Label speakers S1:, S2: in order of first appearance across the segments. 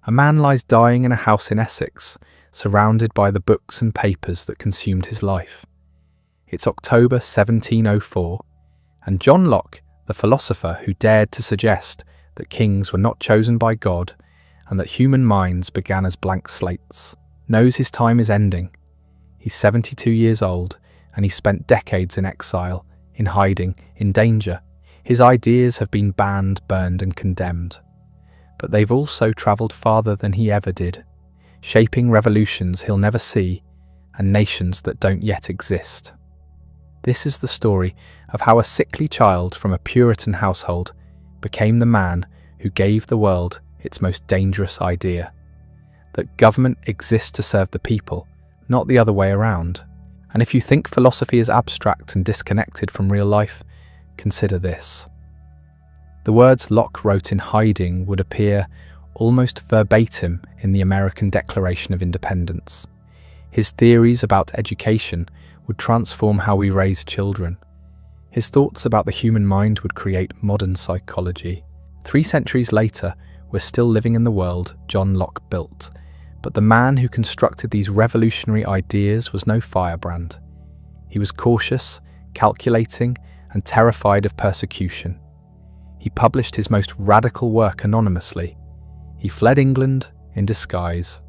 S1: A man lies dying in a house in Essex, surrounded by the books and papers that consumed his life. It's October 1704, and John Locke, the philosopher who dared to suggest that kings were not chosen by God and that human minds began as blank slates, knows his time is ending. He's 72 years old, and he spent decades in exile, in hiding, in danger. His ideas have been banned, burned, and condemned. But they've also travelled farther than he ever did, shaping revolutions he'll never see and nations that don't yet exist. This is the story of how a sickly child from a Puritan household became the man who gave the world its most dangerous idea: that government exists to serve the people, not the other way around. And if you think philosophy is abstract and disconnected from real life, consider this. The words Locke wrote in hiding would appear almost verbatim in the American Declaration of Independence. His theories about education would transform how we raise children. His thoughts about the human mind would create modern psychology. 3 centuries later, we're still living in the world John Locke built, but the man who constructed these revolutionary ideas was no firebrand. He was cautious, calculating, and terrified of persecution. He published his most radical work anonymously. He fled England in disguise.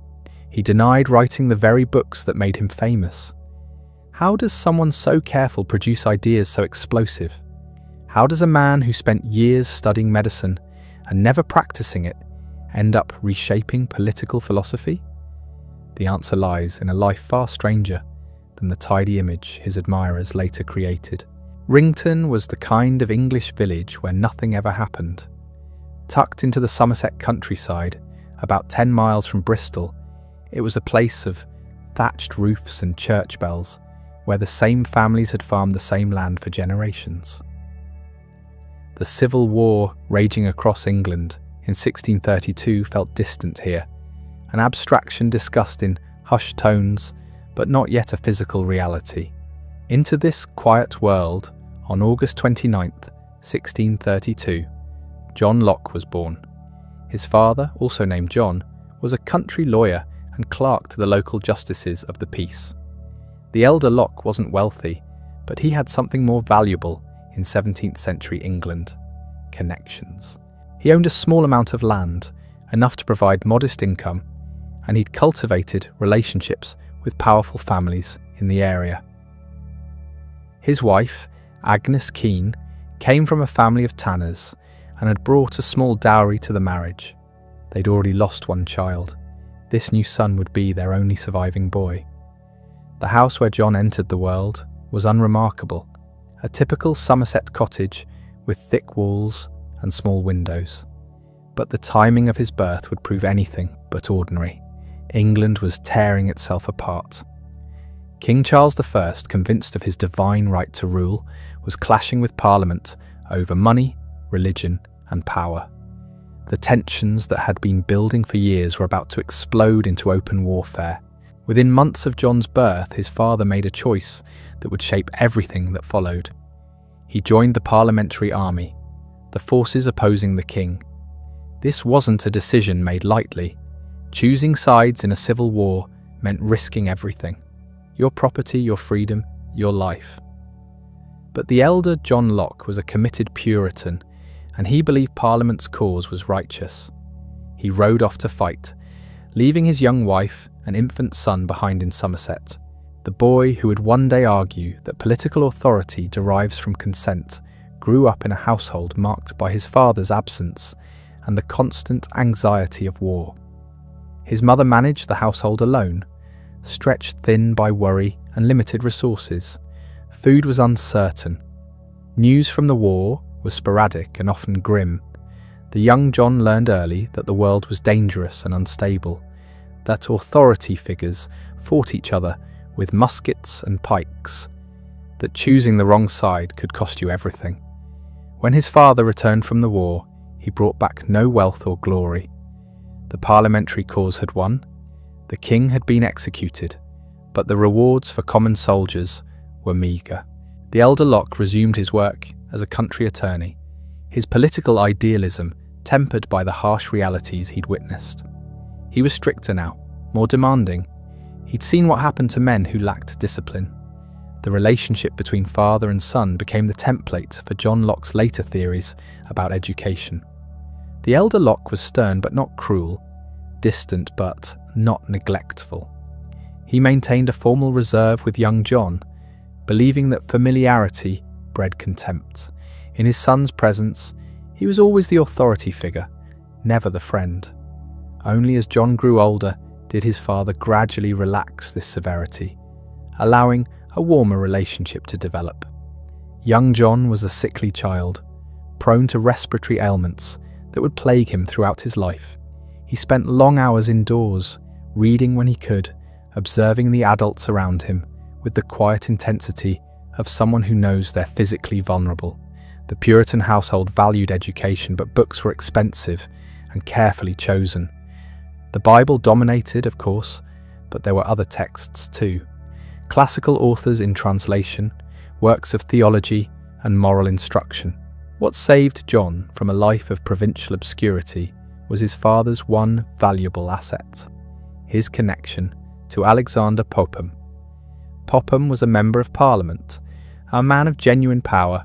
S1: He denied writing the very books that made him famous. How does someone so careful produce ideas so explosive? How does a man who spent years studying medicine and never practicing it end up reshaping political philosophy? The answer lies in a life far stranger than the tidy image his admirers later created. Rington was the kind of English village where nothing ever happened. Tucked into the Somerset countryside, about 10 miles from Bristol, it was a place of thatched roofs and church bells, where the same families had farmed the same land for generations. The Civil War raging across England in 1632 felt distant here, an abstraction discussed in hushed tones, but not yet a physical reality. Into this quiet world, on August 29th, 1632, John Locke was born. His father, also named John, was a country lawyer and clerk to the local justices of the peace. The elder Locke wasn't wealthy, but he had something more valuable in 17th century England: connections. He owned a small amount of land, enough to provide modest income, and he'd cultivated relationships with powerful families in the area. His wife, Agnes Keene, came from a family of tanners and had brought a small dowry to the marriage. They'd already lost one child. This new son would be their only surviving boy. The house where John entered the world was unremarkable, a typical Somerset cottage with thick walls and small windows. But the timing of his birth would prove anything but ordinary. England was tearing itself apart. King Charles I, convinced of his divine right to rule, was clashing with Parliament over money, religion, and power. The tensions that had been building for years were about to explode into open warfare. Within months of John's birth, his father made a choice that would shape everything that followed. He joined the parliamentary army, the forces opposing the king. This wasn't a decision made lightly. Choosing sides in a civil war meant risking everything: your property, your freedom, your life. But the elder John Locke was a committed Puritan, and he believed Parliament's cause was righteous. He rode off to fight, leaving his young wife and infant son behind in Somerset. The boy who would one day argue that political authority derives from consent grew up in a household marked by his father's absence and the constant anxiety of war. His mother managed the household alone, stretched thin by worry and limited resources. Food was uncertain. News from the war was sporadic and often grim. The young John learned early that the world was dangerous and unstable, that authority figures fought each other with muskets and pikes, that choosing the wrong side could cost you everything. When his father returned from the war, he brought back no wealth or glory. The parliamentary cause had won, the king had been executed, but the rewards for common soldiers were meagre. The elder Locke resumed his work as a country attorney, his political idealism tempered by the harsh realities he'd witnessed. He was stricter now, more demanding. He'd seen what happened to men who lacked discipline. The relationship between father and son became the template for John Locke's later theories about education. The elder Locke was stern but not cruel, distant but not neglectful. He maintained a formal reserve with young John, believing that familiarity bred contempt. In his son's presence, he was always the authority figure, never the friend. Only as John grew older did his father gradually relax this severity, allowing a warmer relationship to develop. Young John was a sickly child, prone to respiratory ailments that would plague him throughout his life. He spent long hours indoors, reading when he could, observing the adults around him with the quiet intensity of someone who knows they're physically vulnerable. The Puritan household valued education, but books were expensive and carefully chosen. The Bible dominated, of course, but there were other texts too. Classical authors in translation, works of theology and moral instruction. What saved John from a life of provincial obscurity was his father's one valuable asset: his connection to Alexander Popham. Popham was a member of Parliament, a man of genuine power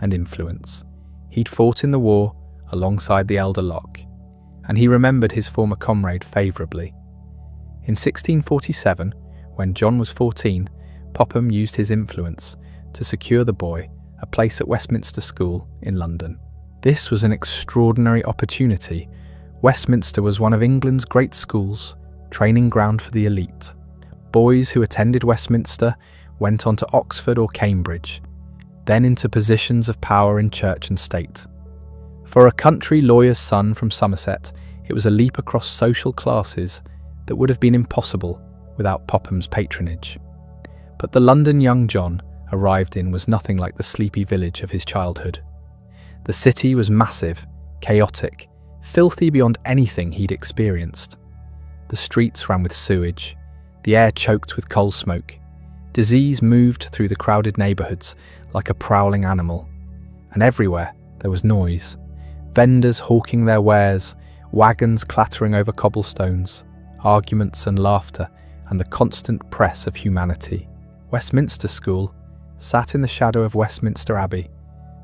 S1: and influence. He'd fought in the war alongside the elder Locke, and he remembered his former comrade favourably. In 1647, when John was 14, Popham used his influence to secure the boy a place at Westminster School in London. This was an extraordinary opportunity. Westminster was one of England's great schools, training ground for the elite. Boys who attended Westminster went on to Oxford or Cambridge, then into positions of power in church and state. For a country lawyer's son from Somerset, it was a leap across social classes that would have been impossible without Popham's patronage. But the London young John arrived in was nothing like the sleepy village of his childhood. The city was massive, chaotic, filthy beyond anything he'd experienced. The streets ran with sewage, the air choked with coal smoke. Disease moved through the crowded neighbourhoods like a prowling animal. And everywhere there was noise. Vendors hawking their wares, wagons clattering over cobblestones, arguments and laughter, and the constant press of humanity. Westminster School sat in the shadow of Westminster Abbey,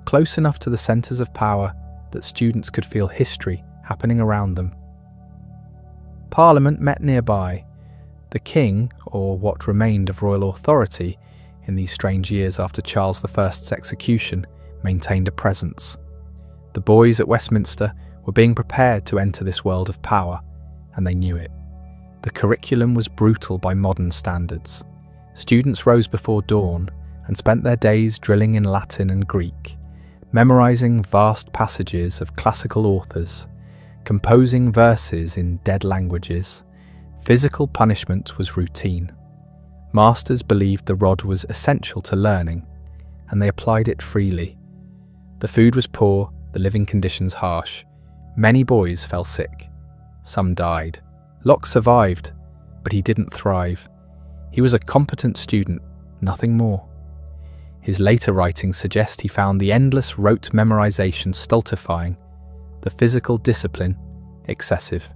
S1: close enough to the centres of power that students could feel history happening around them. Parliament met nearby. The king, or what remained of royal authority in these strange years after Charles I's execution, maintained a presence. The boys at Westminster were being prepared to enter this world of power, and they knew it. The curriculum was brutal by modern standards. Students rose before dawn and spent their days drilling in Latin and Greek, memorizing vast passages of classical authors, composing verses in dead languages. Physical punishment was routine. Masters believed the rod was essential to learning, and they applied it freely. The food was poor, the living conditions harsh. Many boys fell sick. Some died. Locke survived, but he didn't thrive. He was a competent student, nothing more. His later writings suggest he found the endless rote memorization stultifying, the physical discipline excessive.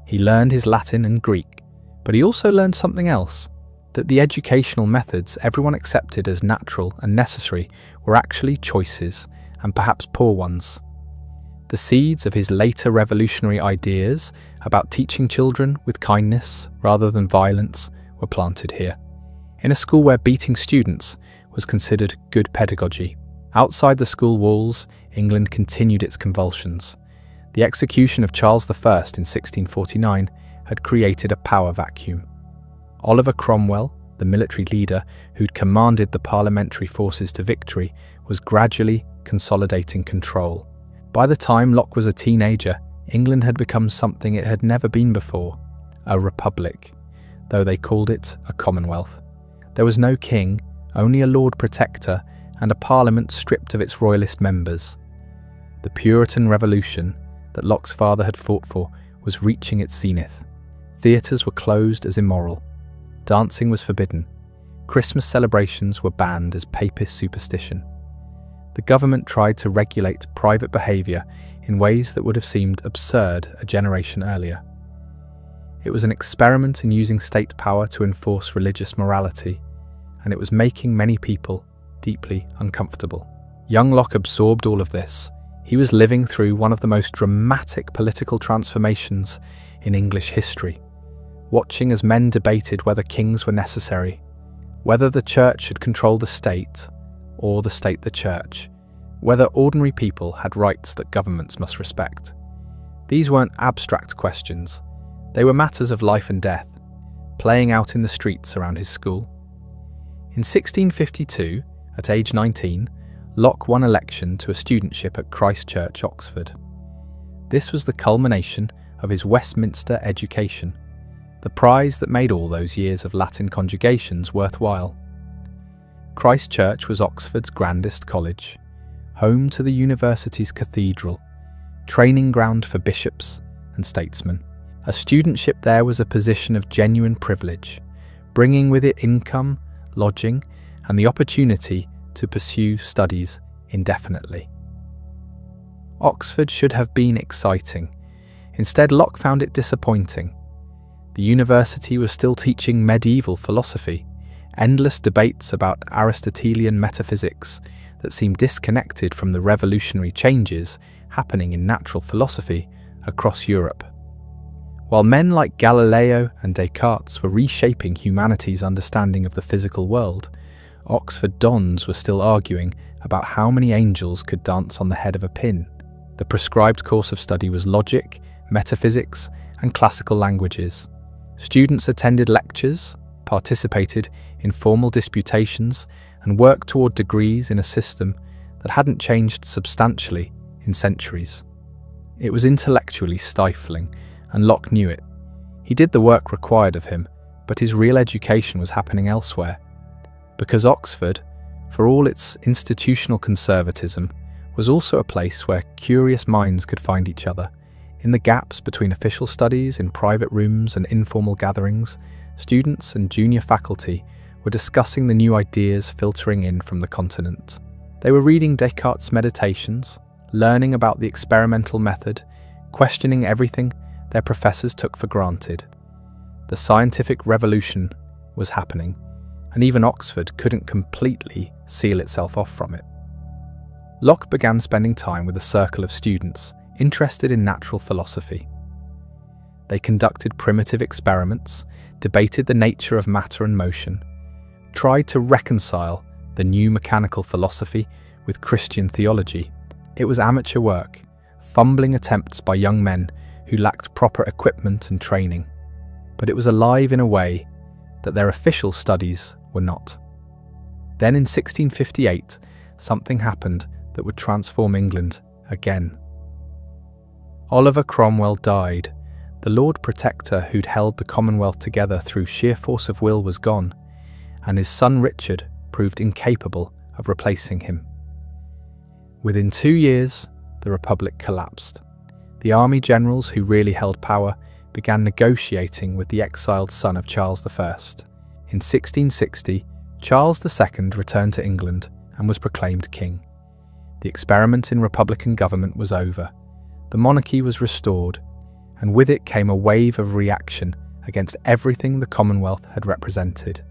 S1: He learned his Latin and Greek, but he also learned something else, that the educational methods everyone accepted as natural and necessary were actually choices, and perhaps poor ones. The seeds of his later revolutionary ideas about teaching children with kindness rather than violence were planted here, in a school where beating students was considered good pedagogy. Outside the school walls, England continued its convulsions. The execution of Charles I in 1649 had created a power vacuum. Oliver Cromwell, the military leader who'd commanded the parliamentary forces to victory, was gradually consolidating control. By the time Locke was a teenager, England had become something it had never been before, a republic, though they called it a commonwealth. There was no king, only a Lord Protector, and a parliament stripped of its royalist members. The Puritan Revolution that Locke's father had fought for was reaching its zenith. Theatres were closed as immoral. Dancing was forbidden. Christmas celebrations were banned as papist superstition. The government tried to regulate private behaviour in ways that would have seemed absurd a generation earlier. It was an experiment in using state power to enforce religious morality, and it was making many people deeply uncomfortable. Young Locke absorbed all of this. He was living through one of the most dramatic political transformations in English history, watching as men debated whether kings were necessary, whether the church should control the state or the state the church, whether ordinary people had rights that governments must respect. These weren't abstract questions. They were matters of life and death, playing out in the streets around his school. In 1652, at age 19, Locke won election to a studentship at Christ Church, Oxford. This was the culmination of his Westminster education, the prize that made all those years of Latin conjugations worthwhile. Christ Church was Oxford's grandest college, home to the university's cathedral, training ground for bishops and statesmen. A studentship there was a position of genuine privilege, bringing with it income, lodging, and the opportunity to pursue studies indefinitely. Oxford should have been exciting. Instead, Locke found it disappointing. The university was still teaching medieval philosophy, endless debates about Aristotelian metaphysics that seemed disconnected from the revolutionary changes happening in natural philosophy across Europe. While men like Galileo and Descartes were reshaping humanity's understanding of the physical world, Oxford dons were still arguing about how many angels could dance on the head of a pin. The prescribed course of study was logic, metaphysics, and classical languages. Students attended lectures, participated in formal disputations, and worked toward degrees in a system that hadn't changed substantially in centuries. It was intellectually stifling, and Locke knew it. He did the work required of him, but his real education was happening elsewhere. Because Oxford, for all its institutional conservatism, was also a place where curious minds could find each other. In the gaps between official studies, in private rooms and informal gatherings, students and junior faculty were discussing the new ideas filtering in from the continent. They were reading Descartes' Meditations, learning about the experimental method, questioning everything their professors took for granted. The scientific revolution was happening, and even Oxford couldn't completely seal itself off from it. Locke began spending time with a circle of students interested in natural philosophy. They conducted primitive experiments, debated the nature of matter and motion, tried to reconcile the new mechanical philosophy with Christian theology. It was amateur work, fumbling attempts by young men who lacked proper equipment and training, but it was alive in a way that their official studies were not. Then in 1658, something happened that would transform England again. Oliver Cromwell died. The Lord Protector who'd held the Commonwealth together through sheer force of will was gone, and his son Richard proved incapable of replacing him. Within 2 years, the Republic collapsed. The army generals who really held power began negotiating with the exiled son of Charles I. In 1660, Charles II returned to England and was proclaimed king. The experiment in republican government was over. The monarchy was restored, and with it came a wave of reaction against everything the Commonwealth had represented.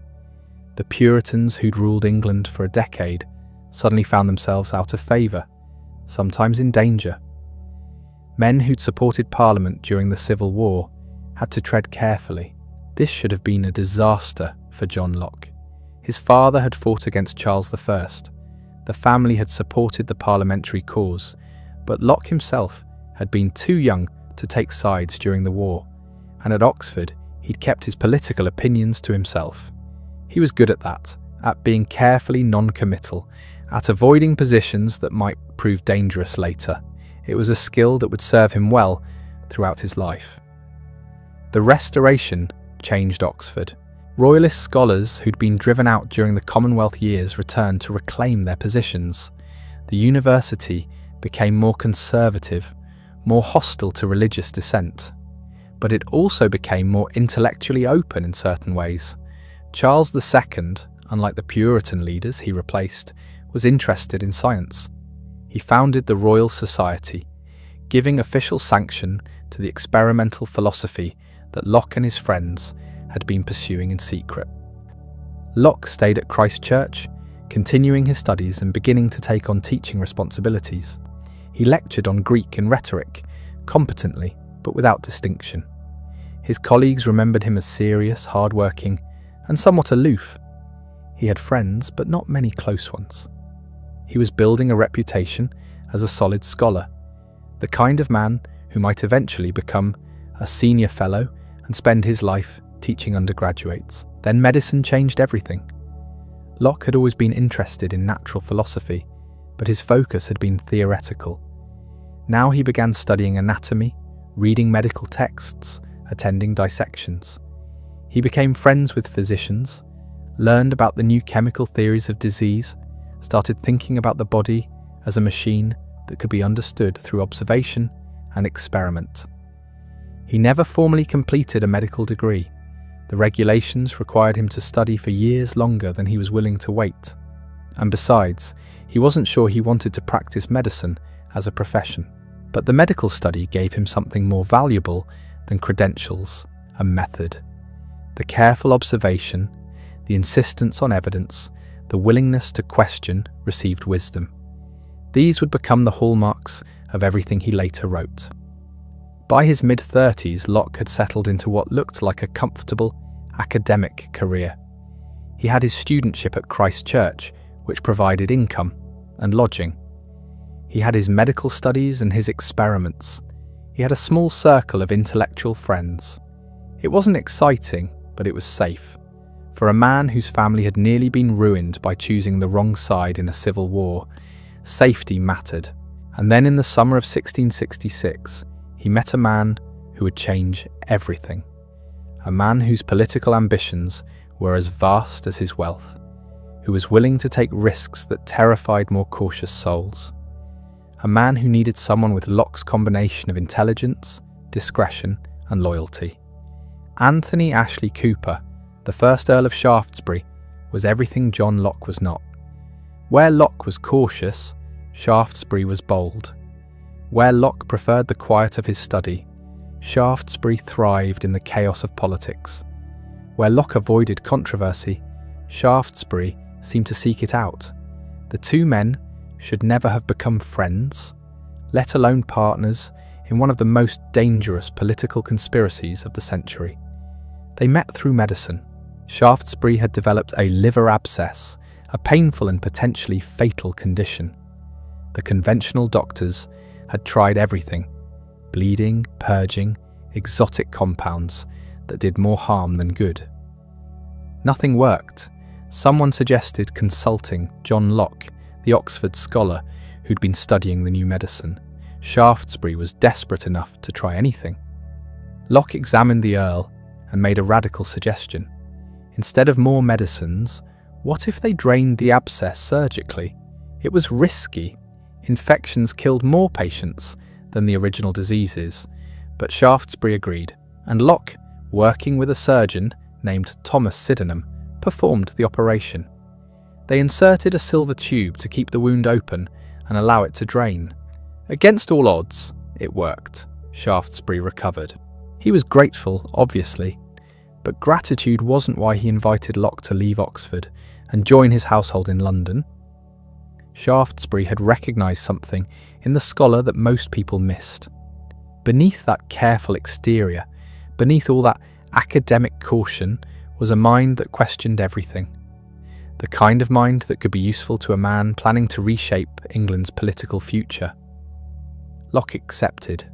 S1: The Puritans who'd ruled England for a decade suddenly found themselves out of favour, sometimes in danger. Men who'd supported Parliament during the Civil War had to tread carefully. This should have been a disaster for John Locke. His father had fought against Charles I. The family had supported the parliamentary cause, but Locke himself had been too young to take sides during the war, and at Oxford he'd kept his political opinions to himself. He was good at that, at being carefully non-committal, at avoiding positions that might prove dangerous later. It was a skill that would serve him well throughout his life. The Restoration changed Oxford. Royalist scholars who'd been driven out during the Commonwealth years returned to reclaim their positions. The university became more conservative, more hostile to religious dissent. But it also became more intellectually open in certain ways. Charles II, unlike the Puritan leaders he replaced, was interested in science. He founded the Royal Society, giving official sanction to the experimental philosophy that Locke and his friends had been pursuing in secret. Locke stayed at Christ Church, continuing his studies and beginning to take on teaching responsibilities. He lectured on Greek and rhetoric, competently but without distinction. His colleagues remembered him as serious, hard-working, and somewhat aloof. He had friends, but not many close ones. He was building a reputation as a solid scholar, the kind of man who might eventually become a senior fellow and spend his life teaching undergraduates. Then medicine changed everything. Locke had always been interested in natural philosophy, but his focus had been theoretical. Now he began studying anatomy, reading medical texts, attending dissections. He became friends with physicians, learned about the new chemical theories of disease, started thinking about the body as a machine that could be understood through observation and experiment. He never formally completed a medical degree. The regulations required him to study for years longer than he was willing to wait. And besides, he wasn't sure he wanted to practice medicine as a profession. But the medical study gave him something more valuable than credentials, a method. The careful observation, the insistence on evidence, the willingness to question received wisdom. These would become the hallmarks of everything he later wrote. By his mid-30s, Locke had settled into what looked like a comfortable academic career. He had his studentship at Christ Church, which provided income and lodging. He had his medical studies and his experiments. He had a small circle of intellectual friends. It wasn't exciting, but it was safe. For a man whose family had nearly been ruined by choosing the wrong side in a civil war, safety mattered. And then in the summer of 1666, he met a man who would change everything. A man whose political ambitions were as vast as his wealth, who was willing to take risks that terrified more cautious souls. A man who needed someone with Locke's combination of intelligence, discretion, and loyalty. Anthony Ashley Cooper, the first Earl of Shaftesbury, was everything John Locke was not. Where Locke was cautious, Shaftesbury was bold. Where Locke preferred the quiet of his study, Shaftesbury thrived in the chaos of politics. Where Locke avoided controversy, Shaftesbury seemed to seek it out. The two men should never have become friends, let alone partners, in one of the most dangerous political conspiracies of the century. They met through medicine. Shaftesbury had developed a liver abscess, a painful and potentially fatal condition. The conventional doctors had tried everything: bleeding, purging, exotic compounds that did more harm than good. Nothing worked. Someone suggested consulting John Locke, the Oxford scholar who'd been studying the new medicine. Shaftesbury was desperate enough to try anything. Locke examined the Earl and made a radical suggestion. Instead of more medicines, what if they drained the abscess surgically? It was risky. Infections killed more patients than the original diseases, but Shaftesbury agreed, and Locke, working with a surgeon named Thomas Sydenham, performed the operation. They inserted a silver tube to keep the wound open and allow it to drain. Against all odds, it worked. Shaftesbury recovered. He was grateful, obviously, but gratitude wasn't why he invited Locke to leave Oxford and join his household in London. Shaftesbury had recognised something in the scholar that most people missed. Beneath that careful exterior, beneath all that academic caution, was a mind that questioned everything. The kind of mind that could be useful to a man planning to reshape England's political future. Locke accepted.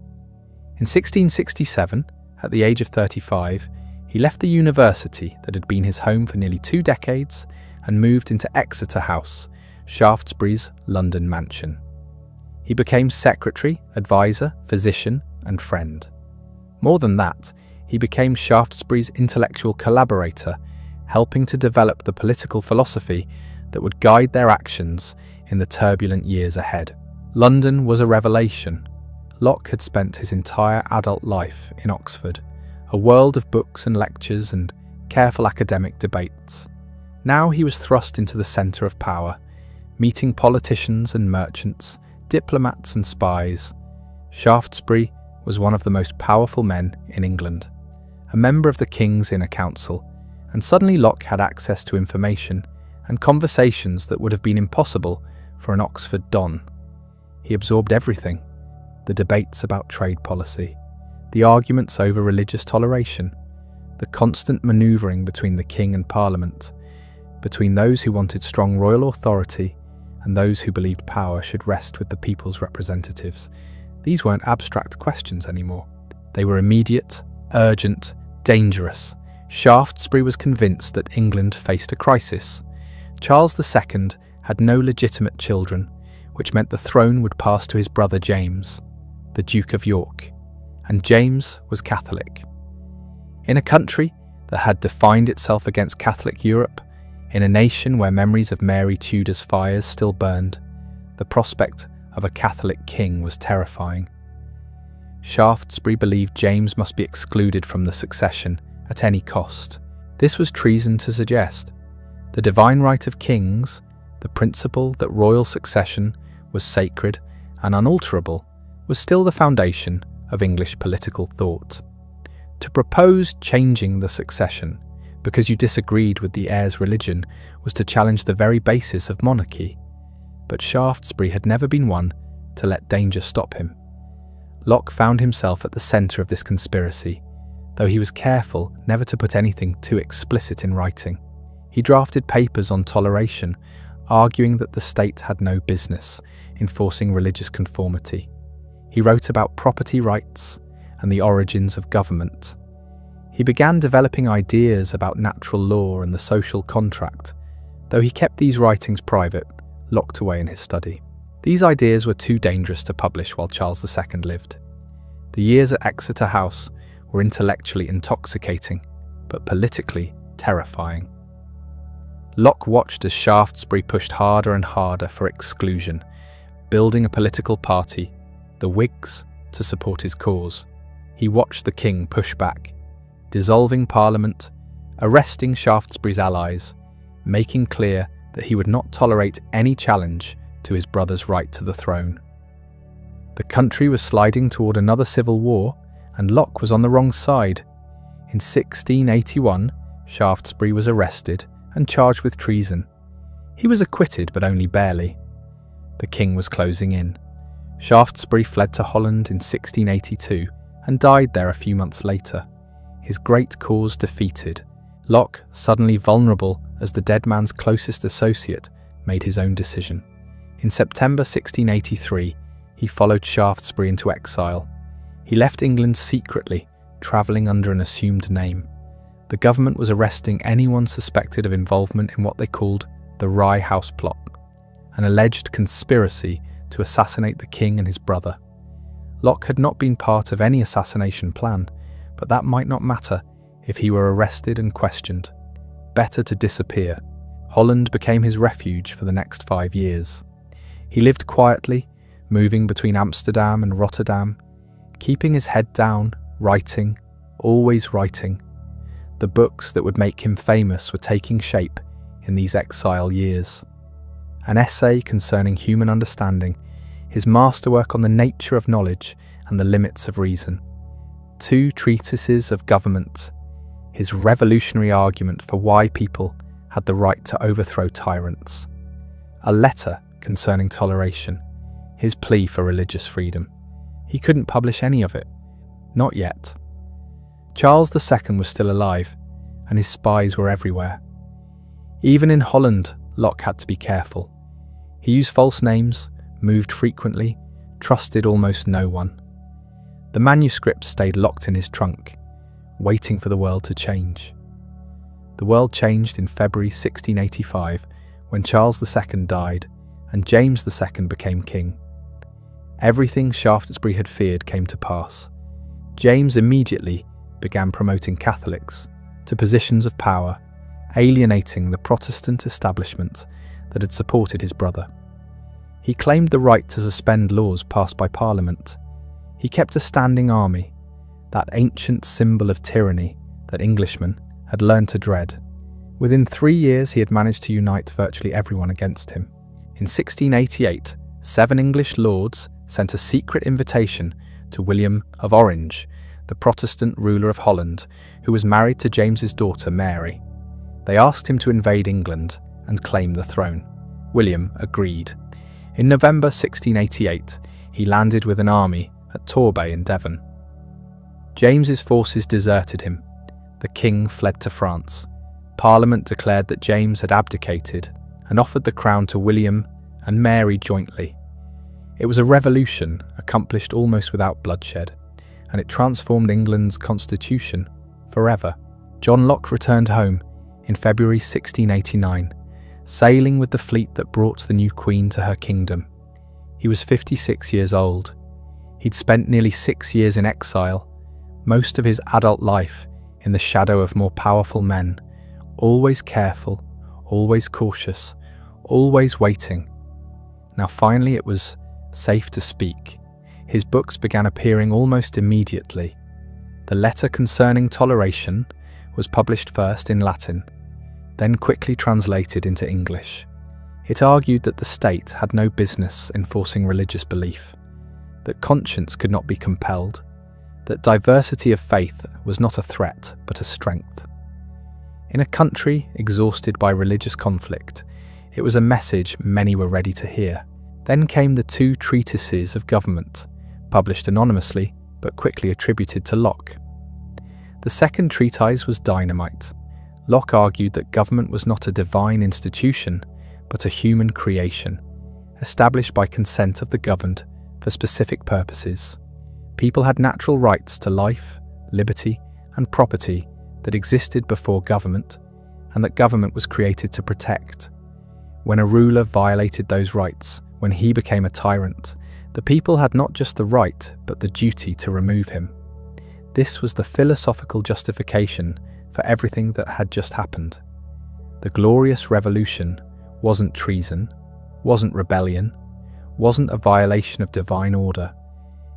S1: In 1667, at the age of 35, he left the university that had been his home for nearly 2 decades and moved into Exeter House, Shaftesbury's London mansion. He became secretary, advisor, physician, and friend. More than that, he became Shaftesbury's intellectual collaborator, helping to develop the political philosophy that would guide their actions in the turbulent years ahead. London was a revelation. Locke had spent his entire adult life in Oxford, a world of books and lectures and careful academic debates. Now he was thrust into the centre of power, meeting politicians and merchants, diplomats and spies. Shaftesbury was one of the most powerful men in England, a member of the King's Inner Council, and suddenly Locke had access to information and conversations that would have been impossible for an Oxford Don. He absorbed everything: the debates about trade policy, the arguments over religious toleration, the constant manoeuvring between the King and Parliament, between those who wanted strong royal authority and those who believed power should rest with the people's representatives. These weren't abstract questions anymore. They were immediate, urgent, dangerous. Shaftesbury was convinced that England faced a crisis. Charles II had no legitimate children, which meant the throne would pass to his brother James, the Duke of York, and James was Catholic. In a country that had defined itself against Catholic Europe, in a nation where memories of Mary Tudor's fires still burned, the prospect of a Catholic king was terrifying. Shaftesbury believed James must be excluded from the succession at any cost. This was treason to suggest. The divine right of kings, the principle that royal succession was sacred and unalterable, was still the foundation of English political thought. To propose changing the succession because you disagreed with the heir's religion was to challenge the very basis of monarchy. But Shaftesbury had never been one to let danger stop him. Locke found himself at the centre of this conspiracy, though he was careful never to put anything too explicit in writing. He drafted papers on toleration, arguing that the state had no business enforcing religious conformity. He wrote about property rights and the origins of government. He began developing ideas about natural law and the social contract, though he kept these writings private, locked away in his study. These ideas were too dangerous to publish while Charles II lived. The years at Exeter House were intellectually intoxicating, but politically terrifying. Locke watched as Shaftesbury pushed harder and harder for exclusion, building a political party, the Whigs, to support his cause. He watched the king push back, dissolving Parliament, arresting Shaftesbury's allies, making clear that he would not tolerate any challenge to his brother's right to the throne. The country was sliding toward another civil war, and Locke was on the wrong side. In 1681, Shaftesbury was arrested and charged with treason. He was acquitted, but only barely. The king was closing in. Shaftesbury fled to Holland in 1682 and died there a few months later, his great cause defeated. Locke, suddenly vulnerable as the dead man's closest associate, made his own decision. In September 1683, he followed Shaftesbury into exile. He left England secretly, travelling under an assumed name. The government was arresting anyone suspected of involvement in what they called the Rye House Plot, an alleged conspiracy to assassinate the king and his brother. Locke had not been part of any assassination plan, but that might not matter if he were arrested and questioned. Better to disappear. Holland became his refuge for the next 5 years. He lived quietly, moving between Amsterdam and Rotterdam, keeping his head down, writing, always writing. The books that would make him famous were taking shape in these exile years. An essay concerning human understanding, his masterwork on the nature of knowledge and the limits of reason. 2 treatises of government, his revolutionary argument for why people had the right to overthrow tyrants. A letter concerning toleration, his plea for religious freedom. He couldn't publish any of it. Not yet. Charles II was still alive, and his spies were everywhere. Even in Holland, Locke had to be careful. He used false names, moved frequently, trusted almost no one. The manuscript stayed locked in his trunk, waiting for the world to change. The world changed in February 1685 when Charles II died and James II became king. Everything Shaftesbury had feared came to pass. James immediately began promoting Catholics to positions of power, alienating the Protestant establishment that had supported his brother. He claimed the right to suspend laws passed by Parliament. He kept a standing army, that ancient symbol of tyranny that Englishmen had learned to dread. Within 3 years, he had managed to unite virtually everyone against him. In 1688, 7 English lords sent a secret invitation to William of Orange, the Protestant ruler of Holland, who was married to James's daughter Mary. They asked him to invade England and claim the throne. William agreed. In November 1688, he landed with an army at Torbay in Devon. James's forces deserted him. The king fled to France. Parliament declared that James had abdicated and offered the crown to William and Mary jointly. It was a revolution accomplished almost without bloodshed, and it transformed England's constitution forever. John Locke returned home in February 1689, sailing with the fleet that brought the new queen to her kingdom. He was 56 years old. He'd spent nearly 6 years in exile, most of his adult life in the shadow of more powerful men, always careful, always cautious, always waiting. Now finally it was safe to speak. His books began appearing almost immediately. The letter concerning toleration was published first in Latin, then quickly translated into English. It argued that the state had no business enforcing religious belief, that conscience could not be compelled, that diversity of faith was not a threat but a strength. In a country exhausted by religious conflict, it was a message many were ready to hear. Then came the 2 treatises of government, published anonymously but quickly attributed to Locke. The second treatise was dynamite. Locke argued that government was not a divine institution, but a human creation, established by consent of the governed for specific purposes. People had natural rights to life, liberty, and property that existed before government, and that government was created to protect. When a ruler violated those rights, when he became a tyrant, the people had not just the right, but the duty to remove him. This was the philosophical justification for everything that had just happened. The glorious revolution wasn't treason, wasn't rebellion, wasn't a violation of divine order.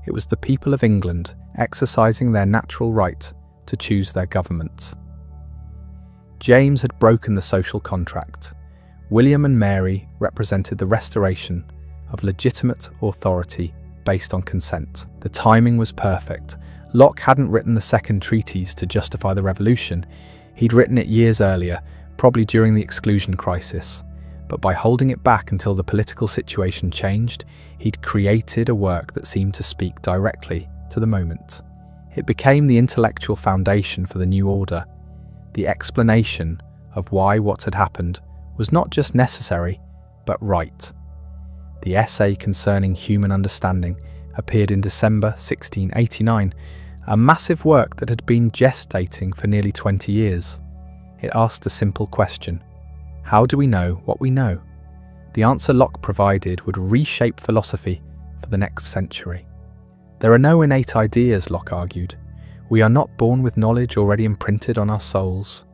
S1: It was the people of England exercising their natural right to choose their government. James had broken the social contract. William and Mary represented the restoration of legitimate authority based on consent. The timing was perfect. Locke hadn't written the second treatise to justify the revolution. He'd written it years earlier, probably during the exclusion crisis. But by holding it back until the political situation changed, he'd created a work that seemed to speak directly to the moment. It became the intellectual foundation for the new order, the explanation of why what had happened was not just necessary, but right. The essay concerning human understanding appeared in December 1689, a massive work that had been gestating for nearly 20 years. It asked a simple question: how do we know what we know? The answer Locke provided would reshape philosophy for the next century. There are no innate ideas, Locke argued. We are not born with knowledge already imprinted on our souls.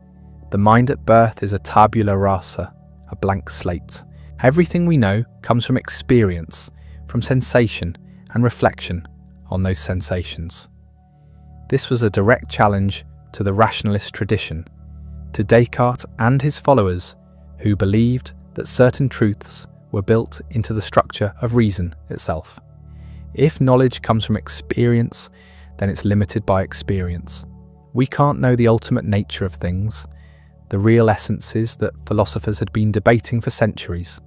S1: The mind at birth is a tabula rasa, a blank slate. Everything we know comes from experience, from sensation and reflection on those sensations. This was a direct challenge to the rationalist tradition, to Descartes and his followers, who believed that certain truths were built into the structure of reason itself. If knowledge comes from experience, then it's limited by experience. We can't know the ultimate nature of things, the real essences that philosophers had been debating for centuries.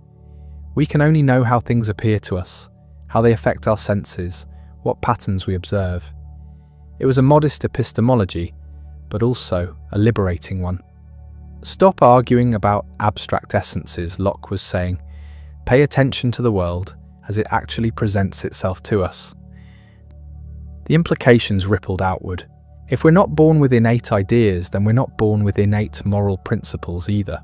S1: We can only know how things appear to us, how they affect our senses, what patterns we observe. It was a modest epistemology, but also a liberating one. Stop arguing about abstract essences, Locke was saying. Pay attention to the world as it actually presents itself to us. The implications rippled outward. If we're not born with innate ideas, then we're not born with innate moral principles either.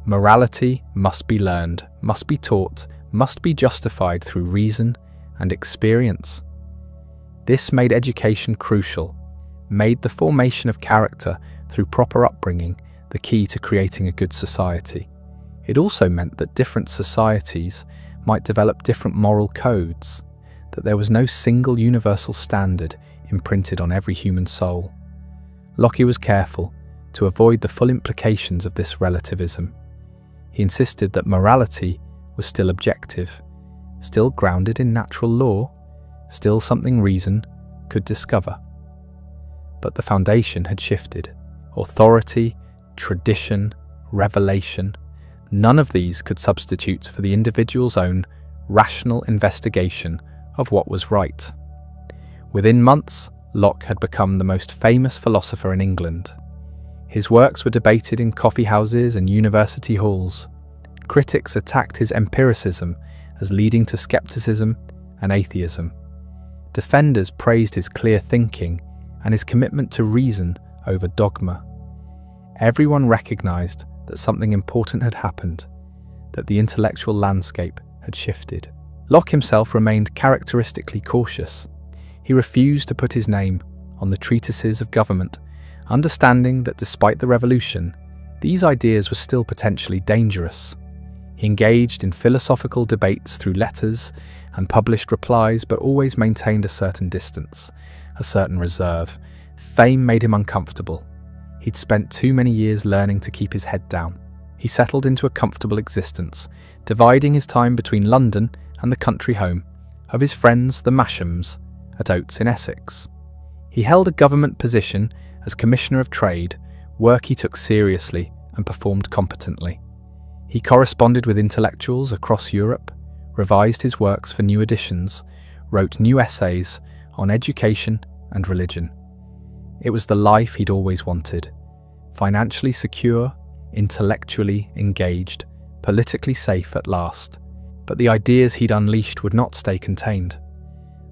S1: Morality must be learned, must be taught, must be justified through reason and experience. This made education crucial, made the formation of character through proper upbringing the key to creating a good society. It also meant that different societies might develop different moral codes, that there was no single universal standard imprinted on every human soul. Locke was careful to avoid the full implications of this relativism. He insisted that morality was still objective, still grounded in natural law, still something reason could discover. But the foundation had shifted. Authority, tradition, revelation, none of these could substitute for the individual's own rational investigation of what was right. Within months, Locke had become the most famous philosopher in England. His works were debated in coffee houses and university halls. Critics attacked his empiricism as leading to skepticism and atheism. Defenders praised his clear thinking and his commitment to reason over dogma. Everyone recognized that something important had happened, that the intellectual landscape had shifted. Locke himself remained characteristically cautious. He refused to put his name on the treatises of government, understanding that despite the revolution, these ideas were still potentially dangerous. He engaged in philosophical debates through letters and published replies, but always maintained a certain distance, a certain reserve. Fame made him uncomfortable. He'd spent too many years learning to keep his head down. He settled into a comfortable existence, dividing his time between London and the country home of his friends the Mashams at Oates in Essex. He held a government position as Commissioner of Trade, work he took seriously and performed competently. He corresponded with intellectuals across Europe, revised his works for new editions, wrote new essays on education and religion. It was the life he'd always wanted: financially secure, intellectually engaged, politically safe at last. But the ideas he'd unleashed would not stay contained.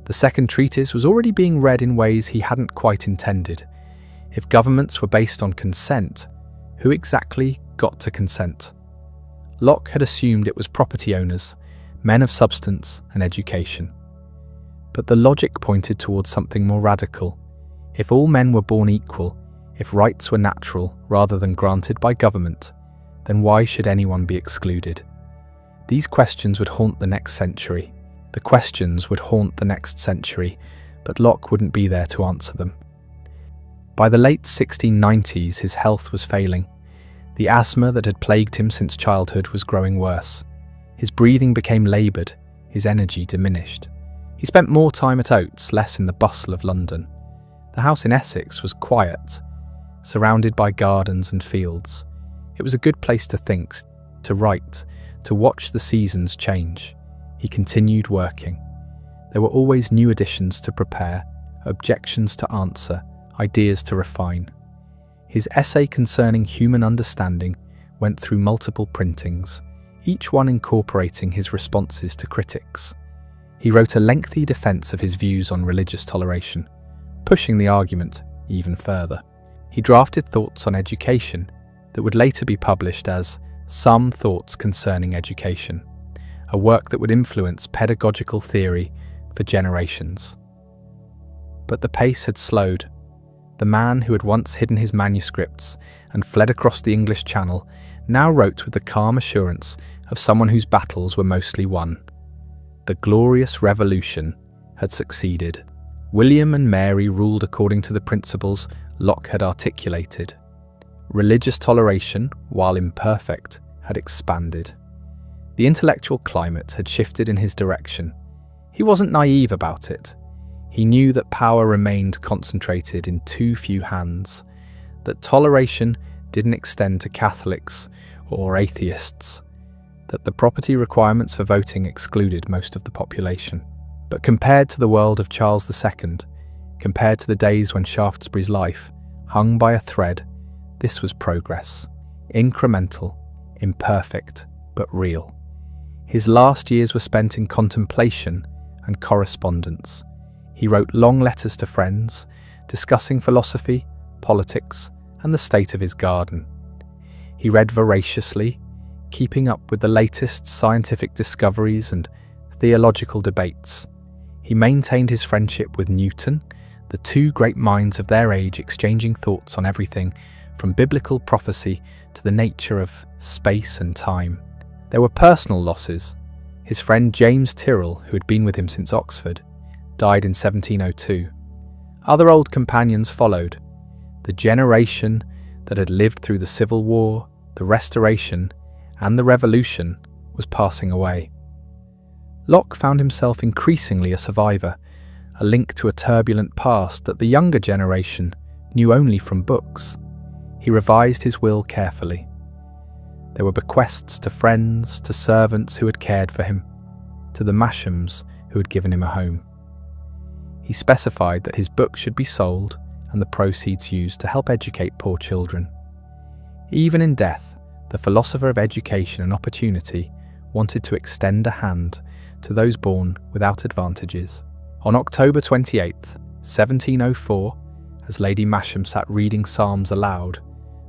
S1: The second treatise was already being read in ways he hadn't quite intended. If governments were based on consent, who exactly got to consent? Locke had assumed it was property owners, men of substance and education. But the logic pointed towards something more radical. If all men were born equal, if rights were natural rather than granted by government, then why should anyone be excluded? These questions would haunt the next century. The questions would haunt the next century, but Locke wouldn't be there to answer them. By the late 1690s, his health was failing. The asthma that had plagued him since childhood was growing worse. His breathing became laboured, his energy diminished. He spent more time at Oates, less in the bustle of London. The house in Essex was quiet, surrounded by gardens and fields. It was a good place to think, to write, to watch the seasons change. He continued working. There were always new additions to prepare, objections to answer, ideas to refine. His essay concerning human understanding went through multiple printings, each one incorporating his responses to critics. He wrote a lengthy defense of his views on religious toleration, pushing the argument even further. He drafted thoughts on education that would later be published as Some Thoughts Concerning Education, a work that would influence pedagogical theory for generations. But the pace had slowed. The man who had once hidden his manuscripts and fled across the English Channel now wrote with the calm assurance of someone whose battles were mostly won. The glorious revolution had succeeded. William and Mary ruled according to the principles Locke had articulated. Religious toleration, while imperfect, had expanded. The intellectual climate had shifted in his direction. He wasn't naive about it. He knew that power remained concentrated in too few hands, that toleration didn't extend to Catholics or atheists, that the property requirements for voting excluded most of the population. But compared to the world of Charles II, compared to the days when Shaftesbury's life hung by a thread, this was progress. Incremental, imperfect, but real. His last years were spent in contemplation and correspondence. He wrote long letters to friends, discussing philosophy, politics, and the state of his garden. He read voraciously, keeping up with the latest scientific discoveries and theological debates. He maintained his friendship with Newton, the two great minds of their age exchanging thoughts on everything from biblical prophecy to the nature of space and time. There were personal losses. His friend James Tyrrell, who had been with him since Oxford, died in 1702. Other old companions followed. The generation that had lived through the Civil War, the Restoration, and the Revolution was passing away. Locke found himself increasingly a survivor, a link to a turbulent past that the younger generation knew only from books. He revised his will carefully. There were bequests to friends, to servants who had cared for him, to the Mashams who had given him a home. He specified that his book should be sold and the proceeds used to help educate poor children. Even in death, the philosopher of education and opportunity wanted to extend a hand to those born without advantages. On October 28, 1704, as Lady Masham sat reading psalms aloud,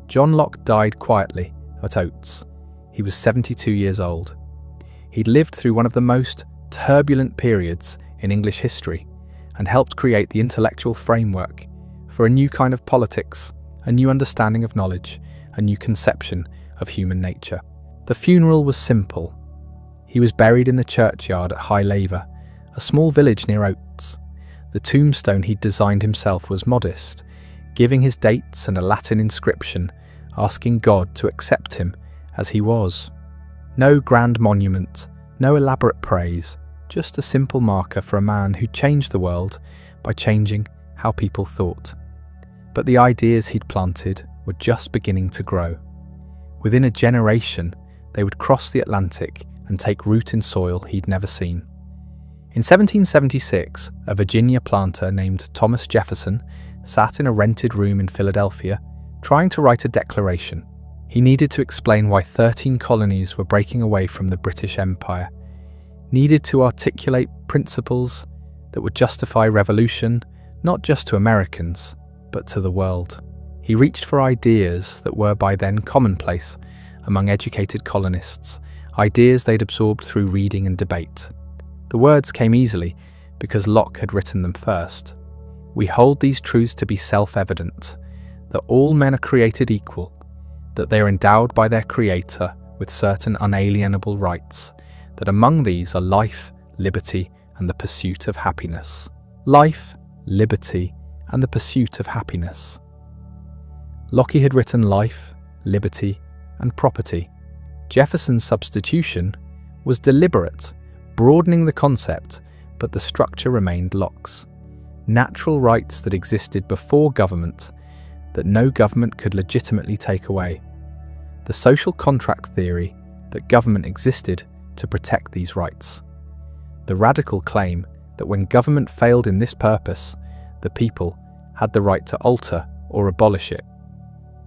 S1: John Locke died quietly at Oates. He was 72 years old. He'd lived through one of the most turbulent periods in English history and helped create the intellectual framework for a new kind of politics, a new understanding of knowledge, a new conception of human nature. The funeral was simple. He was buried in the churchyard at High Laver, a small village near Oates. The tombstone he'd designed himself was modest, giving his dates and a Latin inscription, asking God to accept him as he was. No grand monument, no elaborate praise, just a simple marker for a man who changed the world by changing how people thought. But the ideas he'd planted were just beginning to grow. Within a generation, they would cross the Atlantic and take root in soil he'd never seen. In 1776, a Virginia planter named Thomas Jefferson sat in a rented room in Philadelphia, trying to write a declaration. He needed to explain why 13 colonies were breaking away from the British Empire, needed to articulate principles that would justify revolution, not just to Americans, but to the world. He reached for ideas that were by then commonplace among educated colonists, ideas they'd absorbed through reading and debate. The words came easily because Locke had written them first. We hold these truths to be self-evident, that all men are created equal, that they are endowed by their Creator with certain unalienable rights, that among these are life, liberty, and the pursuit of happiness. Life, liberty, and the pursuit of happiness. Locke had written life, liberty, and property. Jefferson's substitution was deliberate, broadening the concept, but the structure remained Locke's. Natural rights that existed before government, that no government could legitimately take away. The social contract theory that government existed to protect these rights. The radical claim that when government failed in this purpose, the people had the right to alter or abolish it.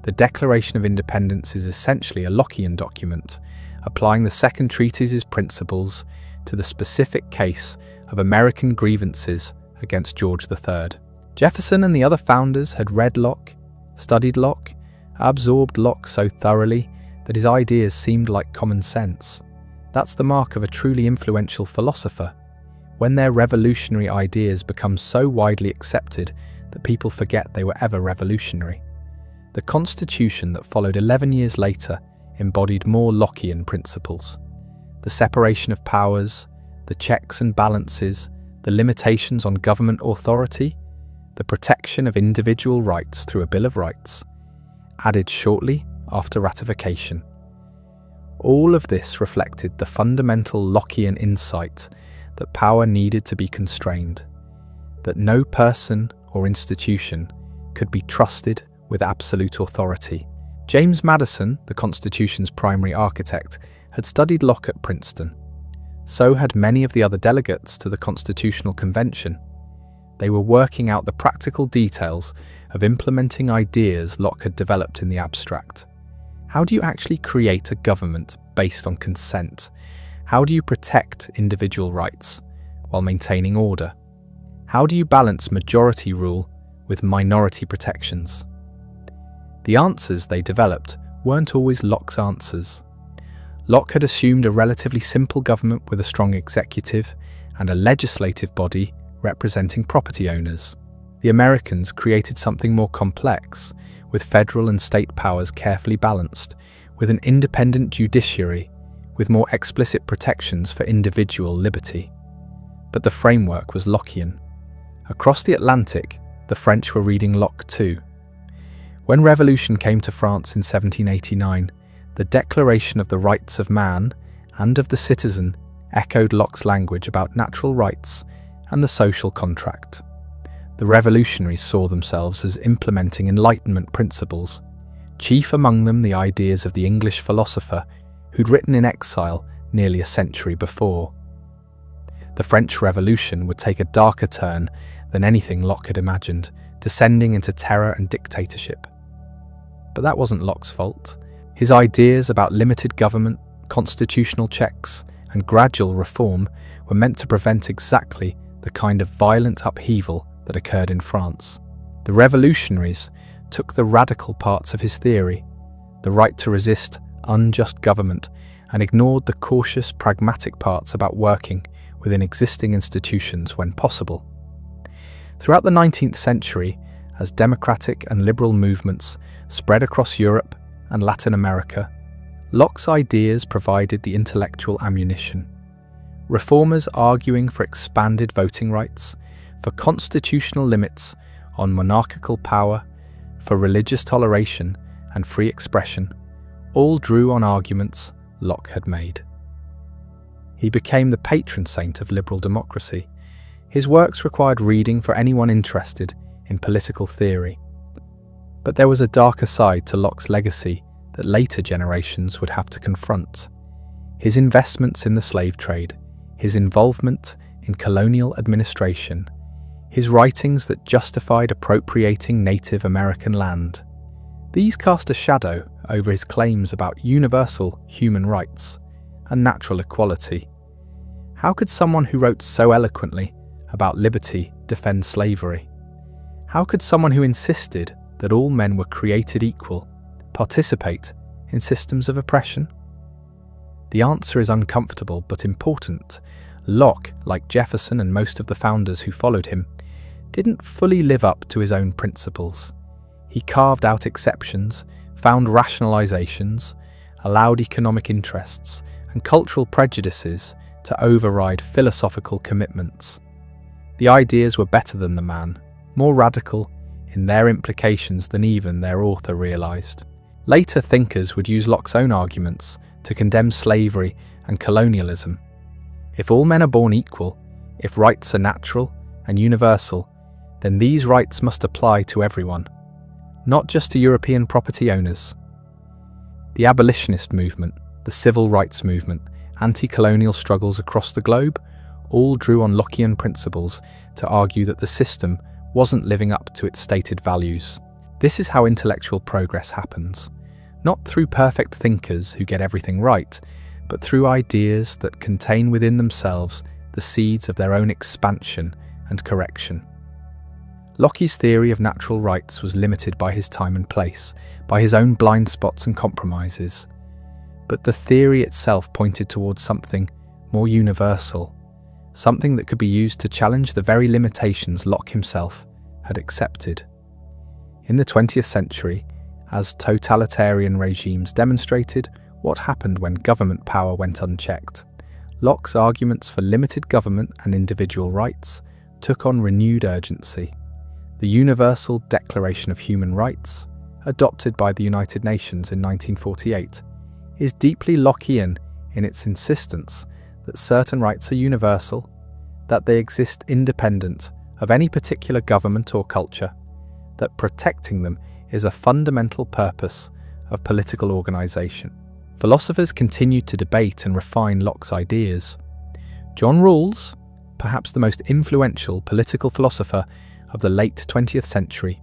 S1: The Declaration of Independence is essentially a Lockean document, applying the Second Treatise's principles to the specific case of American grievances against George III. Jefferson and the other founders had read Locke, studied Locke, absorbed Locke so thoroughly that his ideas seemed like common sense. That's the mark of a truly influential philosopher, when their revolutionary ideas become so widely accepted that people forget they were ever revolutionary. The Constitution that followed 11 years later embodied more Lockean principles. The separation of powers, the checks and balances, the limitations on government authority, the protection of individual rights through a Bill of Rights, added shortly after ratification. All of this reflected the fundamental Lockean insight that power needed to be constrained, that no person or institution could be trusted with absolute authority. James Madison, the Constitution's primary architect, had studied Locke at Princeton. So had many of the other delegates to the Constitutional Convention. They were working out the practical details of implementing ideas Locke had developed in the abstract. How do you actually create a government based on consent? How do you protect individual rights while maintaining order? How do you balance majority rule with minority protections? The answers they developed weren't always Locke's answers. Locke had assumed a relatively simple government with a strong executive and a legislative body representing property owners. The Americans created something more complex, with federal and state powers carefully balanced, with an independent judiciary, with more explicit protections for individual liberty. But the framework was Lockean. Across the Atlantic, the French were reading Locke too. When revolution came to France in 1789, the Declaration of the Rights of Man and of the Citizen echoed Locke's language about natural rights and the social contract. The revolutionaries saw themselves as implementing Enlightenment principles, chief among them the ideas of the English philosopher who'd written in exile nearly a century before. The French Revolution would take a darker turn than anything Locke had imagined, descending into terror and dictatorship. But that wasn't Locke's fault. His ideas about limited government, constitutional checks, and gradual reform were meant to prevent exactly the kind of violent upheaval that occurred in France. The revolutionaries took the radical parts of his theory, the right to resist unjust government, and ignored the cautious, pragmatic parts about working within existing institutions when possible. Throughout the 19th century, as democratic and liberal movements spread across Europe and Latin America, Locke's ideas provided the intellectual ammunition. Reformers arguing for expanded voting rights, for constitutional limits on monarchical power, for religious toleration and free expression, all drew on arguments Locke had made. He became the patron saint of liberal democracy. His works required reading for anyone interested in political theory. But there was a darker side to Locke's legacy that later generations would have to confront. His investments in the slave trade, his involvement in colonial administration, his writings that justified appropriating Native American land. These cast a shadow over his claims about universal human rights and natural equality. How could someone who wrote so eloquently about liberty defend slavery? How could someone who insisted that all men were created equal participate in systems of oppression? The answer is uncomfortable but important. Locke, like Jefferson and most of the founders who followed him, didn't fully live up to his own principles. He carved out exceptions, found rationalizations, allowed economic interests and cultural prejudices to override philosophical commitments. The ideas were better than the man, more radical in their implications than even their author realized. Later thinkers would use Locke's own arguments to condemn slavery and colonialism. If all men are born equal, if rights are natural and universal, then these rights must apply to everyone, not just to European property owners. The abolitionist movement, the civil rights movement, anti-colonial struggles across the globe all drew on Lockean principles to argue that the system wasn't living up to its stated values. This is how intellectual progress happens, not through perfect thinkers who get everything right, but through ideas that contain within themselves the seeds of their own expansion and correction. Locke's theory of natural rights was limited by his time and place, by his own blind spots and compromises. But the theory itself pointed towards something more universal, something that could be used to challenge the very limitations Locke himself had accepted. In the 20th century, as totalitarian regimes demonstrated what happened when government power went unchecked, Locke's arguments for limited government and individual rights took on renewed urgency. The Universal Declaration of Human Rights, adopted by the United Nations in 1948, is deeply Lockean in its insistence that certain rights are universal, that they exist independent of any particular government or culture, that protecting them is a fundamental purpose of political organization. Philosophers continued to debate and refine Locke's ideas. John Rawls, perhaps the most influential political philosopher of the late 20th century,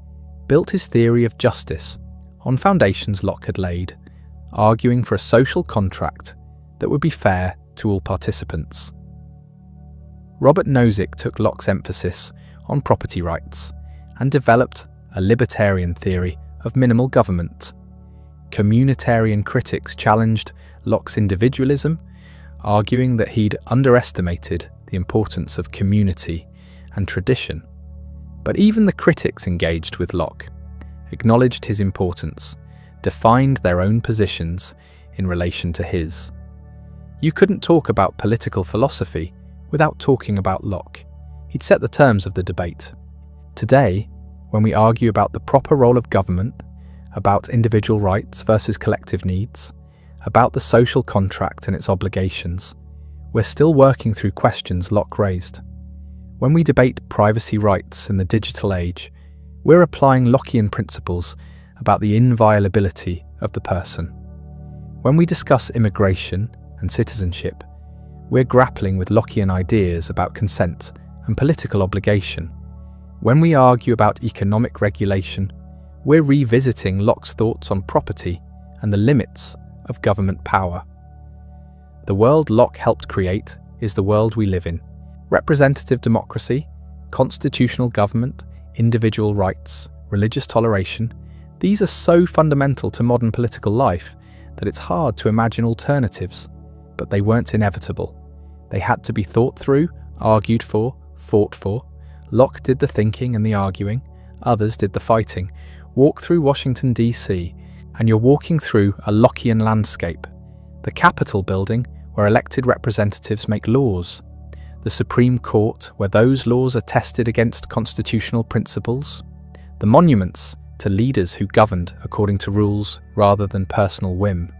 S1: built his theory of justice on foundations Locke had laid, arguing for a social contract that would be fair to all participants. Robert Nozick took Locke's emphasis on property rights and developed a libertarian theory of minimal government. Communitarian critics challenged Locke's individualism, arguing that he'd underestimated the importance of community and tradition. But even the critics engaged with Locke acknowledged his importance, defined their own positions in relation to his. You couldn't talk about political philosophy without talking about Locke. He'd set the terms of the debate. Today, when we argue about the proper role of government, about individual rights versus collective needs, about the social contract and its obligations, we're still working through questions Locke raised. When we debate privacy rights in the digital age, we're applying Lockean principles about the inviolability of the person. When we discuss immigration and citizenship, we're grappling with Lockean ideas about consent and political obligation. When we argue about economic regulation, we're revisiting Locke's thoughts on property and the limits of government power. The world Locke helped create is the world we live in. Representative democracy, constitutional government, individual rights, religious toleration, these are so fundamental to modern political life that it's hard to imagine alternatives, but they weren't inevitable. They had to be thought through, argued for, fought for. Locke did the thinking and the arguing, others did the fighting. Walk through Washington, D.C., and you're walking through a Lockean landscape. The Capitol building, where elected representatives make laws. The Supreme Court, where those laws are tested against constitutional principles. The monuments to leaders who governed according to rules rather than personal whim.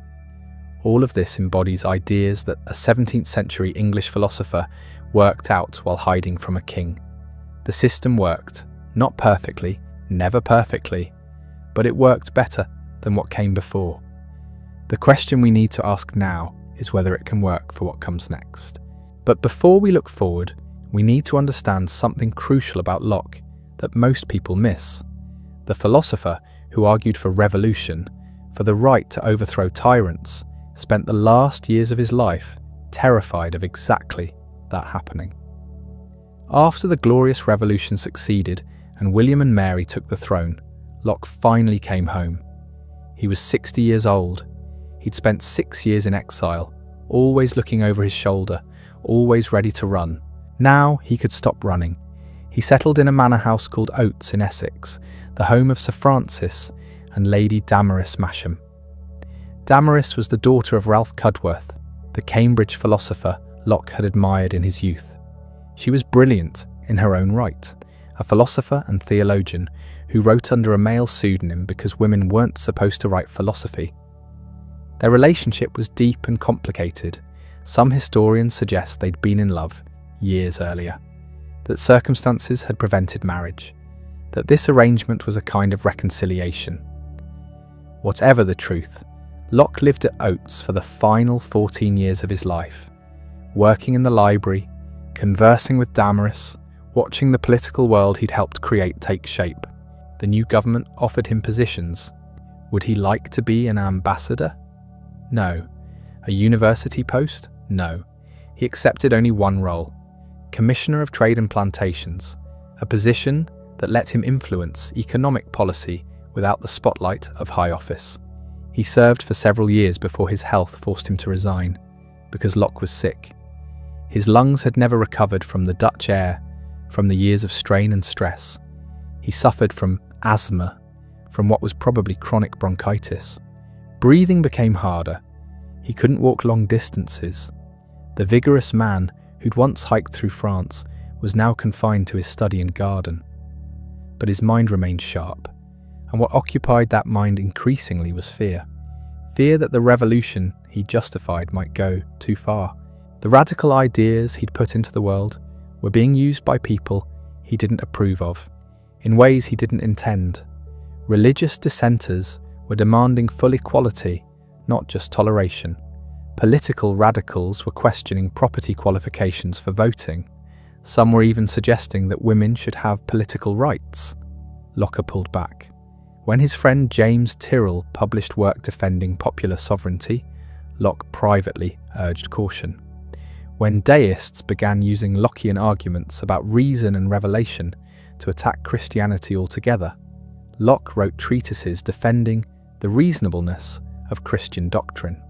S1: All of this embodies ideas that a 17th century English philosopher worked out while hiding from a king. The system worked, not perfectly, never perfectly, but it worked better than what came before. The question we need to ask now is whether it can work for what comes next. But before we look forward, we need to understand something crucial about Locke that most people miss. The philosopher who argued for revolution, for the right to overthrow tyrants, spent the last years of his life terrified of exactly that happening. After the Glorious Revolution succeeded and William and Mary took the throne, Locke finally came home. He was 60 years old. He'd spent 6 years in exile, always looking over his shoulder, always ready to run. Now he could stop running. He settled in a manor house called Oates in Essex, the home of Sir Francis and Lady Damaris Masham. Damaris was the daughter of Ralph Cudworth, the Cambridge philosopher Locke had admired in his youth. She was brilliant in her own right, a philosopher and theologian who wrote under a male pseudonym because women weren't supposed to write philosophy. Their relationship was deep and complicated. Some historians suggest they'd been in love years earlier, that circumstances had prevented marriage, that this arrangement was a kind of reconciliation. Whatever the truth, Locke lived at Oates for the final 14 years of his life, working in the library, conversing with Damaris, watching the political world he'd helped create take shape. The new government offered him positions. Would he like to be an ambassador? No. A university post? No. He accepted only one role, Commissioner of Trade and Plantations, a position that let him influence economic policy without the spotlight of high office. He served for several years before his health forced him to resign, because Locke was sick. His lungs had never recovered from the Dutch air, from the years of strain and stress. He suffered from asthma, from what was probably chronic bronchitis. Breathing became harder. He couldn't walk long distances. The vigorous man who'd once hiked through France was now confined to his study and garden. But his mind remained sharp, and what occupied that mind increasingly was fear. Fear that the revolution he justified might go too far. The radical ideas he'd put into the world were being used by people he didn't approve of, in ways he didn't intend. Religious dissenters were demanding full equality, not just toleration. Political radicals were questioning property qualifications for voting. Some were even suggesting that women should have political rights. Locke pulled back. When his friend James Tyrrell published work defending popular sovereignty, Locke privately urged caution. When deists began using Lockean arguments about reason and revelation to attack Christianity altogether, Locke wrote treatises defending the reasonableness of Christian doctrine.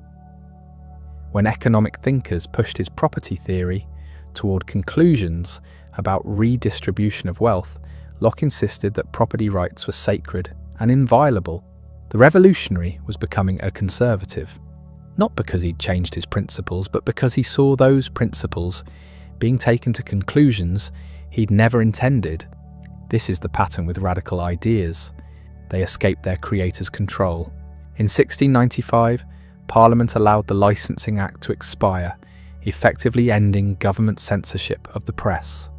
S1: When economic thinkers pushed his property theory toward conclusions about redistribution of wealth, Locke insisted that property rights were sacred and inviolable. The revolutionary was becoming a conservative, not because he'd changed his principles, but because he saw those principles being taken to conclusions he'd never intended. This is the pattern with radical ideas. They escape their creator's control. In 1695, Parliament allowed the Licensing Act to expire, effectively ending government censorship of the press.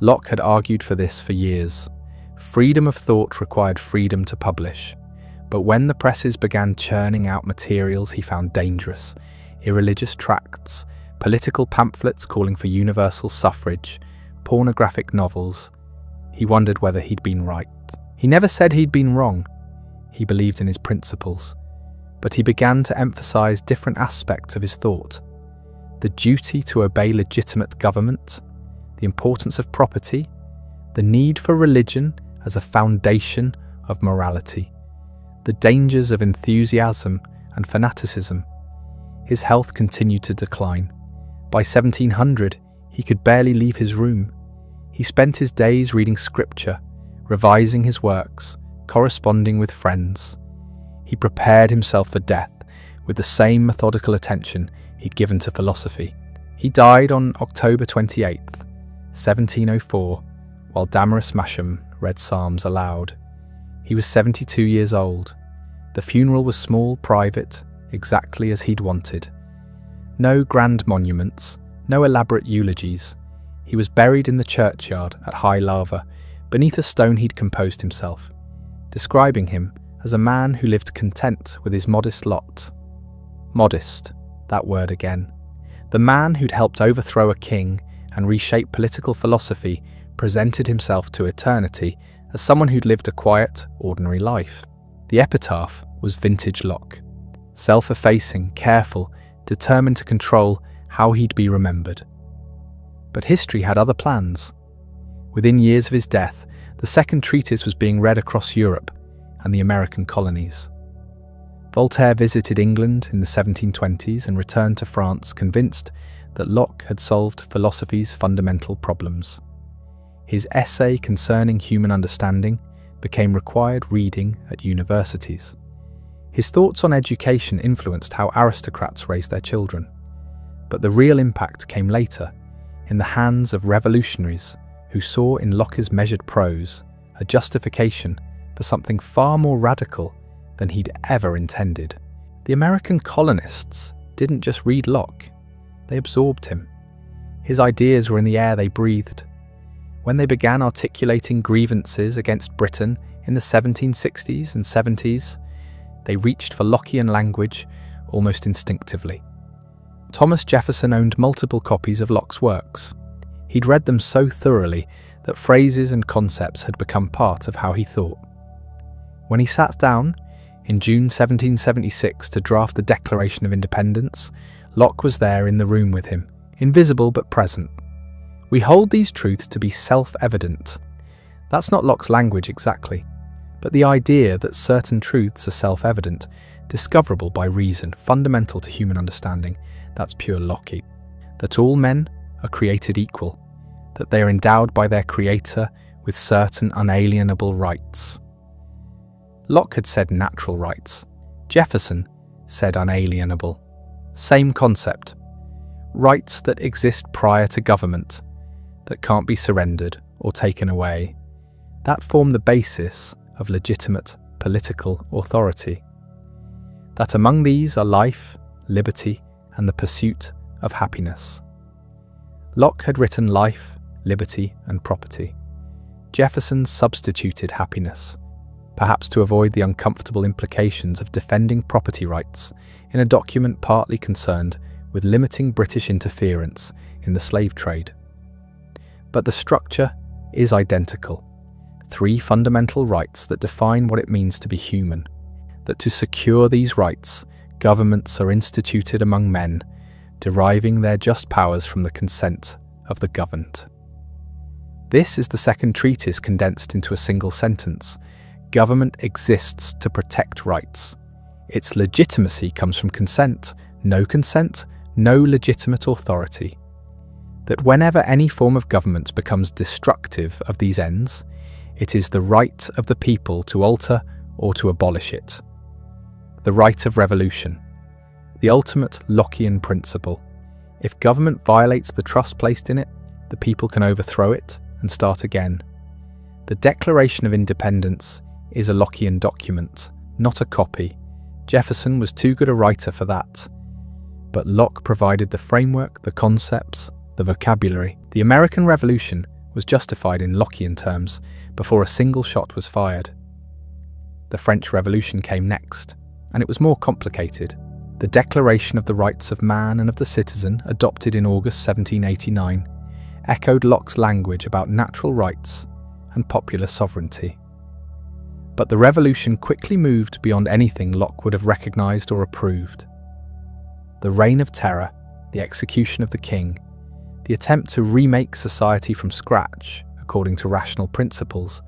S1: Locke had argued for this for years. Freedom of thought required freedom to publish. But when the presses began churning out materials he found dangerous, irreligious tracts, political pamphlets calling for universal suffrage, pornographic novels, he wondered whether he'd been right. He never said he'd been wrong. He believed in his principles. But he began to emphasize different aspects of his thought. The duty to obey legitimate government, the importance of property, the need for religion as a foundation of morality, the dangers of enthusiasm and fanaticism. His health continued to decline. By 1700, he could barely leave his room. He spent his days reading scripture, revising his works, corresponding with friends. He prepared himself for death with the same methodical attention he'd given to philosophy. He died on October 28th, 1704, while Damaris Masham read psalms aloud. He was 72 years old. The funeral was small, private, exactly as he'd wanted. No grand monuments, no elaborate eulogies. He was buried in the churchyard at High Lava, beneath a stone he'd composed himself, describing him as a man who lived content with his modest lot. Modest, that word again. The man who'd helped overthrow a king and reshape political philosophy presented himself to eternity as someone who'd lived a quiet, ordinary life. The epitaph was vintage Locke. Self-effacing, careful, determined to control how he'd be remembered. But history had other plans. Within years of his death, the second treatise was being read across Europe and the American colonies. Voltaire visited England in the 1720s and returned to France convinced that Locke had solved philosophy's fundamental problems. His essay concerning human understanding became required reading at universities. His thoughts on education influenced how aristocrats raised their children. But the real impact came later, in the hands of revolutionaries who saw in Locke's measured prose a justification for something far more radical than he'd ever intended. The American colonists didn't just read Locke, they absorbed him. His ideas were in the air they breathed. When they began articulating grievances against Britain in the 1760s and 70s, they reached for Lockean language almost instinctively. Thomas Jefferson owned multiple copies of Locke's works. He'd read them so thoroughly that phrases and concepts had become part of how he thought. When he sat down in June 1776 to draft the Declaration of Independence, Locke was there in the room with him, invisible but present. We hold these truths to be self-evident. That's not Locke's language exactly, but the idea that certain truths are self-evident, discoverable by reason, fundamental to human understanding, that's pure Locke. That all men are created equal, that they are endowed by their creator with certain unalienable rights. Locke had said natural rights. Jefferson said unalienable. Same concept. Rights that exist prior to government, that can't be surrendered or taken away. That form the basis of legitimate political authority. That among these are life, liberty, and the pursuit of happiness. Locke had written life, liberty, and property. Jefferson substituted happiness, perhaps to avoid the uncomfortable implications of defending property rights in a document partly concerned with limiting British interference in the slave trade. But the structure is identical. 3 fundamental rights that define what it means to be human, that to secure these rights, governments are instituted among men, deriving their just powers from the consent of the governed. This is the second treatise condensed into a single sentence. Government exists to protect rights. Its legitimacy comes from consent, no legitimate authority. That whenever any form of government becomes destructive of these ends, it is the right of the people to alter or to abolish it. The right of revolution, the ultimate Lockean principle. If government violates the trust placed in it, the people can overthrow it and start again. The Declaration of Independence is a Lockean document, not a copy. Jefferson was too good a writer for that. But Locke provided the framework, the concepts, the vocabulary. The American Revolution was justified in Lockean terms before a single shot was fired. The French Revolution came next, and it was more complicated. The Declaration of the Rights of Man and of the Citizen, adopted in August 1789, echoed Locke's language about natural rights and popular sovereignty. But the revolution quickly moved beyond anything Locke would have recognised or approved. The Reign of Terror, the execution of the king, the attempt to remake society from scratch according to rational principles,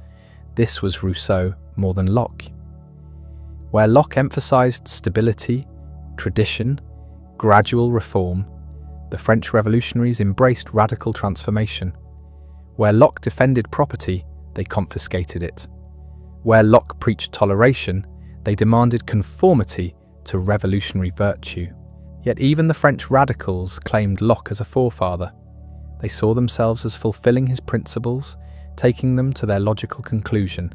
S1: this was Rousseau more than Locke. Where Locke emphasised stability, tradition, gradual reform, the French revolutionaries embraced radical transformation. Where Locke defended property, they confiscated it. Where Locke preached toleration, they demanded conformity to revolutionary virtue. Yet even the French radicals claimed Locke as a forefather. They saw themselves as fulfilling his principles, taking them to their logical conclusion.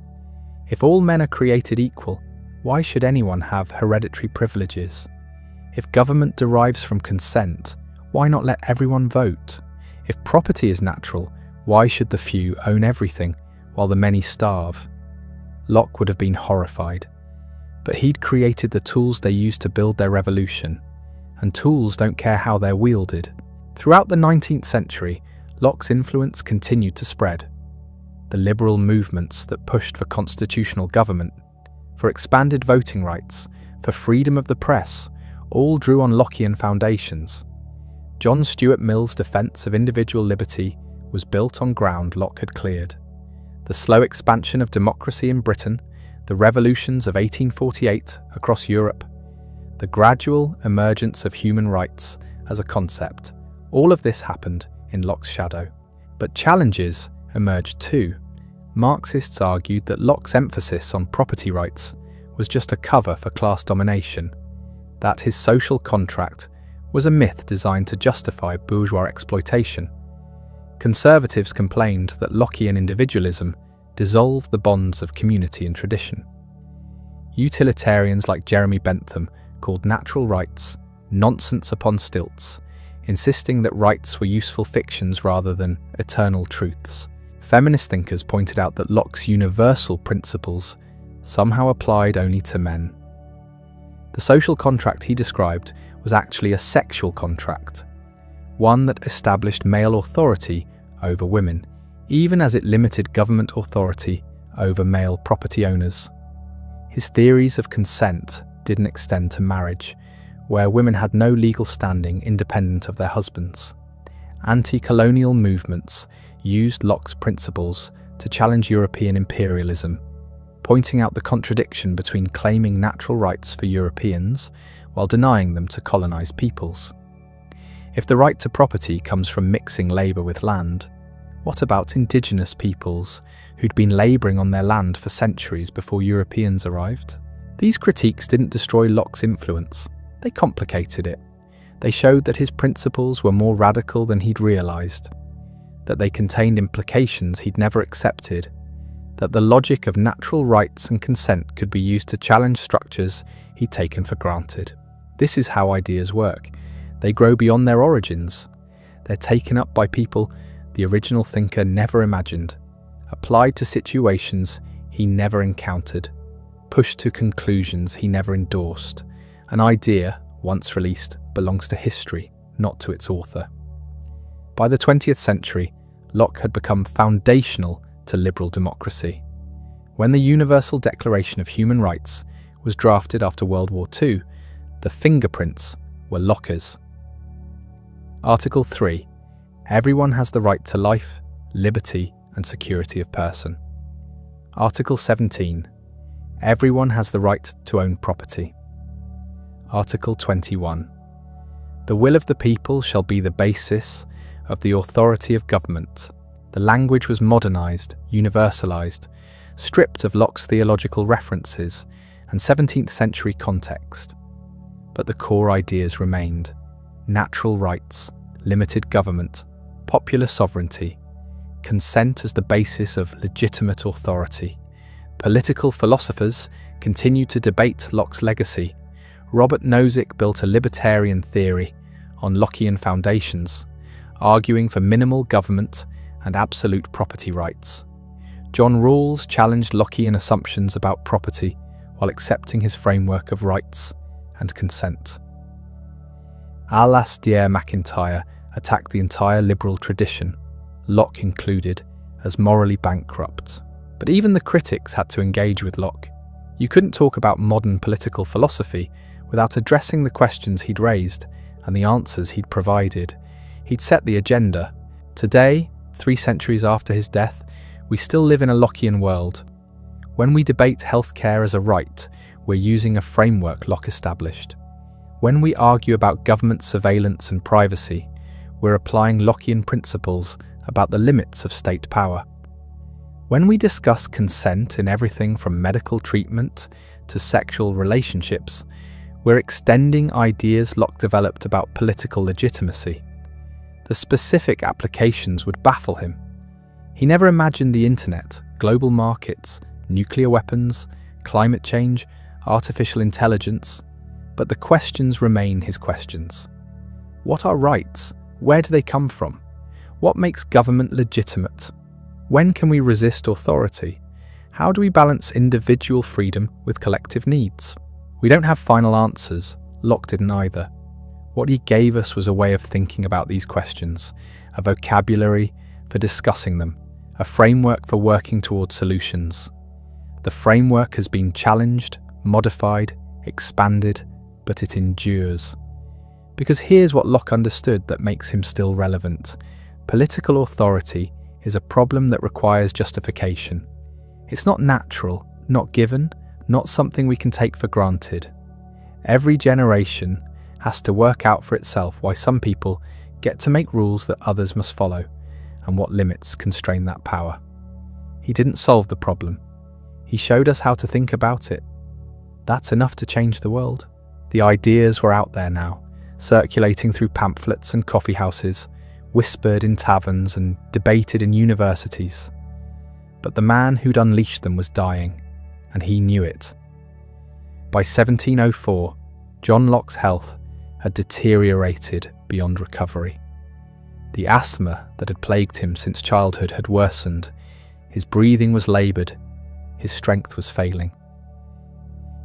S1: If all men are created equal, why should anyone have hereditary privileges? If government derives from consent, why not let everyone vote? If property is natural, why should the few own everything while the many starve? Locke would have been horrified. But he'd created the tools they used to build their revolution, and tools don't care how they're wielded. Throughout the 19th century, Locke's influence continued to spread. The liberal movements that pushed for constitutional government, for expanded voting rights, for freedom of the press, all drew on Lockean foundations. John Stuart Mill's defence of individual liberty was built on ground Locke had cleared. The slow expansion of democracy in Britain, the revolutions of 1848 across Europe, the gradual emergence of human rights as a concept, all of this happened in Locke's shadow. But challenges emerged too. Marxists argued that Locke's emphasis on property rights was just a cover for class domination, that his social contract was a myth designed to justify bourgeois exploitation. Conservatives complained that Lockean individualism dissolved the bonds of community and tradition. Utilitarians like Jeremy Bentham called natural rights nonsense upon stilts, insisting that rights were useful fictions rather than eternal truths. Feminist thinkers pointed out that Locke's universal principles somehow applied only to men. The social contract he described was actually a sexual contract, one that established male authority over women, even as it limited government authority over male property owners. His theories of consent didn't extend to marriage, where women had no legal standing independent of their husbands. Anti-colonial movements used Locke's principles to challenge European imperialism, pointing out the contradiction between claiming natural rights for Europeans while denying them to colonized peoples. If the right to property comes from mixing labour with land, what about indigenous peoples who'd been labouring on their land for centuries before Europeans arrived? These critiques didn't destroy Locke's influence, they complicated it. They showed that his principles were more radical than he'd realised, that they contained implications he'd never accepted, that the logic of natural rights and consent could be used to challenge structures he'd taken for granted. This is how ideas work. They grow beyond their origins. They're taken up by people the original thinker never imagined, applied to situations he never encountered, pushed to conclusions he never endorsed. An idea, once released, belongs to history, not to its author. By the 20th century, Locke had become foundational to liberal democracy. When the Universal Declaration of Human Rights was drafted after World War II, the fingerprints were Locke's. Article 3. Everyone has the right to life, liberty, and security of person. Article 17. Everyone has the right to own property. Article 21. The will of the people shall be the basis of the authority of government. The language was modernised, universalised, stripped of Locke's theological references and 17th century context. But the core ideas remained: natural rights, limited government, popular sovereignty, consent as the basis of legitimate authority. Political philosophers continued to debate Locke's legacy. Robert Nozick built a libertarian theory on Lockean foundations, arguing for minimal government and absolute property rights. John Rawls challenged Lockean assumptions about property while accepting his framework of rights and consent. Alasdair MacIntyre attacked the entire liberal tradition, Locke included, as morally bankrupt. But even the critics had to engage with Locke. You couldn't talk about modern political philosophy without addressing the questions he'd raised and the answers he'd provided. He'd set the agenda. Today, 3 centuries after his death, we still live in a Lockean world. When we debate healthcare as a right, we're using a framework Locke established. When we argue about government surveillance and privacy, we're applying Lockean principles about the limits of state power. When we discuss consent in everything from medical treatment to sexual relationships, we're extending ideas Locke developed about political legitimacy. The specific applications would baffle him. He never imagined the internet, global markets, nuclear weapons, climate change, artificial intelligence, but the questions remain his questions. What are rights? Where do they come from? What makes government legitimate? When can we resist authority? How do we balance individual freedom with collective needs? We don't have final answers. Locke didn't either. What he gave us was a way of thinking about these questions, a vocabulary for discussing them, a framework for working towards solutions. The framework has been challenged, modified, expanded, but it endures. Because here's what Locke understood that makes him still relevant. Political authority is a problem that requires justification. It's not natural, not given, not something we can take for granted. Every generation has to work out for itself why some people get to make rules that others must follow, and what limits constrain that power. He didn't solve the problem. He showed us how to think about it. That's enough to change the world. The ideas were out there now, circulating through pamphlets and coffee houses, whispered in taverns and debated in universities. But the man who'd unleashed them was dying, and he knew it. By 1704, John Locke's health had deteriorated beyond recovery. The asthma that had plagued him since childhood had worsened, his breathing was laboured, his strength was failing.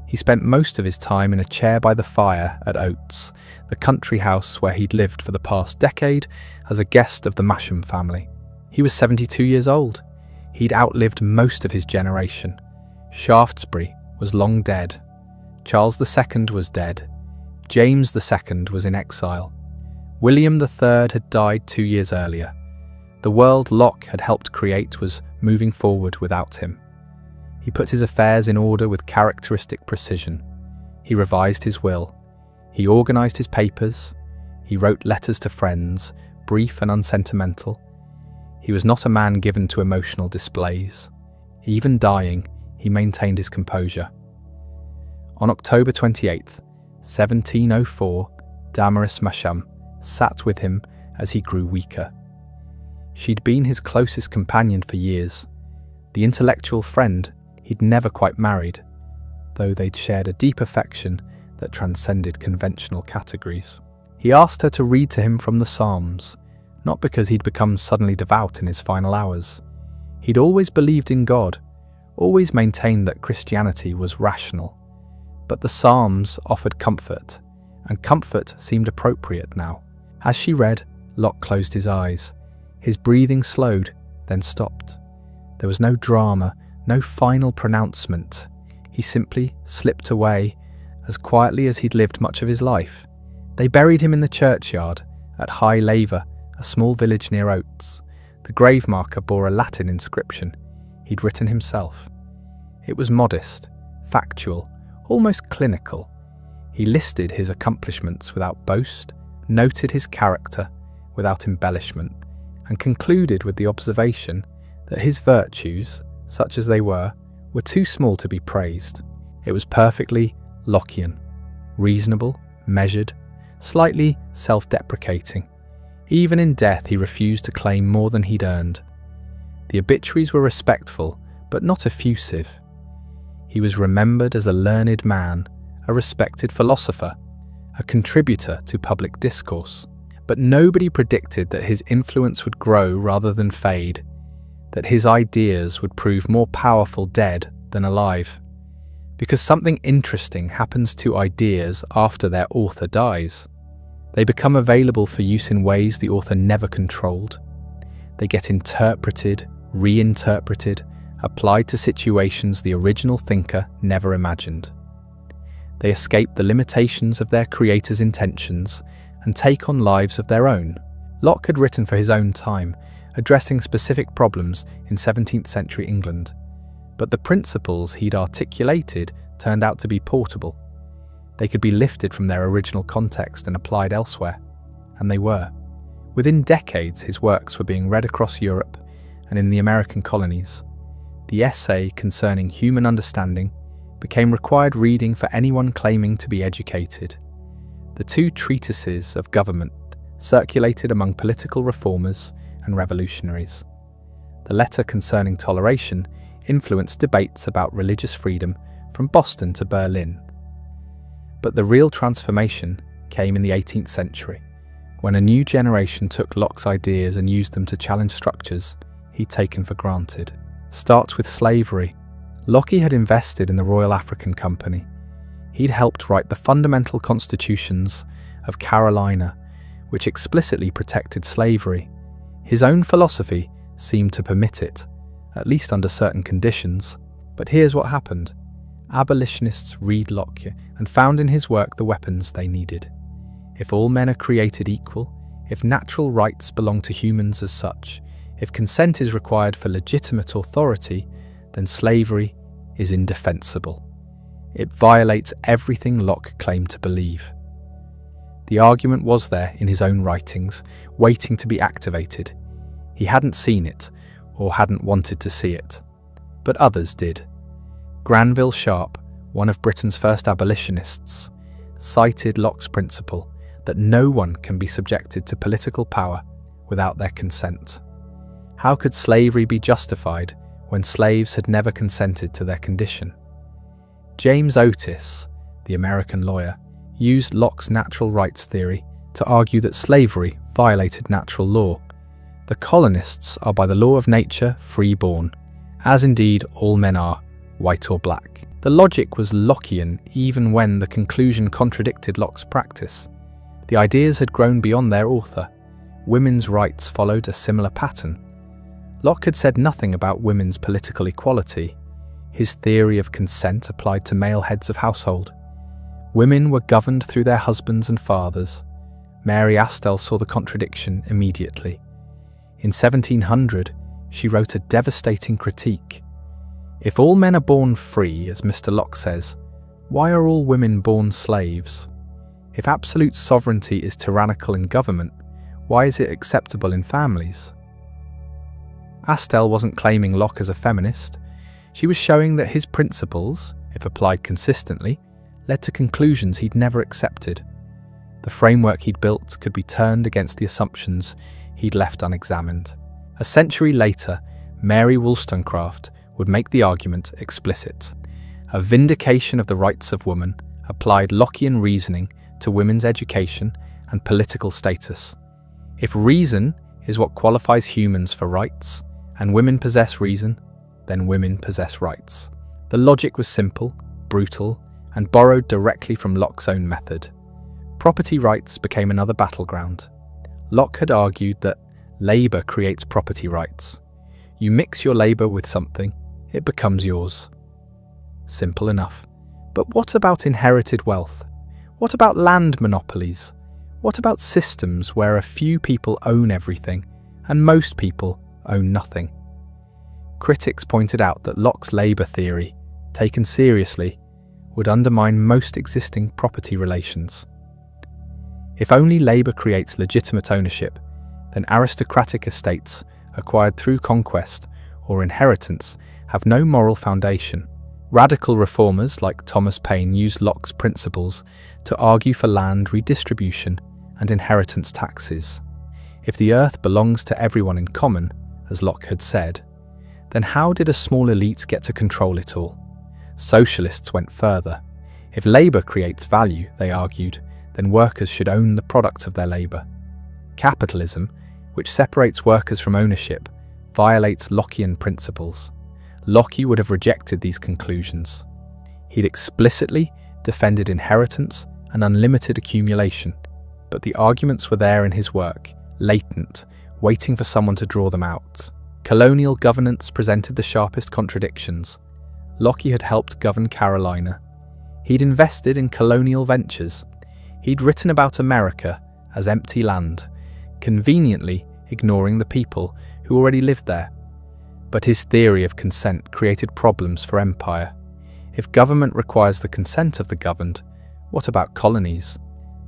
S1: He spent most of his time in a chair by the fire at Oates, the country house where he'd lived for the past decade as a guest of the Masham family. He was 72 years old. He'd outlived most of his generation. Shaftesbury was long dead. Charles II was dead. James II was in exile. William III had died 2 years earlier. The world Locke had helped create was moving forward without him. He put his affairs in order with characteristic precision. He revised his will. He organised his papers. He wrote letters to friends, brief and unsentimental. He was not a man given to emotional displays. Even dying, he maintained his composure. On October 28th, 1704, Damaris Masham sat with him as he grew weaker. She'd been his closest companion for years, the intellectual friend he'd never quite married, though they'd shared a deep affection that transcended conventional categories. He asked her to read to him from the Psalms, not because he'd become suddenly devout in his final hours. He'd always believed in God, always maintained that Christianity was rational. But the Psalms offered comfort, and comfort seemed appropriate now. As she read, Locke closed his eyes. His breathing slowed, then stopped. There was no drama, no final pronouncement. He simply slipped away, as quietly as he'd lived much of his life. They buried him in the churchyard at High Laver, a small village near Oates. The grave marker bore a Latin inscription he'd written himself. It was modest, factual, almost clinical. He listed his accomplishments without boast, noted his character without embellishment, and concluded with the observation that his virtues, such as they were too small to be praised. It was perfectly Lockean, reasonable, measured, slightly self-deprecating. Even in death he refused to claim more than he'd earned. The obituaries were respectful, but not effusive. He was remembered as a learned man, a respected philosopher, a contributor to public discourse. But nobody predicted that his influence would grow rather than fade, that his ideas would prove more powerful dead than alive. Because something interesting happens to ideas after their author dies. They become available for use in ways the author never controlled. They get interpreted, reinterpreted, applied to situations the original thinker never imagined. They escape the limitations of their creator's intentions and take on lives of their own. Locke had written for his own time, addressing specific problems in 17th century England. But the principles he'd articulated turned out to be portable. They could be lifted from their original context and applied elsewhere, and they were. Within decades, his works were being read across Europe and in the American colonies. The essay concerning human understanding became required reading for anyone claiming to be educated. The two treatises of government circulated among political reformers and revolutionaries. The letter concerning toleration influenced debates about religious freedom from Boston to Berlin. But the real transformation came in the 18th century, when a new generation took Locke's ideas and used them to challenge structures he'd taken for granted. Starts with slavery. Locke had invested in the Royal African Company. He'd helped write the fundamental constitutions of Carolina, which explicitly protected slavery. His own philosophy seemed to permit it, at least under certain conditions. But here's what happened. Abolitionists read Locke and found in his work the weapons they needed. If all men are created equal, if natural rights belong to humans as such, if consent is required for legitimate authority, then slavery is indefensible. It violates everything Locke claimed to believe. The argument was there in his own writings, waiting to be activated. He hadn't seen it, or hadn't wanted to see it. But others did. Granville Sharp, one of Britain's first abolitionists, cited Locke's principle that no one can be subjected to political power without their consent. How could slavery be justified when slaves had never consented to their condition? James Otis, the American lawyer, used Locke's natural rights theory to argue that slavery violated natural law. The colonists are by the law of nature free-born, as indeed all men are, white or black. The logic was Lockean even when the conclusion contradicted Locke's practice. The ideas had grown beyond their author. Women's rights followed a similar pattern. Locke had said nothing about women's political equality. His theory of consent applied to male heads of household. Women were governed through their husbands and fathers. Mary Astell saw the contradiction immediately. In 1700, she wrote a devastating critique. If all men are born free, as Mr. Locke says, why are all women born slaves? If absolute sovereignty is tyrannical in government, why is it acceptable in families? Astell wasn't claiming Locke as a feminist. She was showing that his principles, if applied consistently, led to conclusions he'd never accepted. The framework he'd built could be turned against the assumptions he'd left unexamined. A century later, Mary Wollstonecraft would make the argument explicit. A vindication of the rights of woman applied Lockean reasoning to women's education and political status. If reason is what qualifies humans for rights, and women possess reason, then women possess rights. The logic was simple, brutal, and borrowed directly from Locke's own method. Property rights became another battleground. Locke had argued that labour creates property rights. You mix your labour with something, it becomes yours. Simple enough. But what about inherited wealth? What about land monopolies? What about systems where a few people own everything and most people own nothing? Critics pointed out that Locke's labour theory, taken seriously, would undermine most existing property relations. If only labour creates legitimate ownership, then aristocratic estates acquired through conquest or inheritance have no moral foundation. Radical reformers like Thomas Paine used Locke's principles to argue for land redistribution and inheritance taxes. If the earth belongs to everyone in common, as Locke had said, then how did a small elite get to control it all? Socialists went further. If labour creates value, they argued, then workers should own the products of their labour. Capitalism, which separates workers from ownership, violates Lockean principles. Locke would have rejected these conclusions. He'd explicitly defended inheritance and unlimited accumulation, but the arguments were there in his work, latent, waiting for someone to draw them out. Colonial governance presented the sharpest contradictions. Locke had helped govern Carolina. He'd invested in colonial ventures. He'd written about America as empty land, conveniently ignoring the people who already lived there. But his theory of consent created problems for empire. If government requires the consent of the governed, what about colonies?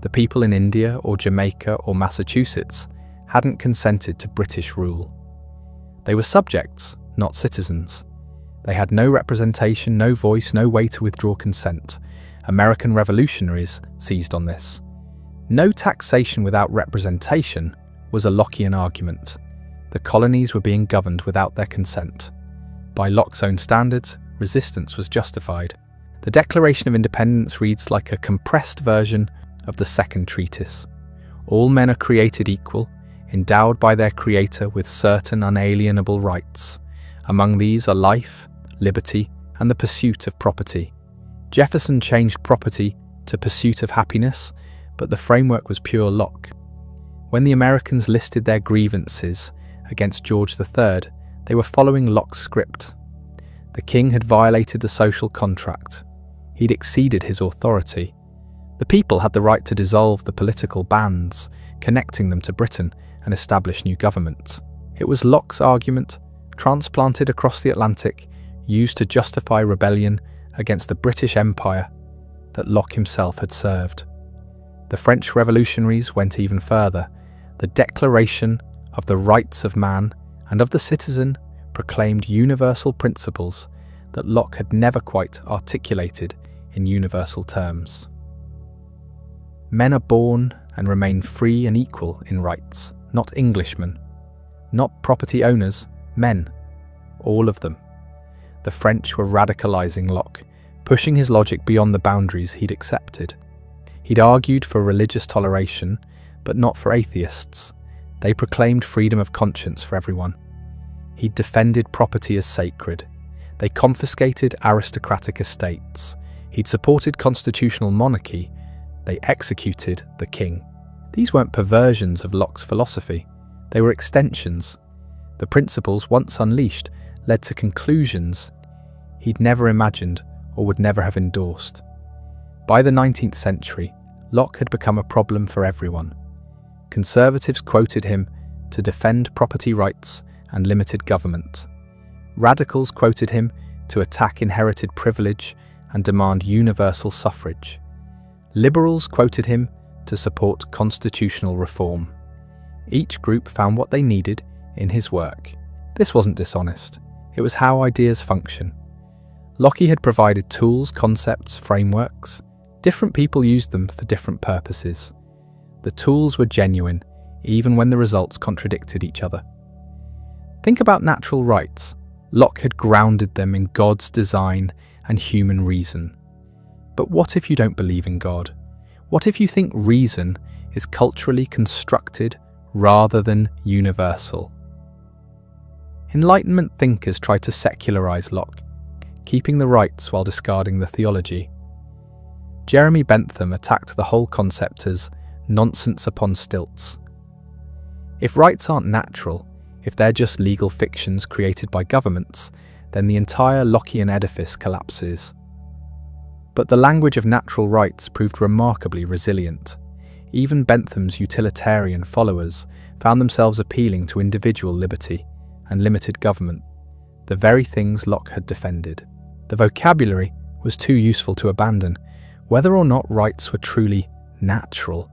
S1: The people in India or Jamaica or Massachusetts hadn't consented to British rule. They were subjects, not citizens. They had no representation, no voice, no way to withdraw consent. American revolutionaries seized on this. No taxation without representation was a Lockean argument. The colonies were being governed without their consent. By Locke's own standards, resistance was justified. The Declaration of Independence reads like a compressed version of the Second Treatise. All men are created equal, endowed by their Creator with certain unalienable rights. Among these are life, liberty, and the pursuit of property. Jefferson changed property to pursuit of happiness, but the framework was pure Locke. When the Americans listed their grievances against George III, they were following Locke's script. The king had violated the social contract. He'd exceeded his authority. The people had the right to dissolve the political bands, connecting them to Britain, and establish new governments. It was Locke's argument, transplanted across the Atlantic, used to justify rebellion against the British Empire that Locke himself had served. The French revolutionaries went even further. The Declaration of the Rights of Man and of the Citizen proclaimed universal principles that Locke had never quite articulated in universal terms. Men are born and remain free and equal in rights, not Englishmen, not property owners, men, all of them. The French were radicalizing Locke, pushing his logic beyond the boundaries he'd accepted. He'd argued for religious toleration, but not for atheists. They proclaimed freedom of conscience for everyone. He'd defended property as sacred. They confiscated aristocratic estates. He'd supported constitutional monarchy. They executed the king. These weren't perversions of Locke's philosophy. They were extensions. The principles, once unleashed, led to conclusions he'd never imagined or would never have endorsed. By the 19th century, Locke had become a problem for everyone. Conservatives quoted him to defend property rights and limited government. Radicals quoted him to attack inherited privilege and demand universal suffrage. Liberals quoted him to support constitutional reform. Each group found what they needed in his work. This wasn't dishonest. It was how ideas function. Locke had provided tools, concepts, frameworks. Different people used them for different purposes. The tools were genuine, even when the results contradicted each other. Think about natural rights. Locke had grounded them in God's design and human reason. But what if you don't believe in God? What if you think reason is culturally constructed rather than universal? Enlightenment thinkers tried to secularize Locke, keeping the rights while discarding the theology. Jeremy Bentham attacked the whole concept as nonsense upon stilts. If rights aren't natural, if they're just legal fictions created by governments, then the entire Lockean edifice collapses. But the language of natural rights proved remarkably resilient. Even Bentham's utilitarian followers found themselves appealing to individual liberty and limited government, the very things Locke had defended. The vocabulary was too useful to abandon. Whether or not rights were truly natural,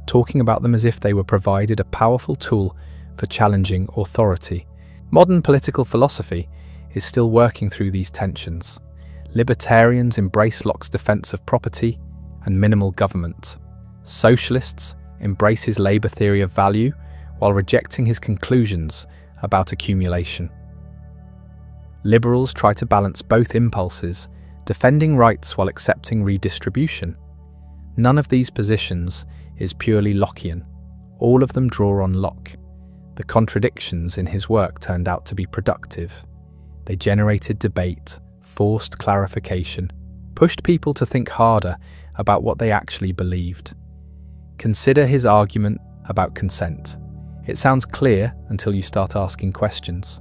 S1: talking about them as if they were provided a powerful tool for challenging authority. Modern political philosophy is still working through these tensions. Libertarians embrace Locke's defense of property and minimal government. Socialists embrace his labour theory of value while rejecting his conclusions about accumulation. Liberals try to balance both impulses, defending rights while accepting redistribution. None of these positions is purely Lockean. All of them draw on Locke. The contradictions in his work turned out to be productive. They generated debate, forced clarification, pushed people to think harder about what they actually believed. Consider his argument about consent. It sounds clear until you start asking questions.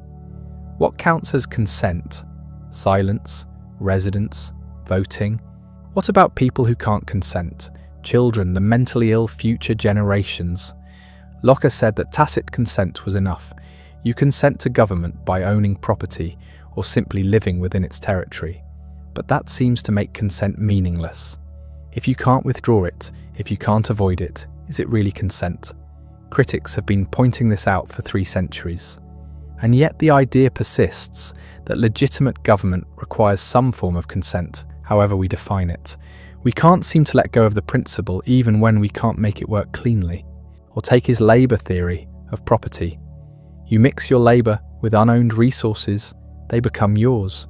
S1: What counts as consent? Silence? Residence? Voting? What about people who can't consent? Children, the mentally ill future generations? Locke said that tacit consent was enough. You consent to government by owning property or simply living within its territory. But that seems to make consent meaningless. If you can't withdraw it, if you can't avoid it, is it really consent? Critics have been pointing this out for 3 centuries. And yet the idea persists that legitimate government requires some form of consent, however we define it. We can't seem to let go of the principle even when we can't make it work cleanly. Or take his labour theory of property. You mix your labour with unowned resources, they become yours.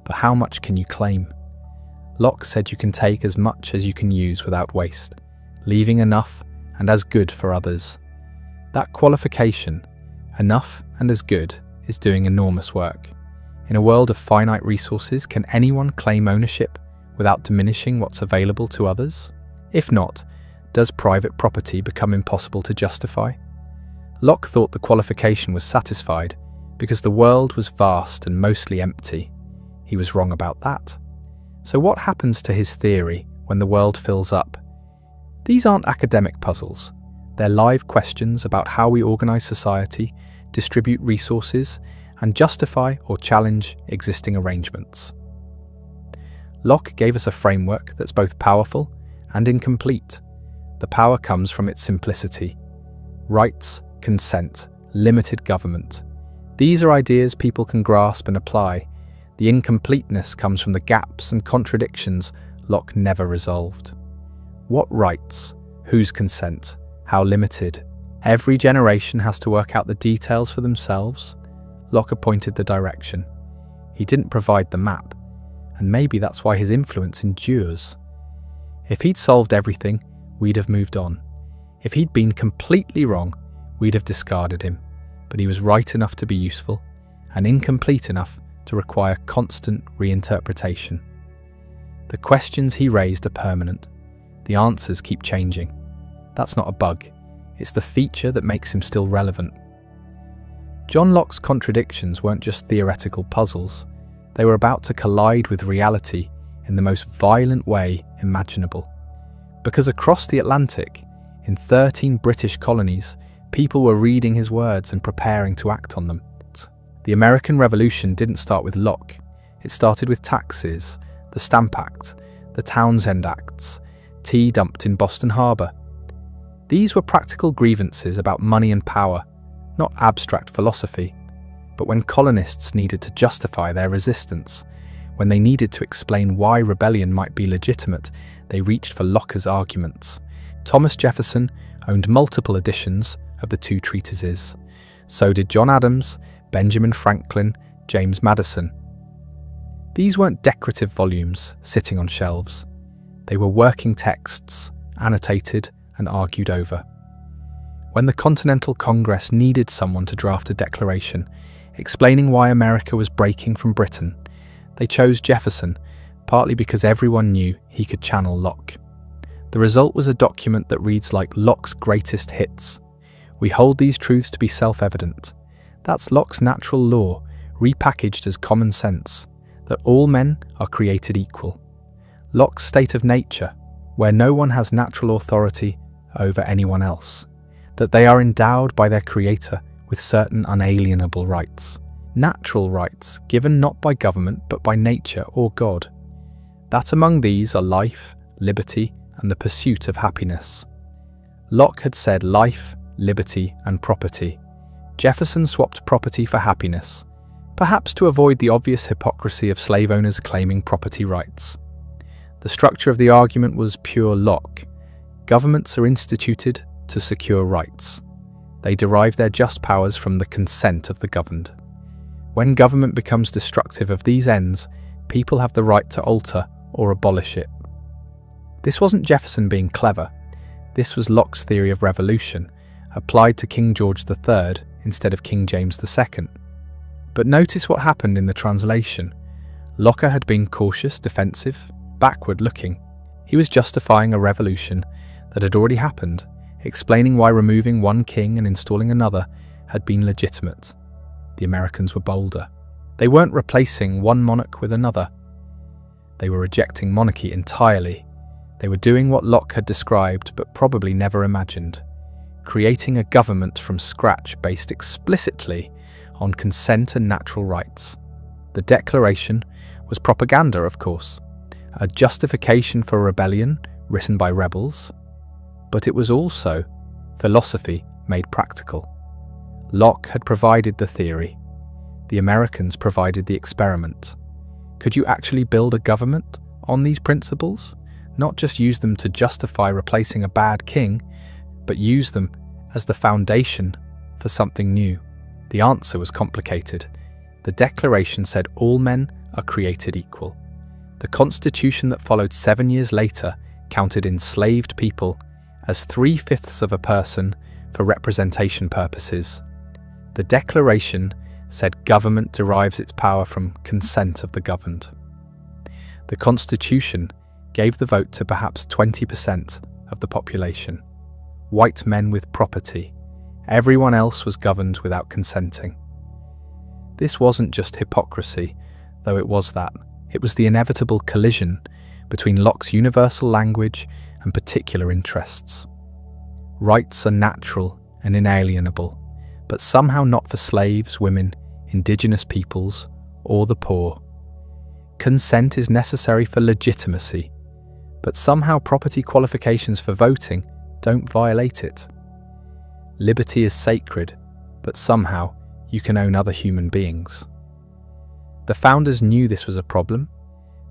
S1: But how much can you claim? Locke said you can take as much as you can use without waste, leaving enough and as good for others. That qualification, enough and as good, is doing enormous work. In a world of finite resources, can anyone claim ownership without diminishing what's available to others? If not, does private property become impossible to justify? Locke thought the qualification was satisfied because the world was vast and mostly empty. He was wrong about that. So what happens to his theory when the world fills up? These aren't academic puzzles. They're live questions about how we organise society, distribute resources, and justify or challenge existing arrangements. Locke gave us a framework that's both powerful and incomplete. The power comes from its simplicity. Rights, consent, limited government. These are ideas people can grasp and apply. The incompleteness comes from the gaps and contradictions Locke never resolved. What rights? Whose consent? How limited? Every generation has to work out the details for themselves. Locke pointed the direction. He didn't provide the map, and maybe that's why his influence endures. If he'd solved everything, we'd have moved on. If he'd been completely wrong, we'd have discarded him. But he was right enough to be useful, and incomplete enough to require constant reinterpretation. The questions he raised are permanent. The answers keep changing. That's not a bug. It's the feature that makes him still relevant. John Locke's contradictions weren't just theoretical puzzles. They were about to collide with reality in the most violent way imaginable. Because across the Atlantic, in 13 British colonies, people were reading his words and preparing to act on them. The American Revolution didn't start with Locke. It started with taxes, the Stamp Act, the Townshend Acts, tea dumped in Boston Harbor. These were practical grievances about money and power, not abstract philosophy. But when colonists needed to justify their resistance, when they needed to explain why rebellion might be legitimate, they reached for Locke's arguments. Thomas Jefferson owned multiple editions of the 2 treatises. So did John Adams, Benjamin Franklin, James Madison. These weren't decorative volumes sitting on shelves. They were working texts, annotated and argued over. When the Continental Congress needed someone to draft a declaration explaining why America was breaking from Britain, they chose Jefferson, partly because everyone knew he could channel Locke. The result was a document that reads like Locke's greatest hits. We hold these truths to be self-evident. That's Locke's natural law, repackaged as common sense, that all men are created equal. Locke's state of nature, where no one has natural authority over anyone else, that they are endowed by their creator with certain unalienable rights. Natural rights given not by government but by nature or God. That among these are life, liberty, and the pursuit of happiness. Locke had said life, liberty, and property. Jefferson swapped property for happiness, perhaps to avoid the obvious hypocrisy of slave owners claiming property rights. The structure of the argument was pure Locke. Governments are instituted to secure rights. They derive their just powers from the consent of the governed. When government becomes destructive of these ends, people have the right to alter or abolish it. This wasn't Jefferson being clever. This was Locke's theory of revolution, applied to King George III instead of King James II. But notice what happened in the translation. Locke had been cautious, defensive, backward-looking. He was justifying a revolution that had already happened, explaining why removing one king and installing another had been legitimate. The Americans were bolder. They weren't replacing one monarch with another. They were rejecting monarchy entirely. They were doing what Locke had described but probably never imagined, creating a government from scratch based explicitly on consent and natural rights. The Declaration was propaganda, of course, a justification for rebellion written by rebels, but it was also philosophy made practical. Locke had provided the theory. The Americans provided the experiment. Could you actually build a government on these principles? Not just use them to justify replacing a bad king, but use them as the foundation for something new? The answer was complicated. The Declaration said all men are created equal. The Constitution that followed 7 years later counted enslaved people as 3/5 of a person for representation purposes. The Declaration said government derives its power from consent of the governed. The Constitution gave the vote to perhaps 20% of the population. White men with property. Everyone else was governed without consenting. This wasn't just hypocrisy, though it was that. It was the inevitable collision between Locke's universal language and particular interests. Rights are natural and inalienable, but somehow not for slaves, women, indigenous peoples, or the poor. Consent is necessary for legitimacy, but somehow property qualifications for voting don't violate it. Liberty is sacred, but somehow you can own other human beings. The founders knew this was a problem.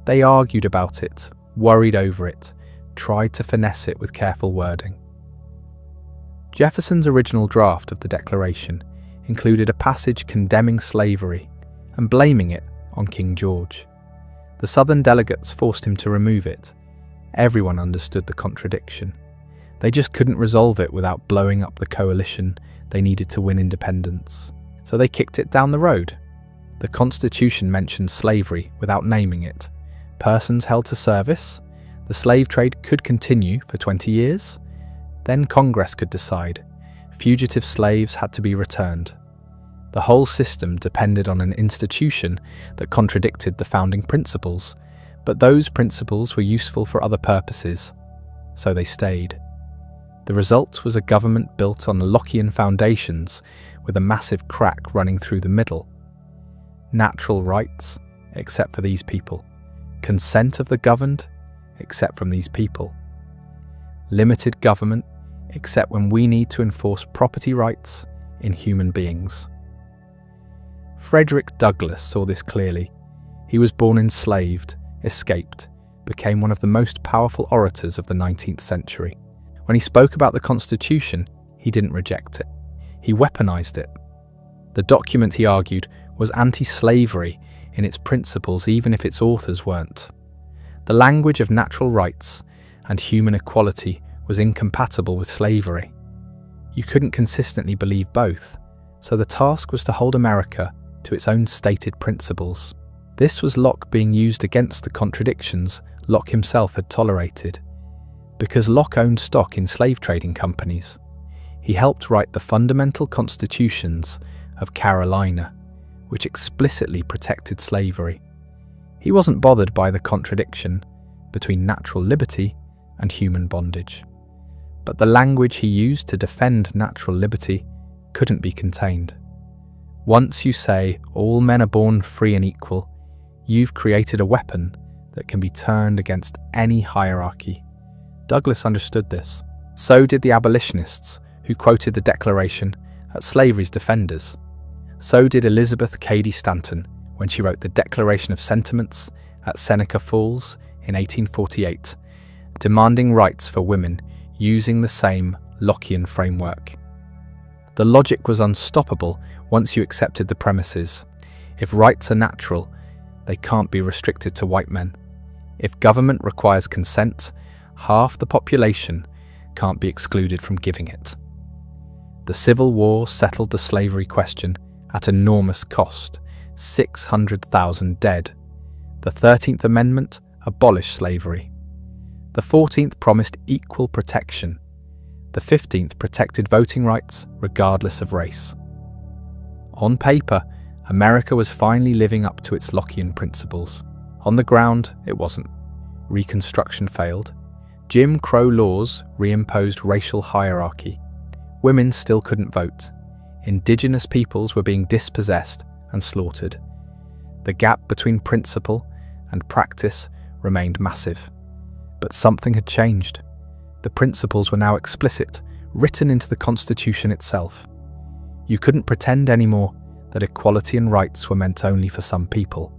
S1: They argued about it, worried over it, tried to finesse it with careful wording. Jefferson's original draft of the Declaration included a passage condemning slavery and blaming it on King George. The Southern delegates forced him to remove it. Everyone understood the contradiction. They just couldn't resolve it without blowing up the coalition they needed to win independence. So they kicked it down the road. The Constitution mentioned slavery without naming it. Persons held to service. The slave trade could continue for 20 years. Then Congress could decide. Fugitive slaves had to be returned. The whole system depended on an institution that contradicted the founding principles, but those principles were useful for other purposes, so they stayed. The result was a government built on Lockean foundations with a massive crack running through the middle. Natural rights, except for these people. Consent of the governed, except from these people. Limited government, except when we need to enforce property rights in human beings. Frederick Douglass saw this clearly. He was born enslaved, escaped, became one of the most powerful orators of the 19th century. When he spoke about the Constitution, he didn't reject it. He weaponized it. The document, he argued, was anti-slavery in its principles, even if its authors weren't. The language of natural rights and human equality was incompatible with slavery. You couldn't consistently believe both, so the task was to hold America to its own stated principles. This was Locke being used against the contradictions Locke himself had tolerated. Because Locke owned stock in slave trading companies, he helped write the fundamental constitutions of Carolina, which explicitly protected slavery. He wasn't bothered by the contradiction between natural liberty and human bondage. But the language he used to defend natural liberty couldn't be contained. Once you say all men are born free and equal, you've created a weapon that can be turned against any hierarchy. Douglass understood this. So did the abolitionists who quoted the Declaration as slavery's defenders. So did Elizabeth Cady Stanton when she wrote the Declaration of Sentiments at Seneca Falls in 1848, demanding rights for women using the same Lockean framework. The logic was unstoppable once you accepted the premises. If rights are natural, they can't be restricted to white men. If government requires consent, half the population can't be excluded from giving it. The Civil War settled the slavery question at enormous cost, 600,000 dead. The 13th Amendment abolished slavery. The 14th promised equal protection. The 15th protected voting rights regardless of race. On paper, America was finally living up to its Lockean principles. On the ground, it wasn't. Reconstruction failed. Jim Crow laws reimposed racial hierarchy. Women still couldn't vote. Indigenous peoples were being dispossessed and slaughtered. The gap between principle and practice remained massive. But something had changed. The principles were now explicit, written into the Constitution itself. You couldn't pretend anymore that equality and rights were meant only for some people.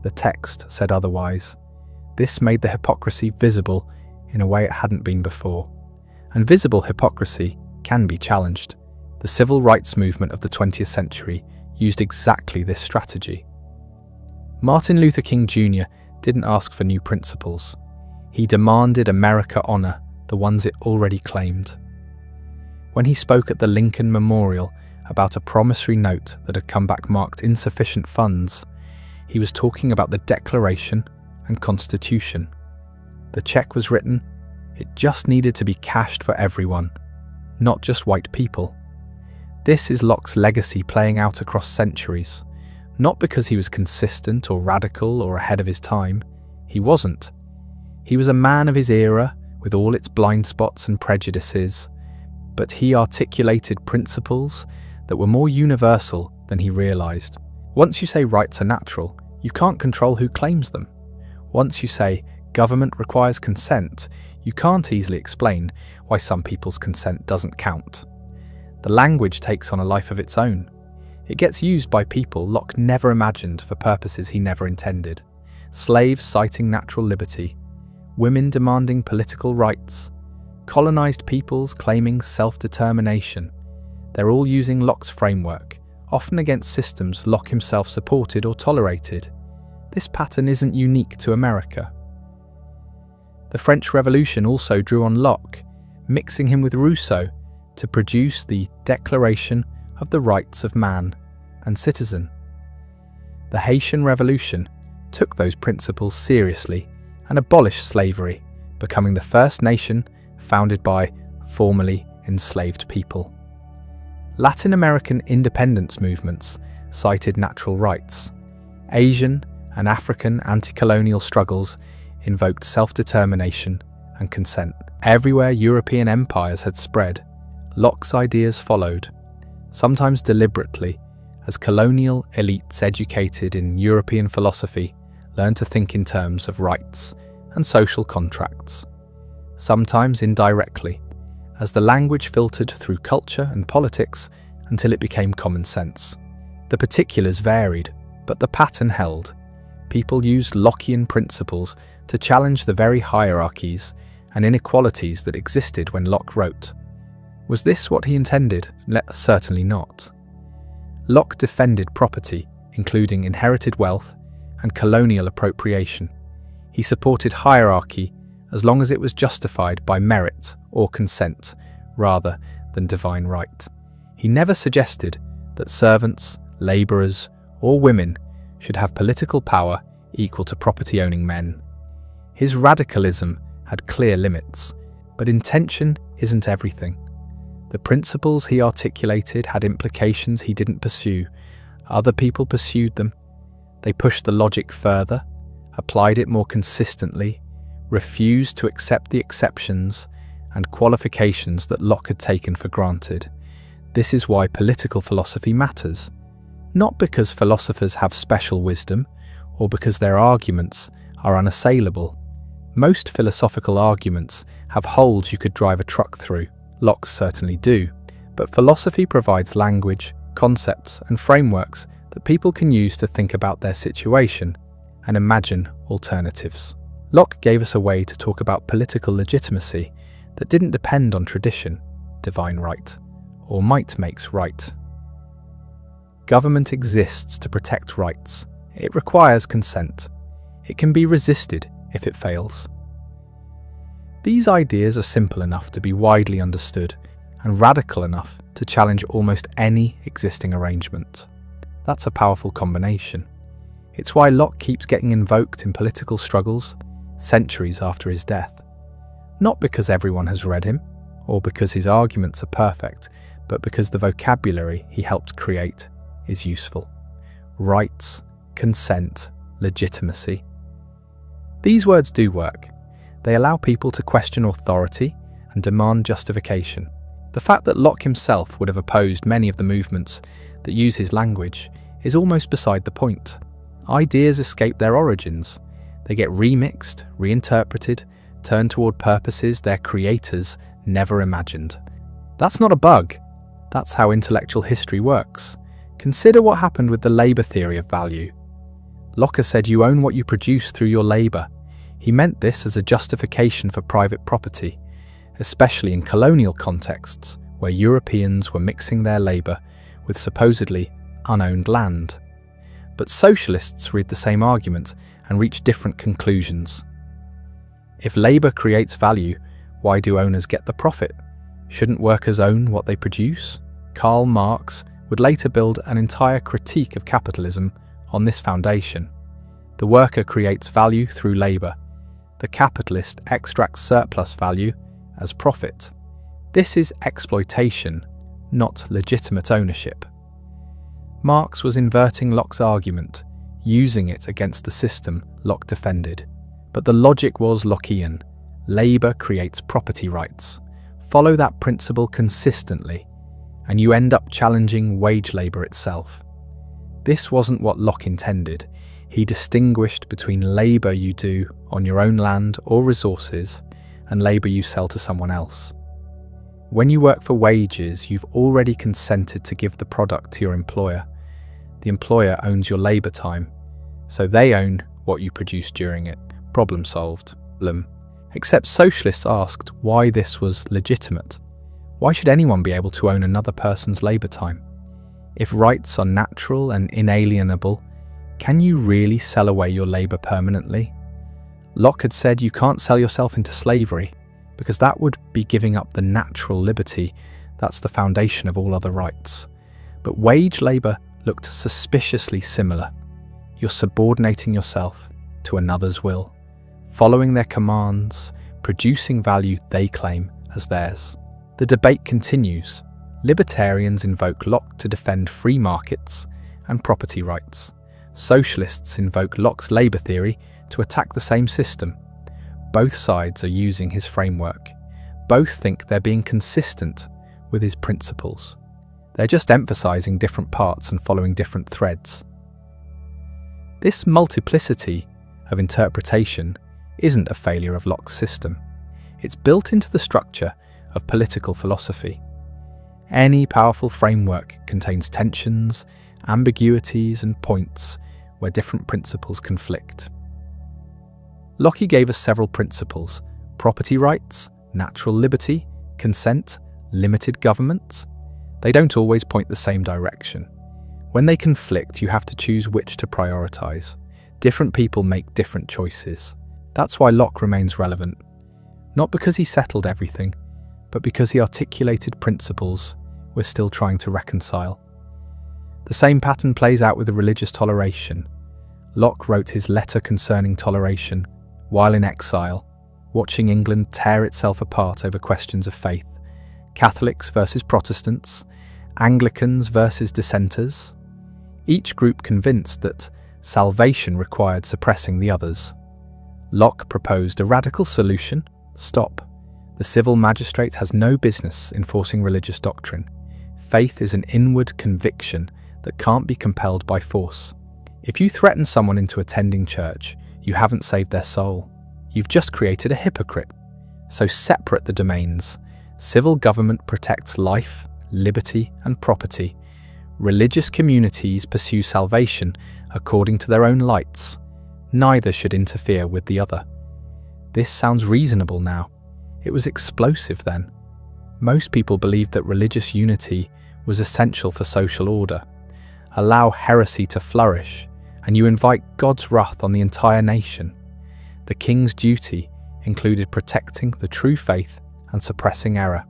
S1: The text said otherwise. This made the hypocrisy visible in a way it hadn't been before. And visible hypocrisy can be challenged. The civil rights movement of the 20th century used exactly this strategy. Martin Luther King Jr. didn't ask for new principles. He demanded America honor the ones it already claimed. When he spoke at the Lincoln Memorial about a promissory note that had come back marked insufficient funds, he was talking about the Declaration and Constitution. The check was written, it just needed to be cashed for everyone, not just white people. This is Locke's legacy playing out across centuries, not because he was consistent or radical or ahead of his time. He wasn't. He was a man of his era with all its blind spots and prejudices, but he articulated principles that were more universal than he realized. Once you say rights are natural, you can't control who claims them. Once you say government requires consent, you can't easily explain why some people's consent doesn't count. The language takes on a life of its own. It gets used by people Locke never imagined for purposes he never intended. Slaves citing natural liberty, women demanding political rights, colonized peoples claiming self-determination. They're all using Locke's framework, often against systems Locke himself supported or tolerated. This pattern isn't unique to America. The French Revolution also drew on Locke, mixing him with Rousseau to produce the Declaration of the Rights of Man and Citizen. The Haitian Revolution took those principles seriously and abolished slavery, becoming the first nation founded by formerly enslaved people. Latin American independence movements cited natural rights. Asian and African anti-colonial struggles invoked self-determination and consent. Everywhere European empires had spread, Locke's ideas followed, sometimes deliberately, as colonial elites educated in European philosophy learned to think in terms of rights and social contracts. Sometimes indirectly, as the language filtered through culture and politics until it became common sense. The particulars varied, but the pattern held. People used Lockean principles to challenge the very hierarchies and inequalities that existed when Locke wrote. Was this what he intended? Certainly not. Locke defended property, including inherited wealth and colonial appropriation. He supported hierarchy as long as it was justified by merit or consent, rather than divine right. He never suggested that servants, labourers, or women should have political power equal to property-owning men. His radicalism had clear limits, but intention isn't everything. The principles he articulated had implications he didn't pursue. Other people pursued them. They pushed the logic further, applied it more consistently, refused to accept the exceptions and qualifications that Locke had taken for granted. This is why political philosophy matters. Not because philosophers have special wisdom, or because their arguments are unassailable. Most philosophical arguments have holes you could drive a truck through. Locke's certainly do, but philosophy provides language, concepts, and frameworks that people can use to think about their situation and imagine alternatives. Locke gave us a way to talk about political legitimacy that didn't depend on tradition, divine right, or might makes right. Government exists to protect rights. It requires consent. It can be resisted if it fails. These ideas are simple enough to be widely understood and radical enough to challenge almost any existing arrangement. That's a powerful combination. It's why Locke keeps getting invoked in political struggles centuries after his death. Not because everyone has read him, or because his arguments are perfect, but because the vocabulary he helped create is useful. Rights, consent, legitimacy. These words do work. They allow people to question authority and demand justification. The fact that Locke himself would have opposed many of the movements that use his language is almost beside the point. Ideas escape their origins. They get remixed, reinterpreted, turned toward purposes their creators never imagined. That's not a bug. That's how intellectual history works. Consider what happened with the labour theory of value. Locke said you own what you produce through your labour. He meant this as a justification for private property, especially in colonial contexts where Europeans were mixing their labour with supposedly unowned land. But socialists read the same argument and reach different conclusions. If labour creates value, why do owners get the profit? Shouldn't workers own what they produce? Karl Marx would later build an entire critique of capitalism on this foundation. The worker creates value through labour. The capitalist extracts surplus value as profit. This is exploitation, not legitimate ownership. Marx was inverting Locke's argument, using it against the system Locke defended. But the logic was Lockean. Labour creates property rights. Follow that principle consistently, and you end up challenging wage labour itself. This wasn't what Locke intended. He distinguished between labour you do on your own land or resources and labour you sell to someone else. When you work for wages, you've already consented to give the product to your employer. The employer owns your labour time, so they own what you produce during it. Problem solved. Except socialists asked why this was legitimate. Why should anyone be able to own another person's labour time? If rights are natural and inalienable, can you really sell away your labour permanently? Locke had said you can't sell yourself into slavery, because that would be giving up the natural liberty that's the foundation of all other rights. But wage labour looked suspiciously similar. You're subordinating yourself to another's will, following their commands, producing value they claim as theirs. The debate continues. Libertarians invoke Locke to defend free markets and property rights. Socialists invoke Locke's labour theory to attack the same system. Both sides are using his framework. Both think they're being consistent with his principles. They're just emphasising different parts and following different threads. This multiplicity of interpretation isn't a failure of Locke's system. It's built into the structure of political philosophy. Any powerful framework contains tensions, ambiguities, and points where different principles conflict. Locke gave us several principles: property rights, natural liberty, consent, limited government. They don't always point the same direction. When they conflict, you have to choose which to prioritise. Different people make different choices. That's why Locke remains relevant. Not because he settled everything, but because he articulated principles we're still trying to reconcile. The same pattern plays out with the religious toleration. Locke wrote his letter concerning toleration while in exile, watching England tear itself apart over questions of faith. Catholics versus Protestants, Anglicans versus dissenters. Each group convinced that salvation required suppressing the others. Locke proposed a radical solution: stop. The civil magistrate has no business enforcing religious doctrine. Faith is an inward conviction that can't be compelled by force. If you threaten someone into attending church, you haven't saved their soul. You've just created a hypocrite. So separate the domains. Civil government protects life, liberty, and property. Religious communities pursue salvation according to their own lights. Neither should interfere with the other. This sounds reasonable now. It was explosive then. Most people believed that religious unity was essential for social order. Allow heresy to flourish, and you invite God's wrath on the entire nation. The king's duty included protecting the true faith and suppressing error.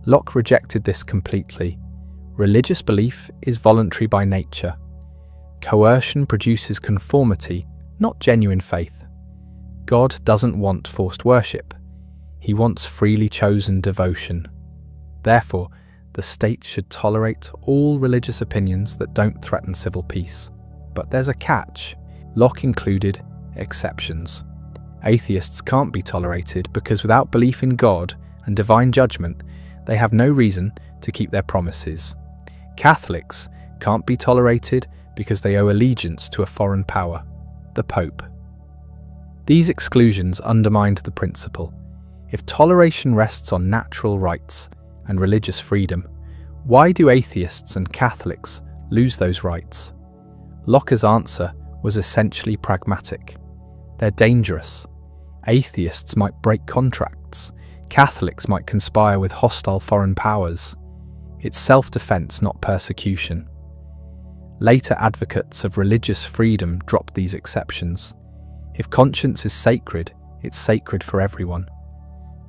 S1: Locke rejected this completely. Religious belief is voluntary by nature. Coercion produces conformity, not genuine faith. God doesn't want forced worship. He wants freely chosen devotion. Therefore, the state should tolerate all religious opinions that don't threaten civil peace. But there's a catch. Locke included exceptions. Atheists can't be tolerated because without belief in God and divine judgment, they have no reason to keep their promises. Catholics can't be tolerated because they owe allegiance to a foreign power, the Pope. These exclusions undermined the principle. If toleration rests on natural rights and religious freedom, why do atheists and Catholics lose those rights? Locke's answer was essentially pragmatic. They're dangerous. Atheists might break contracts. Catholics might conspire with hostile foreign powers. It's self-defense, not persecution. Later advocates of religious freedom dropped these exceptions. If conscience is sacred, it's sacred for everyone.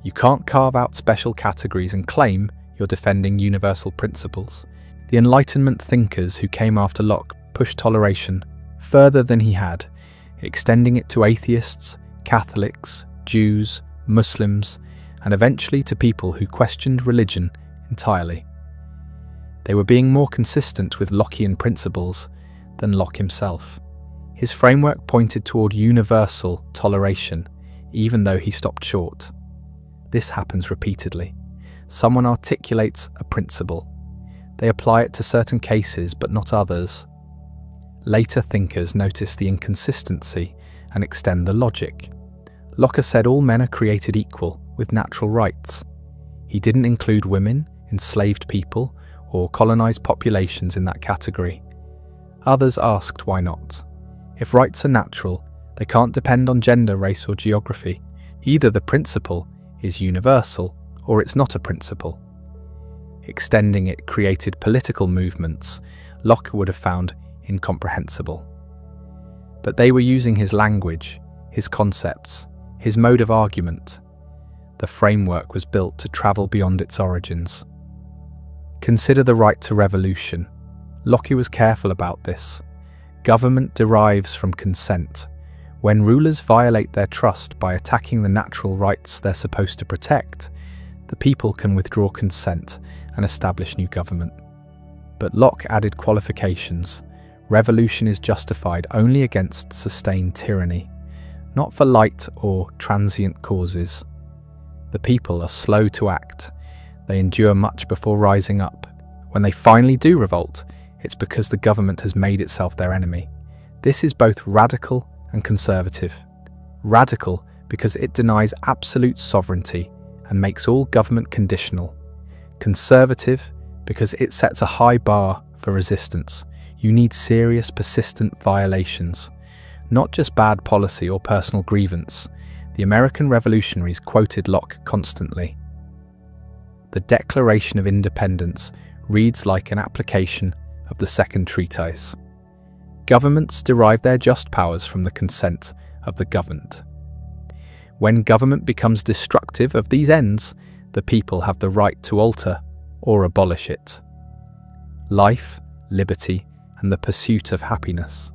S1: You can't carve out special categories and claim you're defending universal principles. The Enlightenment thinkers who came after Locke pushed toleration further than he had, extending it to atheists, Catholics, Jews, Muslims, and eventually to people who questioned religion entirely. They were being more consistent with Lockean principles than Locke himself. His framework pointed toward universal toleration, even though he stopped short. This happens repeatedly. Someone articulates a principle. They apply it to certain cases but not others. Later thinkers notice the inconsistency and extend the logic. Locke said all men are created equal with natural rights. He didn't include women, enslaved people, or colonized populations in that category. Others asked why not. If rights are natural, they can't depend on gender, race, or geography. Either the principle is universal or it's not a principle. Extending it created political movements Locke would have found incomprehensible. But they were using his language, his concepts, his mode of argument. The framework was built to travel beyond its origins. Consider the right to revolution. Locke was careful about this. Government derives from consent. When rulers violate their trust by attacking the natural rights they're supposed to protect, the people can withdraw consent and establish new government. But Locke added qualifications. Revolution is justified only against sustained tyranny, not for light or transient causes. The people are slow to act. They endure much before rising up. When they finally do revolt, it's because the government has made itself their enemy. This is both radical and conservative. Radical because it denies absolute sovereignty and makes all government conditional. Conservative because it sets a high bar for resistance. You need serious, persistent violations, not just bad policy or personal grievance. The American revolutionaries quoted Locke constantly. The Declaration of Independence reads like an application of the Second Treatise. Governments derive their just powers from the consent of the governed. When government becomes destructive of these ends, the people have the right to alter or abolish it. Life, liberty, and the pursuit of happiness.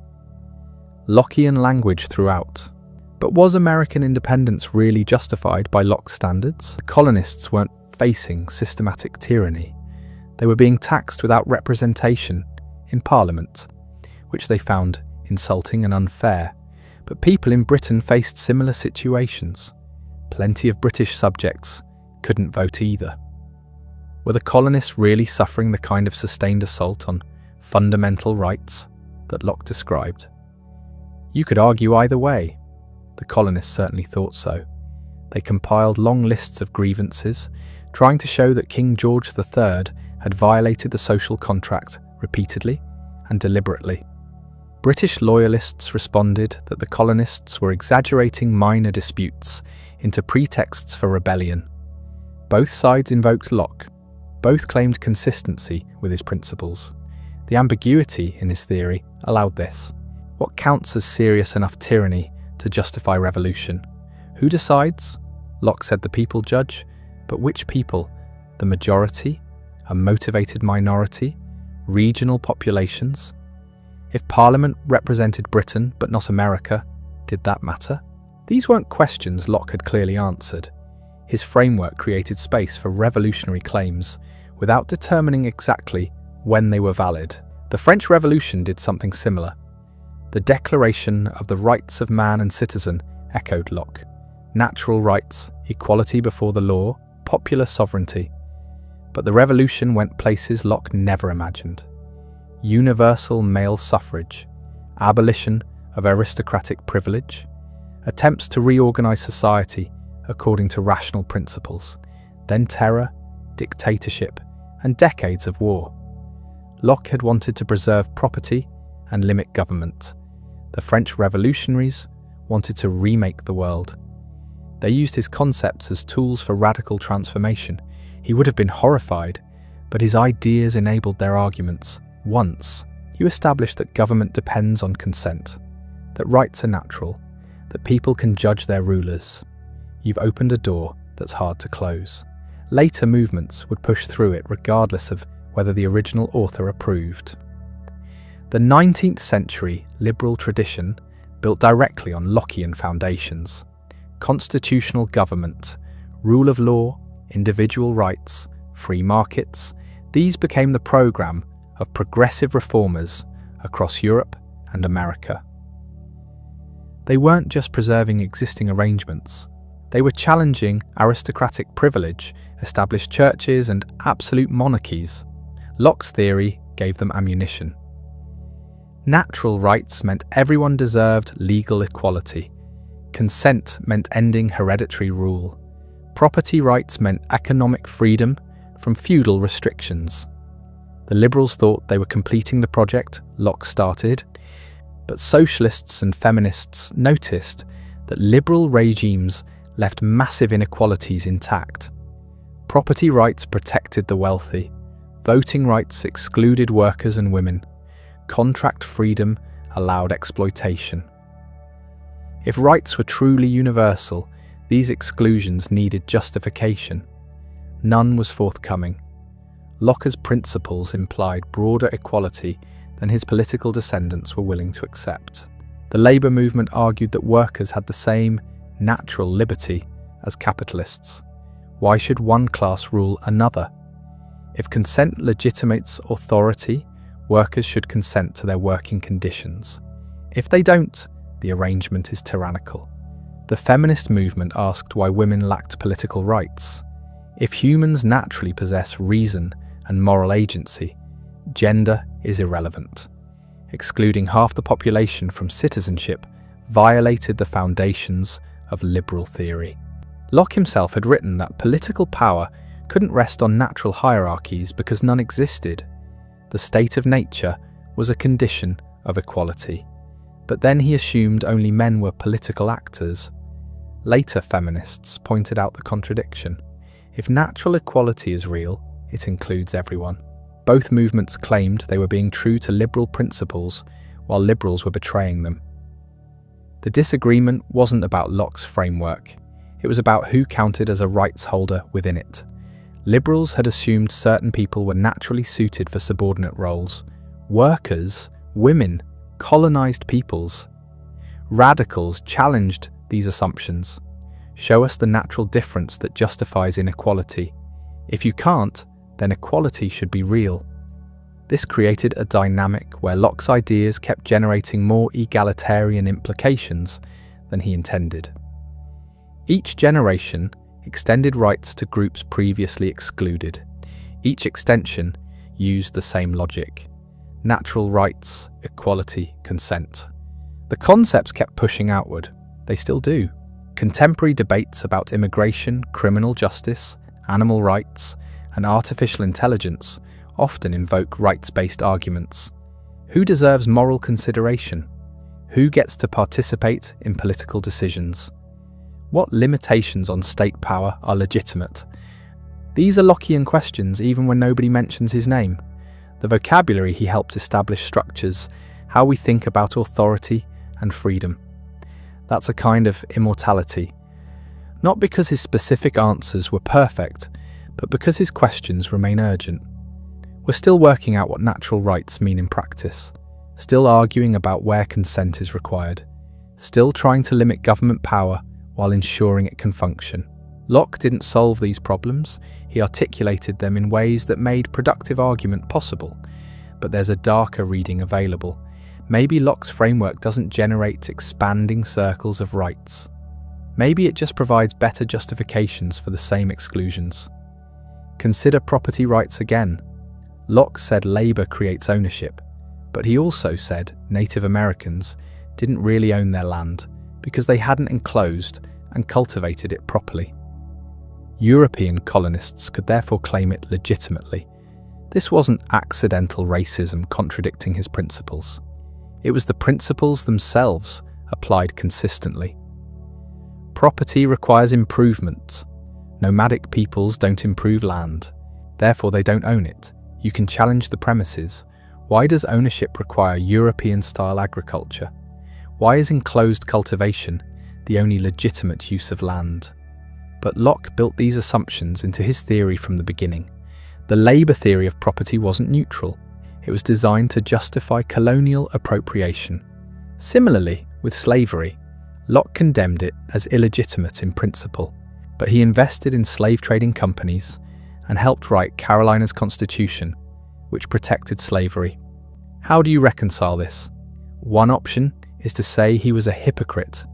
S1: Lockean language throughout. But was American independence really justified by Locke's standards? The colonists weren't facing systematic tyranny. They were being taxed without representation in Parliament, which they found insulting and unfair. But people in Britain faced similar situations. Plenty of British subjects couldn't vote either. Were the colonists really suffering the kind of sustained assault on fundamental rights that Locke described? You could argue either way. The colonists certainly thought so. They compiled long lists of grievances, trying to show that King George III had violated the social contract repeatedly and deliberately. British loyalists responded that the colonists were exaggerating minor disputes into pretexts for rebellion. Both sides invoked Locke. Both claimed consistency with his principles. The ambiguity in his theory allowed this. What counts as serious enough tyranny to justify revolution? Who decides? Locke said the people judge, but which people? the majority, a motivated minority, regional populations? If Parliament represented Britain but not America, did that matter? These weren't questions Locke had clearly answered. His framework created space for revolutionary claims without determining exactly when they were valid. The French Revolution did something similar. The Declaration of the Rights of Man and Citizen echoed Locke. Natural rights, equality before the law, popular sovereignty. But the revolution went places Locke never imagined. Universal male suffrage, abolition of aristocratic privilege, attempts to reorganize society according to rational principles, then terror, dictatorship, and decades of war. Locke had wanted to preserve property and limit government. The French revolutionaries wanted to remake the world. They used his concepts as tools for radical transformation. He would have been horrified, but his ideas enabled their arguments. Once, you established that government depends on consent, that rights are natural, that people can judge their rulers. You've opened a door that's hard to close. Later movements would push through it regardless of whether the original author approved. The 19th century liberal tradition built directly on Lockean foundations. Constitutional government, rule of law, individual rights, free markets, these became the program of progressive reformers across Europe and America. They weren't just preserving existing arrangements. They were challenging aristocratic privilege, established churches, and absolute monarchies. Locke's theory gave them ammunition. Natural rights meant everyone deserved legal equality. Consent meant ending hereditary rule. Property rights meant economic freedom from feudal restrictions. The liberals thought they were completing the project Locke started, but socialists and feminists noticed that liberal regimes left massive inequalities intact. Property rights protected the wealthy. Voting rights excluded workers and women. Contract freedom allowed exploitation. If rights were truly universal, these exclusions needed justification. None was forthcoming. Locke's principles implied broader equality than his political descendants were willing to accept. The labour movement argued that workers had the same natural liberty as capitalists. Why should one class rule another? If consent legitimates authority, workers should consent to their working conditions. If they don't, the arrangement is tyrannical. The feminist movement asked why women lacked political rights. If humans naturally possess reason and moral agency, gender is irrelevant. Excluding half the population from citizenship violated the foundations of liberal theory. Locke himself had written that political power couldn't rest on natural hierarchies because none existed. The state of nature was a condition of equality. But then he assumed only men were political actors. Later feminists pointed out the contradiction. If natural equality is real, it includes everyone. Both movements claimed they were being true to liberal principles, while liberals were betraying them. The disagreement wasn't about Locke's framework. It was about who counted as a rights holder within it. Liberals had assumed certain people were naturally suited for subordinate roles. Workers, women, colonized peoples. Radicals challenged these assumptions. Show us the natural difference that justifies inequality. If you can't, then equality should be real. This created a dynamic where Locke's ideas kept generating more egalitarian implications than he intended. Each generation extended rights to groups previously excluded. Each extension used the same logic. Natural rights, equality, consent. The concepts kept pushing outward. They still do. Contemporary debates about immigration, criminal justice, animal rights, and artificial intelligence often invoke rights-based arguments. Who deserves moral consideration? Who gets to participate in political decisions? What limitations on state power are legitimate? These are Lockean questions even when nobody mentions his name. The vocabulary he helped establish structures how we think about authority and freedom. That's a kind of immortality. Not because his specific answers were perfect, but because his questions remain urgent. We're still working out what natural rights mean in practice, still arguing about where consent is required, still trying to limit government power while ensuring it can function. Locke didn't solve these problems, he articulated them in ways that made productive argument possible. But there's a darker reading available. Maybe Locke's framework doesn't generate expanding circles of rights. Maybe it just provides better justifications for the same exclusions. Consider property rights again. Locke said labor creates ownership, but he also said Native Americans didn't really own their land because they hadn't enclosed and cultivated it properly. European colonists could therefore claim it legitimately. This wasn't accidental racism contradicting his principles. It was the principles themselves applied consistently. Property requires improvement. Nomadic peoples don't improve land, therefore they don't own it. You can challenge the premises. Why does ownership require European-style agriculture? Why is enclosed cultivation the only legitimate use of land? But Locke built these assumptions into his theory from the beginning. The labour theory of property wasn't neutral. It was designed to justify colonial appropriation. Similarly, with slavery, Locke condemned it as illegitimate in principle, but he invested in slave-trading companies and helped write Carolina's Constitution, which protected slavery. How do you reconcile this? One option is to say he was a hypocrite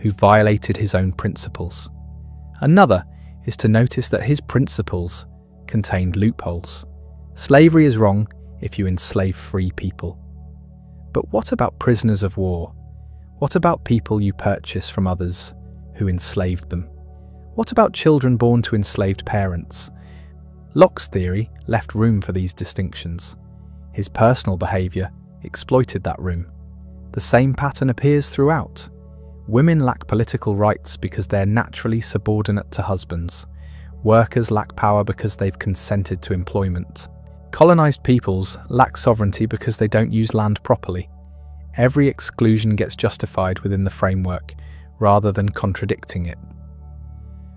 S1: who violated his own principles. Another is to notice that his principles contained loopholes. Slavery is wrong if you enslave free people. But what about prisoners of war? What about people you purchase from others who enslaved them? What about children born to enslaved parents? Locke's theory left room for these distinctions. His personal behaviour exploited that room. The same pattern appears throughout. Women lack political rights because they're naturally subordinate to husbands. Workers lack power because they've consented to employment. Colonized peoples lack sovereignty because they don't use land properly. Every exclusion gets justified within the framework, rather than contradicting it.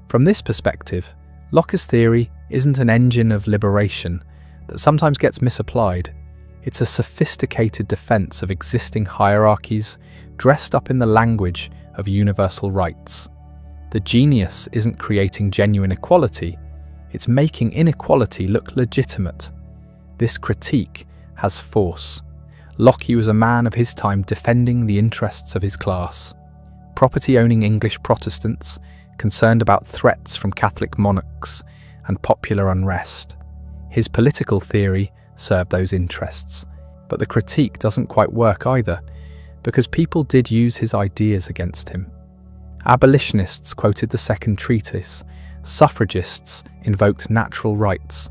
S1: From this perspective, Locke's theory isn't an engine of liberation that sometimes gets misapplied. It's a sophisticated defense of existing hierarchies dressed up in the language of universal rights. The genius isn't creating genuine equality, it's making inequality look legitimate. This critique has force. Locke was a man of his time defending the interests of his class. Property-owning English Protestants concerned about threats from Catholic monarchs and popular unrest. His political theory served those interests, but the critique doesn't quite work either, because people did use his ideas against him. Abolitionists quoted the Second Treatise, suffragists invoked natural rights,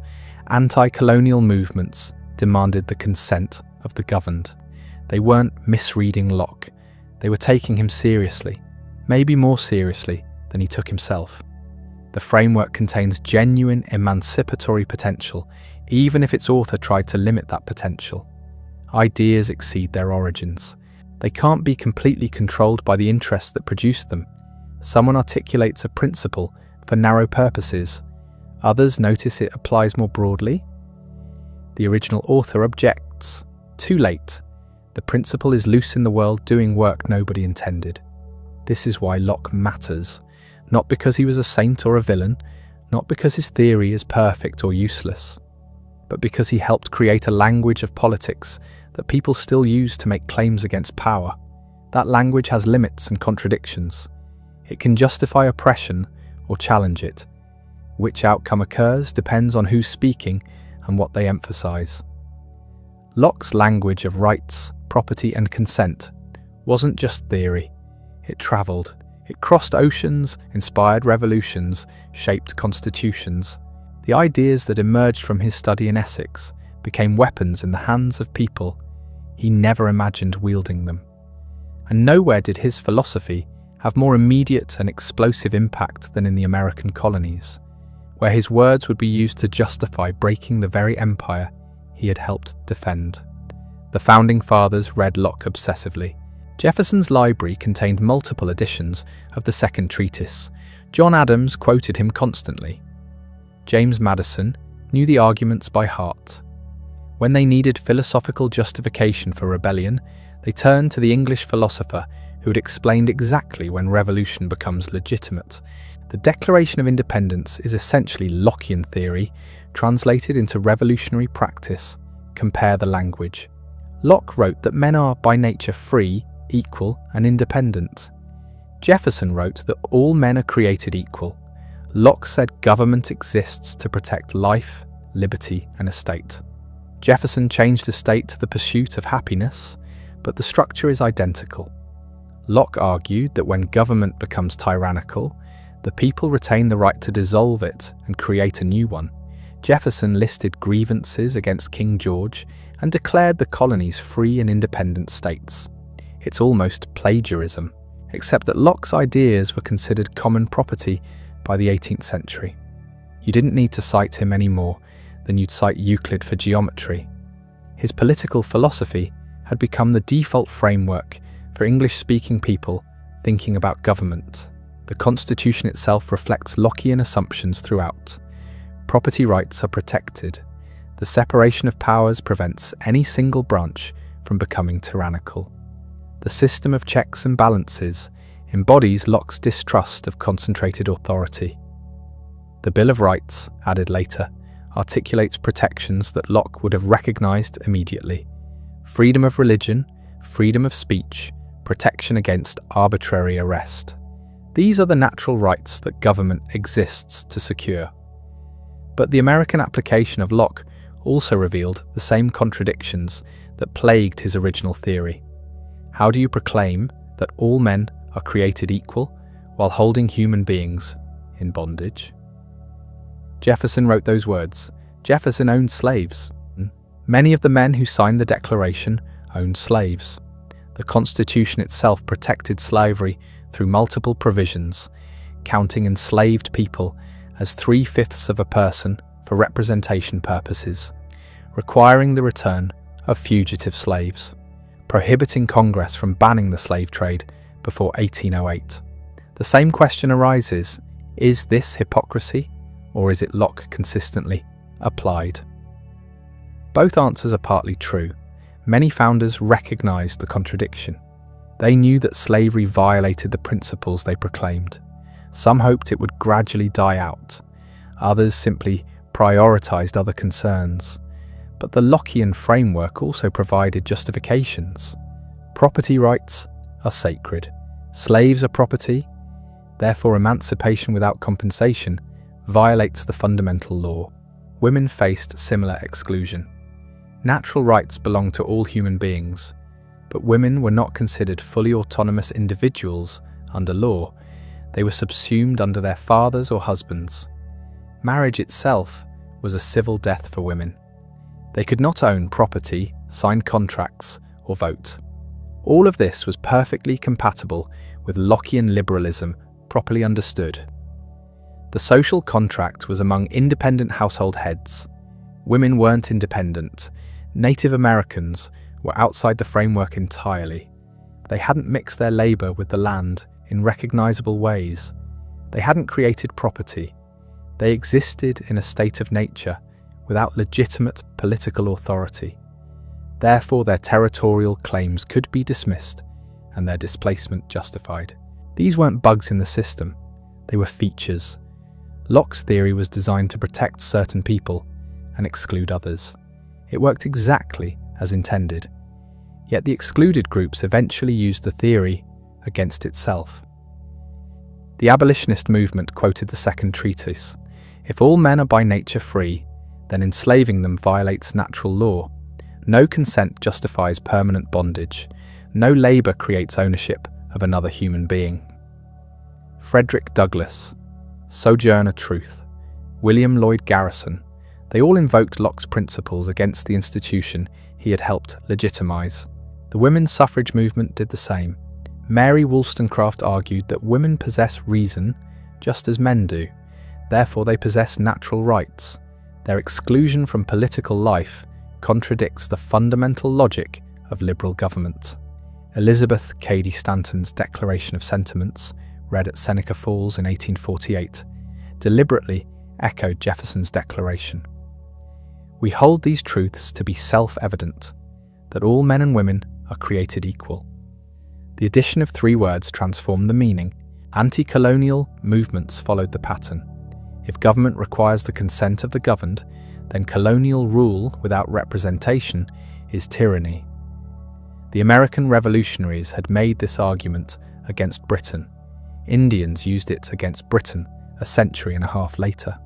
S1: anti-colonial movements demanded the consent of the governed. They weren't misreading Locke, they were taking him seriously, maybe more seriously than he took himself. The framework contains genuine emancipatory potential, even if its author tried to limit that potential. Ideas exceed their origins. They can't be completely controlled by the interests that produced them. Someone articulates a principle for narrow purposes. Others notice it applies more broadly. The original author objects. Too late. The principle is loose in the world doing work nobody intended. This is why Locke matters. Not because he was a saint or a villain, not because his theory is perfect or useless, but because he helped create a language of politics that people still use to make claims against power. That language has limits and contradictions. It can justify oppression or challenge it. Which outcome occurs depends on who's speaking and what they emphasize. Locke's language of rights, property and consent wasn't just theory. It travelled. It crossed oceans, inspired revolutions, shaped constitutions. The ideas that emerged from his study in Essex became weapons in the hands of people he never imagined wielding them. And nowhere did his philosophy have more immediate and explosive impact than in the American colonies, where his words would be used to justify breaking the very empire he had helped defend. The Founding Fathers read Locke obsessively. Jefferson's library contained multiple editions of the Second Treatise. John Adams quoted him constantly. James Madison, knew the arguments by heart. When they needed philosophical justification for rebellion, they turned to the English philosopher who had explained exactly when revolution becomes legitimate. The Declaration of Independence is essentially Lockean theory, translated into revolutionary practice. Compare the language. Locke wrote that men are by nature free, equal, and independent. Jefferson wrote that all men are created equal. Locke said government exists to protect life, liberty, and estate. Jefferson changed estate to the pursuit of happiness, but the structure is identical. Locke argued that when government becomes tyrannical, the people retain the right to dissolve it and create a new one. Jefferson listed grievances against King George and declared the colonies free and independent states. It's almost plagiarism, except that Locke's ideas were considered common property by the 18th century. You didn't need to cite him any more than you'd cite Euclid for geometry. His political philosophy had become the default framework for English-speaking people thinking about government. The Constitution itself reflects Lockean assumptions throughout. Property rights are protected. The separation of powers prevents any single branch from becoming tyrannical. The system of checks and balances embodies Locke's distrust of concentrated authority. The Bill of Rights, added later, articulates protections that Locke would have recognised immediately: freedom of religion, freedom of speech, protection against arbitrary arrest. These are the natural rights that government exists to secure. But the American application of Locke also revealed the same contradictions that plagued his original theory. How do you proclaim that all men are created equal while holding human beings in bondage? Jefferson wrote those words. Jefferson owned slaves. Many of the men who signed the Declaration owned slaves. The Constitution itself protected slavery through multiple provisions, counting enslaved people as 3/5 of a person for representation purposes, requiring the return of fugitive slaves, prohibiting Congress from banning the slave trade before 1808. The same question arises: is this hypocrisy, or is it Locke consistently applied? Both answers are partly true. Many founders recognized the contradiction. They knew that slavery violated the principles they proclaimed. Some hoped it would gradually die out. Others simply prioritized other concerns. But the Lockean framework also provided justifications. Property rights are sacred. Slaves are property. Therefore, emancipation without compensation violates the fundamental law. Women faced similar exclusion. Natural rights belong to all human beings, but women were not considered fully autonomous individuals under law. They were subsumed under their fathers or husbands. Marriage itself was a civil death for women. They could not own property, sign contracts, or vote. All of this was perfectly compatible with Lockean liberalism properly understood. The social contract was among independent household heads. Women weren't independent. Native Americans were outside the framework entirely. They hadn't mixed their labour with the land in recognizable ways. They hadn't created property. They existed in a state of nature without legitimate political authority. Therefore, their territorial claims could be dismissed and their displacement justified. These weren't bugs in the system. They were features. Locke's theory was designed to protect certain people and exclude others. It worked exactly as intended. Yet the excluded groups eventually used the theory against itself. The abolitionist movement quoted the second treatise: "If all men are by nature free, then enslaving them violates natural law. No consent justifies permanent bondage. No labour creates ownership of another human being." Frederick Douglass, Sojourner Truth, William Lloyd Garrison, they all invoked Locke's principles against the institution he had helped legitimize. The women's suffrage movement did the same. Mary Wollstonecraft argued that women possess reason just as men do. Therefore, they possess natural rights. Their exclusion from political life contradicts the fundamental logic of liberal government. Elizabeth Cady Stanton's Declaration of Sentiments, read at Seneca Falls in 1848, deliberately echoed Jefferson's declaration. We hold these truths to be self-evident, that all men and women are created equal. The addition of 3 words transformed the meaning. Anti-colonial movements followed the pattern. If government requires the consent of the governed, then colonial rule without representation is tyranny. The American revolutionaries had made this argument against Britain. Indians used it against Britain a century and a half later.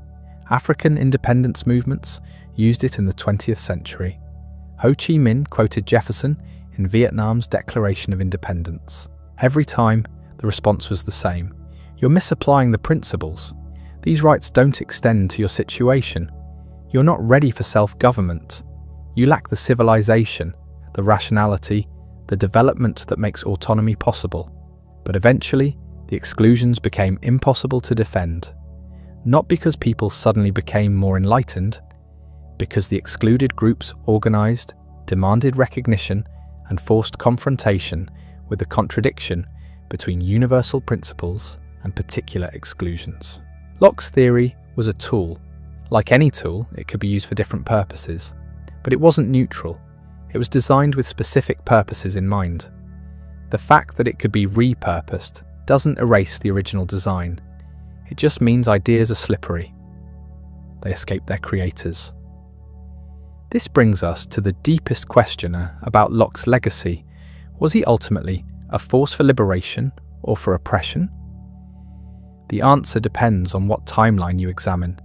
S1: African independence movements used it in the 20th century. Ho Chi Minh quoted Jefferson in Vietnam's Declaration of Independence. Every time, the response was the same. You're misapplying the principles. These rights don't extend to your situation. You're not ready for self-government. You lack the civilization, the rationality, the development that makes autonomy possible. But eventually, the exclusions became impossible to defend. Not because people suddenly became more enlightened, because the excluded groups organized, demanded recognition, and forced confrontation with the contradiction between universal principles and particular exclusions. Locke's theory was a tool. Like any tool, it could be used for different purposes. But it wasn't neutral. It was designed with specific purposes in mind. The fact that it could be repurposed doesn't erase the original design. It just means ideas are slippery. They escape their creators. This brings us to the deepest question about Locke's legacy. Was he ultimately a force for liberation or for oppression? The answer depends on what timeline you examine.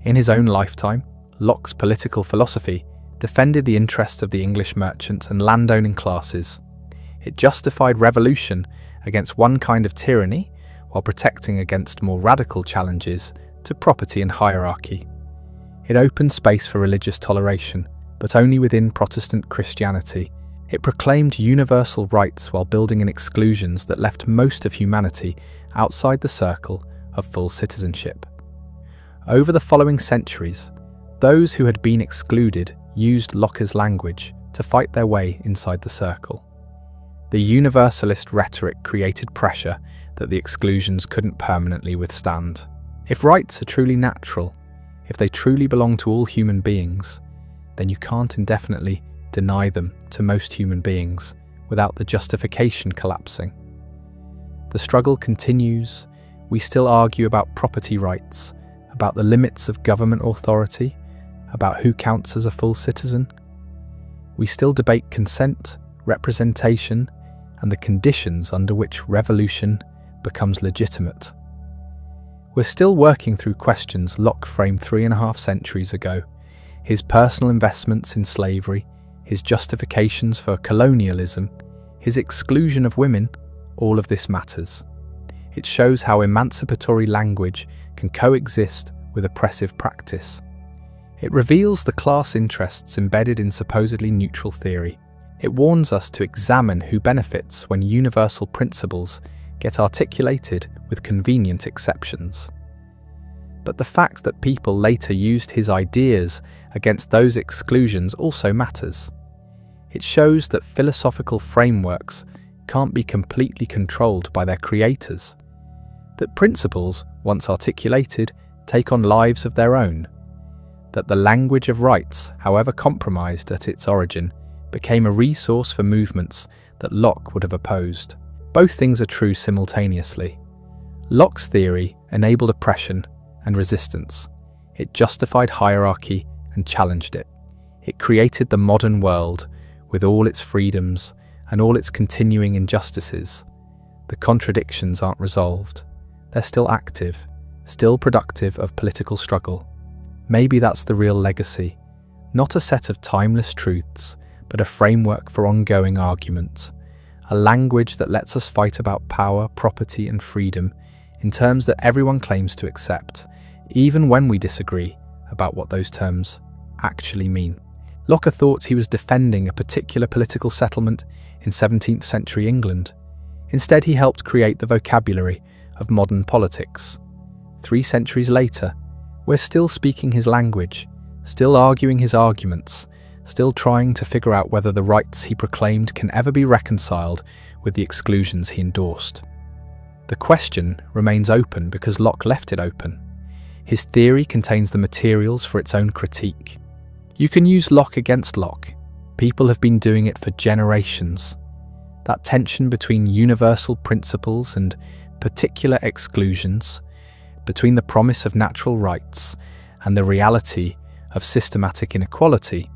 S1: In his own lifetime, Locke's political philosophy defended the interests of the English merchant and landowning classes. It justified revolution against one kind of tyranny while protecting against more radical challenges to property and hierarchy. It opened space for religious toleration, but only within Protestant Christianity. It proclaimed universal rights while building in exclusions that left most of humanity outside the circle of full citizenship. Over the following centuries, those who had been excluded used Locke's language to fight their way inside the circle. The universalist rhetoric created pressure that the exclusions couldn't permanently withstand. If rights are truly natural, if they truly belong to all human beings, then you can't indefinitely deny them to most human beings without the justification collapsing. The struggle continues. We still argue about property rights, about the limits of government authority, about who counts as a full citizen. We still debate consent, representation, and the conditions under which revolution becomes legitimate. We're still working through questions Locke framed 3.5 centuries ago. His personal investments in slavery, his justifications for colonialism, his exclusion of women, all of this matters. It shows how emancipatory language can coexist with oppressive practice. It reveals the class interests embedded in supposedly neutral theory. It warns us to examine who benefits when universal principles get articulated with convenient exceptions. But the fact that people later used his ideas against those exclusions also matters. It shows that philosophical frameworks can't be completely controlled by their creators, that principles, once articulated, take on lives of their own, that the language of rights, however compromised at its origin, became a resource for movements that Locke would have opposed. Both things are true simultaneously. Locke's theory enabled oppression and resistance. It justified hierarchy and challenged it. It created the modern world with all its freedoms and all its continuing injustices. The contradictions aren't resolved. They're still active, still productive of political struggle. Maybe that's the real legacy. Not a set of timeless truths, but a framework for ongoing argument. A language that lets us fight about power, property, and freedom in terms that everyone claims to accept, even when we disagree about what those terms actually mean. Locke thought he was defending a particular political settlement in 17th century England. Instead, he helped create the vocabulary of modern politics. 3 centuries later, we're still speaking his language, still arguing his arguments, still trying to figure out whether the rights he proclaimed can ever be reconciled with the exclusions he endorsed. The question remains open because Locke left it open. His theory contains the materials for its own critique. You can use Locke against Locke. People have been doing it for generations. That tension between universal principles and particular exclusions, between the promise of natural rights and the reality of systematic inequality,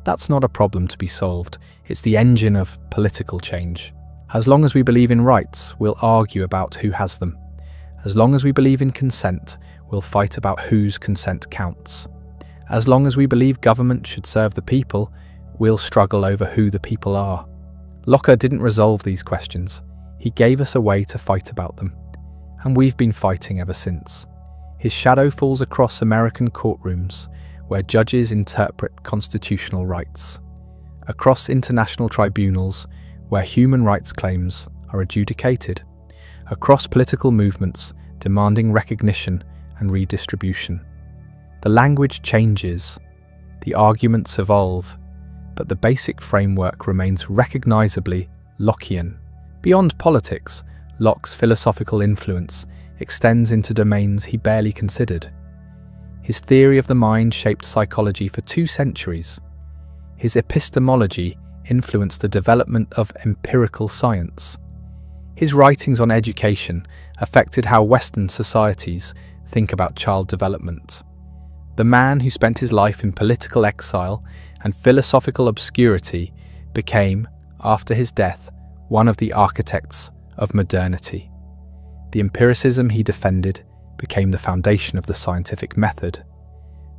S1: that's not a problem to be solved. It's the engine of political change. As long as we believe in rights, we'll argue about who has them. As long as we believe in consent, we'll fight about whose consent counts. As long as we believe government should serve the people, we'll struggle over who the people are. Locke didn't resolve these questions. He gave us a way to fight about them. And we've been fighting ever since. His shadow falls across American courtrooms, where judges interpret constitutional rights, across international tribunals, where human rights claims are adjudicated, across political movements demanding recognition and redistribution. The language changes, the arguments evolve, but the basic framework remains recognizably Lockean. Beyond politics, Locke's philosophical influence extends into domains he barely considered. His theory of the mind shaped psychology for 2 centuries. His epistemology influenced the development of empirical science. His writings on education affected how Western societies think about child development. The man who spent his life in political exile and philosophical obscurity became, after his death, one of the architects of modernity. The empiricism he defended became the foundation of the scientific method.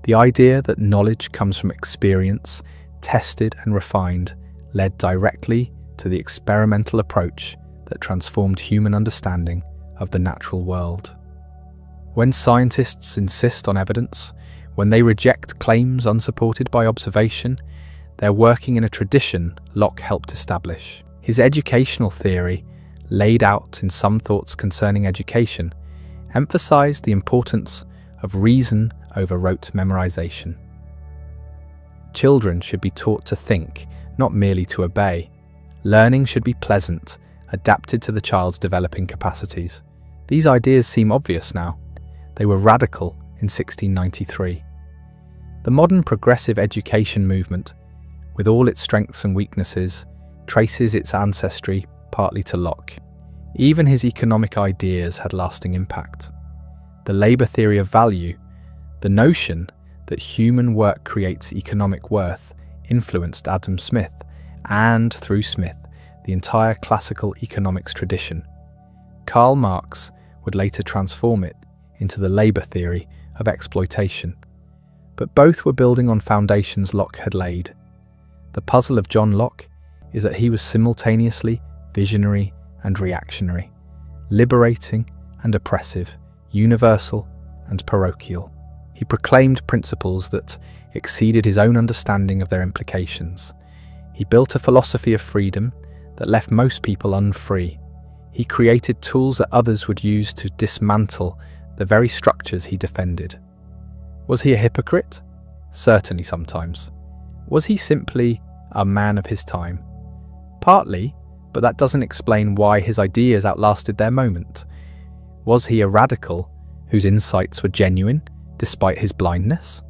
S1: The idea that knowledge comes from experience, tested and refined, led directly to the experimental approach that transformed human understanding of the natural world. When scientists insist on evidence, when they reject claims unsupported by observation, they're working in a tradition Locke helped establish. His educational theory, laid out in Some Thoughts Concerning Education, emphasized the importance of reason over rote memorization. Children should be taught to think, not merely to obey. Learning should be pleasant, adapted to the child's developing capacities. These ideas seem obvious now. They were radical in 1693. The modern progressive education movement, with all its strengths and weaknesses, traces its ancestry partly to Locke. Even his economic ideas had lasting impact. The labour theory of value, the notion that human work creates economic worth, influenced Adam Smith, and, through Smith, the entire classical economics tradition. Karl Marx would later transform it into the labour theory of exploitation. But both were building on foundations Locke had laid. The puzzle of John Locke is that he was simultaneously visionary and reactionary, liberating and oppressive, universal and parochial. He proclaimed principles that exceeded his own understanding of their implications. He built a philosophy of freedom that left most people unfree. He created tools that others would use to dismantle the very structures he defended. Was he a hypocrite? Certainly sometimes. Was he simply a man of his time? Partly, but that doesn't explain why his ideas outlasted their moment. Was he a radical whose insights were genuine despite his blindness?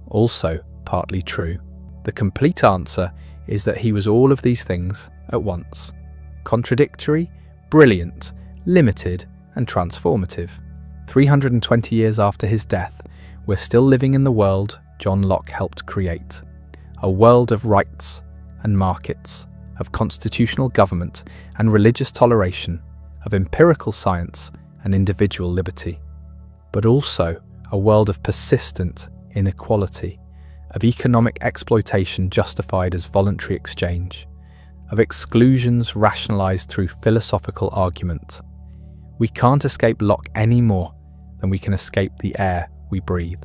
S1: Also partly true. The complete answer is that he was all of these things at once. Contradictory, brilliant, limited, and transformative. 320 years after his death, we're still living in the world John Locke helped create. A world of rights and markets, of constitutional government and religious toleration, of empirical science and individual liberty. But also a world of persistent inequality, of economic exploitation justified as voluntary exchange, of exclusions rationalized through philosophical argument. We can't escape Locke any more than we can escape the air we breathe.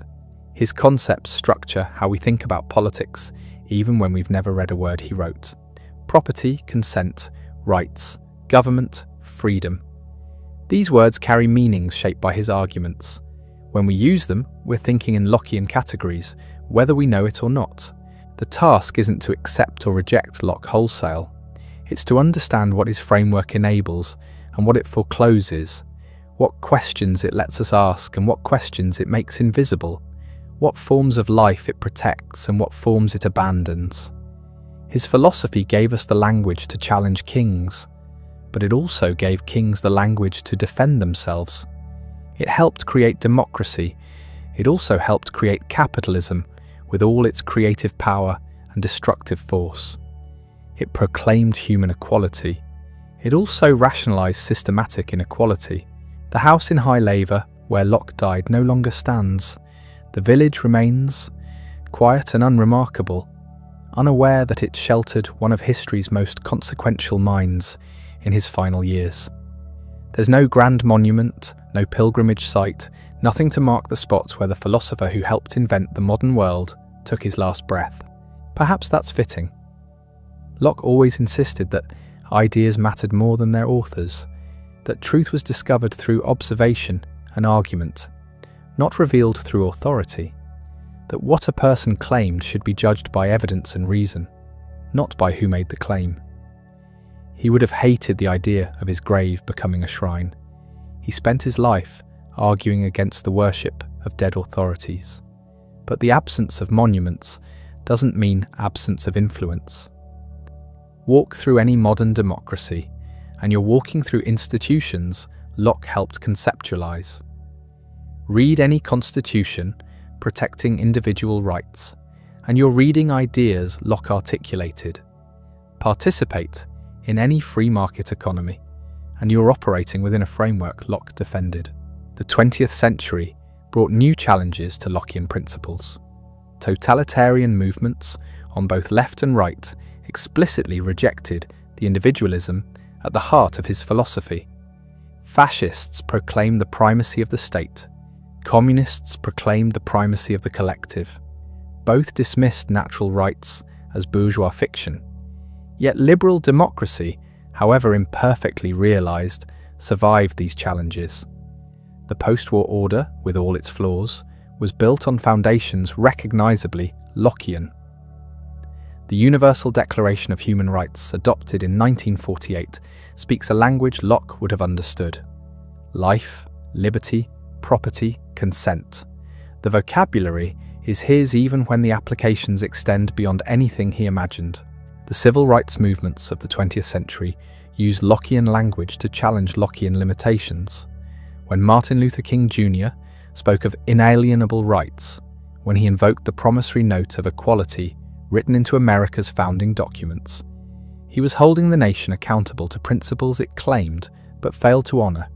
S1: His concepts structure how we think about politics, even when we've never read a word he wrote. Property, consent, rights, government, freedom. These words carry meanings shaped by his arguments. When we use them, we're thinking in Lockean categories, whether we know it or not. The task isn't to accept or reject Locke wholesale. It's to understand what his framework enables and what it forecloses, what questions it lets us ask and what questions it makes invisible, what forms of life it protects and what forms it abandons. His philosophy gave us the language to challenge kings, but it also gave kings the language to defend themselves. It helped create democracy. It also helped create capitalism with all its creative power and destructive force. It proclaimed human equality. It also rationalized systematic inequality. The house in High Laver, where Locke died, no longer stands. The village remains, quiet and unremarkable, unaware that it sheltered one of history's most consequential minds in his final years. There's no grand monument, no pilgrimage site, nothing to mark the spot where the philosopher who helped invent the modern world took his last breath. Perhaps that's fitting. Locke always insisted that ideas mattered more than their authors, that truth was discovered through observation and argument, not revealed through authority, that what a person claimed should be judged by evidence and reason, not by who made the claim. He would have hated the idea of his grave becoming a shrine. He spent his life arguing against the worship of dead authorities. But the absence of monuments doesn't mean absence of influence. Walk through any modern democracy, and you're walking through institutions Locke helped conceptualize. Read any constitution protecting individual rights, and you're reading ideas Locke articulated. Participate in any free market economy, and you're operating within a framework Locke defended. The 20th century brought new challenges to Lockean principles. Totalitarian movements on both left and right explicitly rejected the individualism at the heart of his philosophy. Fascists proclaimed the primacy of the state. Communists proclaimed the primacy of the collective. Both dismissed natural rights as bourgeois fiction. Yet liberal democracy, however imperfectly realized, survived these challenges. The post-war order, with all its flaws, was built on foundations recognizably Lockean. The Universal Declaration of Human Rights, adopted in 1948, speaks a language Locke would have understood. Life, liberty, property, consent. The vocabulary is his even when the applications extend beyond anything he imagined. The civil rights movements of the 20th century used Lockean language to challenge Lockean limitations. When Martin Luther King Jr. spoke of inalienable rights, when he invoked the promissory note of equality written into America's founding documents, he was holding the nation accountable to principles it claimed but failed to honor.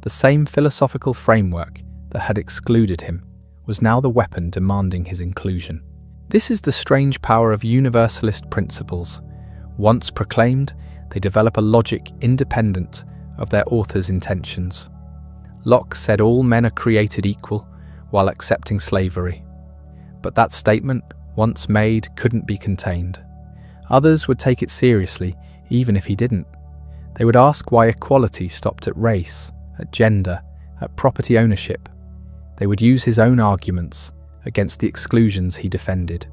S1: The same philosophical framework that had excluded him was now the weapon demanding his inclusion. This is the strange power of universalist principles. Once proclaimed, they develop a logic independent of their author's intentions. Locke said all men are created equal while accepting slavery. But that statement, once made, couldn't be contained. Others would take it seriously, even if he didn't. They would ask why equality stopped at race, at gender, at property ownership. They would use his own arguments against the exclusions he defended.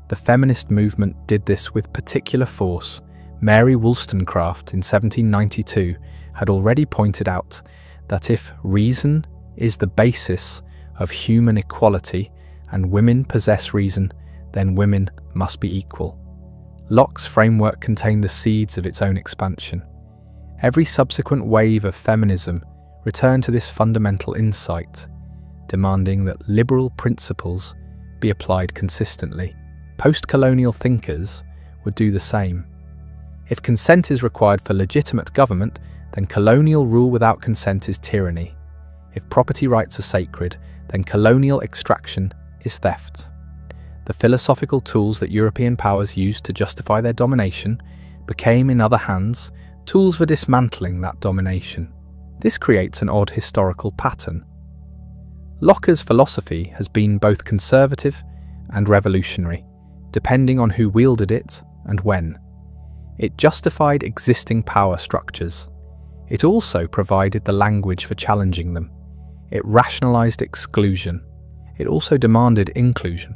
S1: The feminist movement did this with particular force. Mary Wollstonecraft in 1792 had already pointed out that if reason is the basis of human equality and women possess reason, then women must be equal. Locke's framework contained the seeds of its own expansion. Every subsequent wave of feminism returned to this fundamental insight, demanding that liberal principles be applied consistently. Post-colonial thinkers would do the same. If consent is required for legitimate government, then colonial rule without consent is tyranny. If property rights are sacred, then colonial extraction is theft. The philosophical tools that European powers used to justify their domination became, in other hands, tools for dismantling that domination. This creates an odd historical pattern. Locke's philosophy has been both conservative and revolutionary, depending on who wielded it and when. It justified existing power structures. It also provided the language for challenging them. It rationalized exclusion. It also demanded inclusion.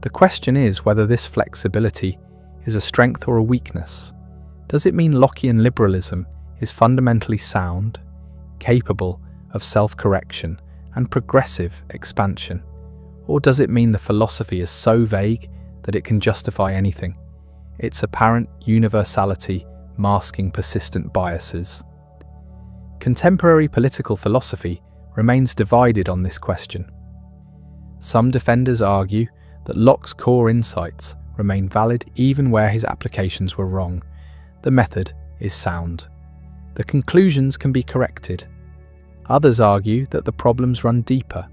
S1: The question is whether this flexibility is a strength or a weakness. Does it mean Lockean liberalism is fundamentally sound, capable of self-correction and progressive expansion? Or does it mean the philosophy is so vague that it can justify anything, its apparent universality masking persistent biases? Contemporary political philosophy remains divided on this question. Some defenders argue that Locke's core insights remain valid even where his applications were wrong. The method is sound. The conclusions can be corrected. Others argue that the problems run deeper,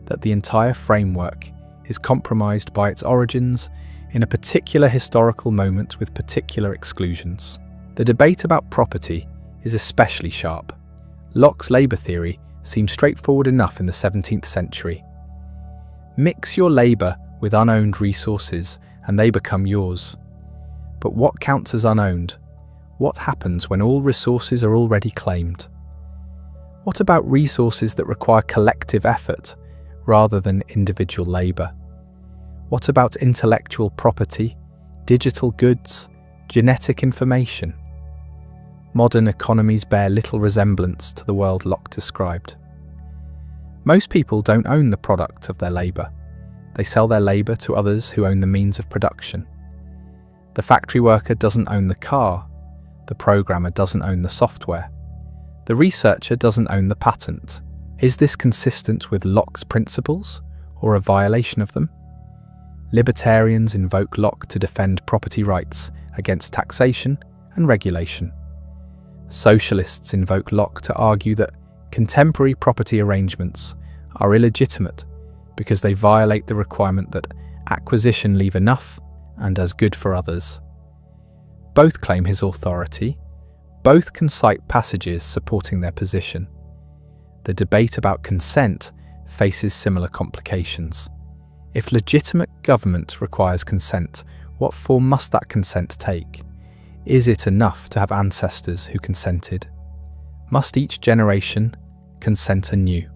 S1: that the entire framework is compromised by its origins in a particular historical moment with particular exclusions. The debate about property is especially sharp. Locke's labour theory seems straightforward enough in the 17th century. Mix your labour with unowned resources and they become yours. But what counts as unowned? What happens when all resources are already claimed? What about resources that require collective effort rather than individual labour? What about intellectual property, digital goods, genetic information? Modern economies bear little resemblance to the world Locke described. Most people don't own the product of their labour. They sell their labour to others who own the means of production. The factory worker doesn't own the car. The programmer doesn't own the software. The researcher doesn't own the patent. Is this consistent with Locke's principles, or a violation of them? Libertarians invoke Locke to defend property rights against taxation and regulation. Socialists invoke Locke to argue that contemporary property arrangements are illegitimate because they violate the requirement that acquisition leave enough and as good for others. Both claim his authority. Both can cite passages supporting their position. The debate about consent faces similar complications. If legitimate government requires consent, what form must that consent take? Is it enough to have ancestors who consented? Must each generation consent anew?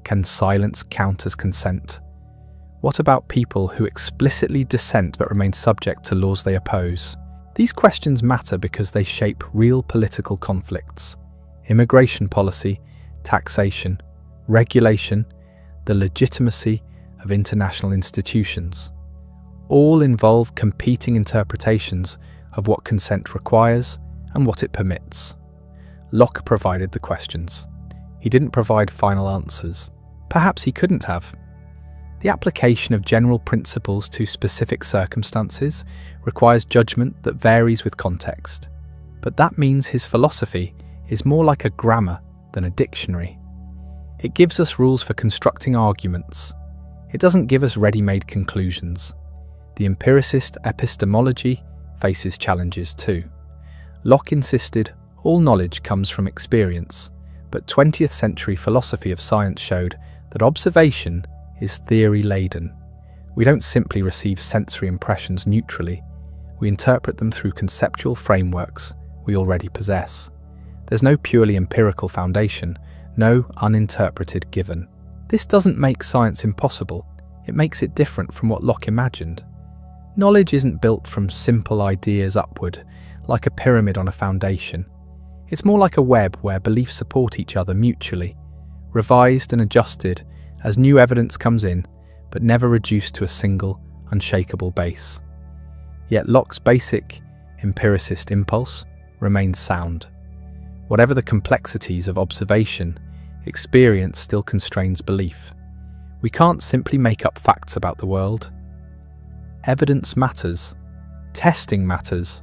S1: Can silence count as consent? What about people who explicitly dissent but remain subject to laws they oppose? These questions matter because they shape real political conflicts. Immigration policy, taxation, regulation, the legitimacy of international institutions. All involve competing interpretations of what consent requires and what it permits. Locke provided the questions. He didn't provide final answers. Perhaps he couldn't have. The application of general principles to specific circumstances requires judgment that varies with context. But that means his philosophy is more like a grammar than a dictionary. It gives us rules for constructing arguments. It doesn't give us ready-made conclusions. The empiricist epistemology faces challenges too. Locke insisted all knowledge comes from experience, but 20th century philosophy of science showed that observation is theory-laden. We don't simply receive sensory impressions neutrally. We interpret them through conceptual frameworks we already possess. There's no purely empirical foundation, no uninterpreted given. This doesn't make science impossible. It makes it different from what Locke imagined. Knowledge isn't built from simple ideas upward, like a pyramid on a foundation. It's more like a web where beliefs support each other mutually, revised and adjusted as new evidence comes in, but never reduced to a single, unshakable base. Yet Locke's basic, empiricist impulse remains sound. Whatever the complexities of observation, experience still constrains belief. We can't simply make up facts about the world. Evidence matters. Testing matters.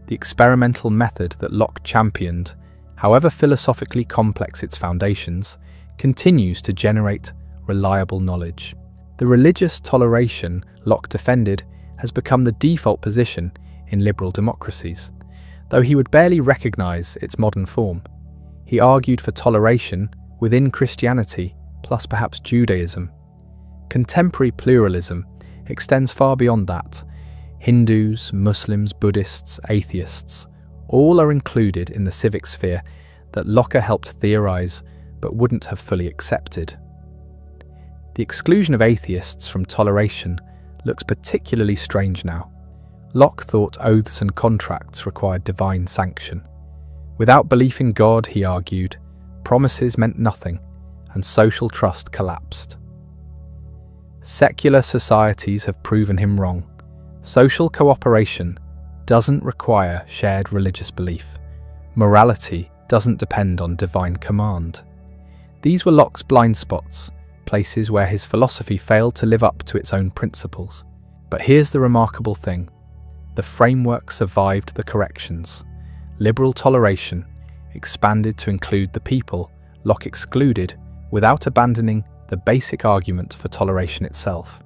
S1: The experimental method that Locke championed, however philosophically complex its foundations, continues to generate reliable knowledge. The religious toleration Locke defended has become the default position in liberal democracies, though he would barely recognize its modern form. He argued for toleration within Christianity, plus perhaps Judaism. Contemporary pluralism extends far beyond that. Hindus, Muslims, Buddhists, atheists, all are included in the civic sphere that Locke helped theorize but wouldn't have fully accepted. The exclusion of atheists from toleration looks particularly strange now. Locke thought oaths and contracts required divine sanction. Without belief in God, he argued, promises meant nothing, and social trust collapsed. Secular societies have proven him wrong. Social cooperation doesn't require shared religious belief. Morality doesn't depend on divine command. These were Locke's blind spots, places where his philosophy failed to live up to its own principles. But here's the remarkable thing. The framework survived the corrections. Liberal toleration expanded to include the people Locke excluded without abandoning the basic argument for toleration itself.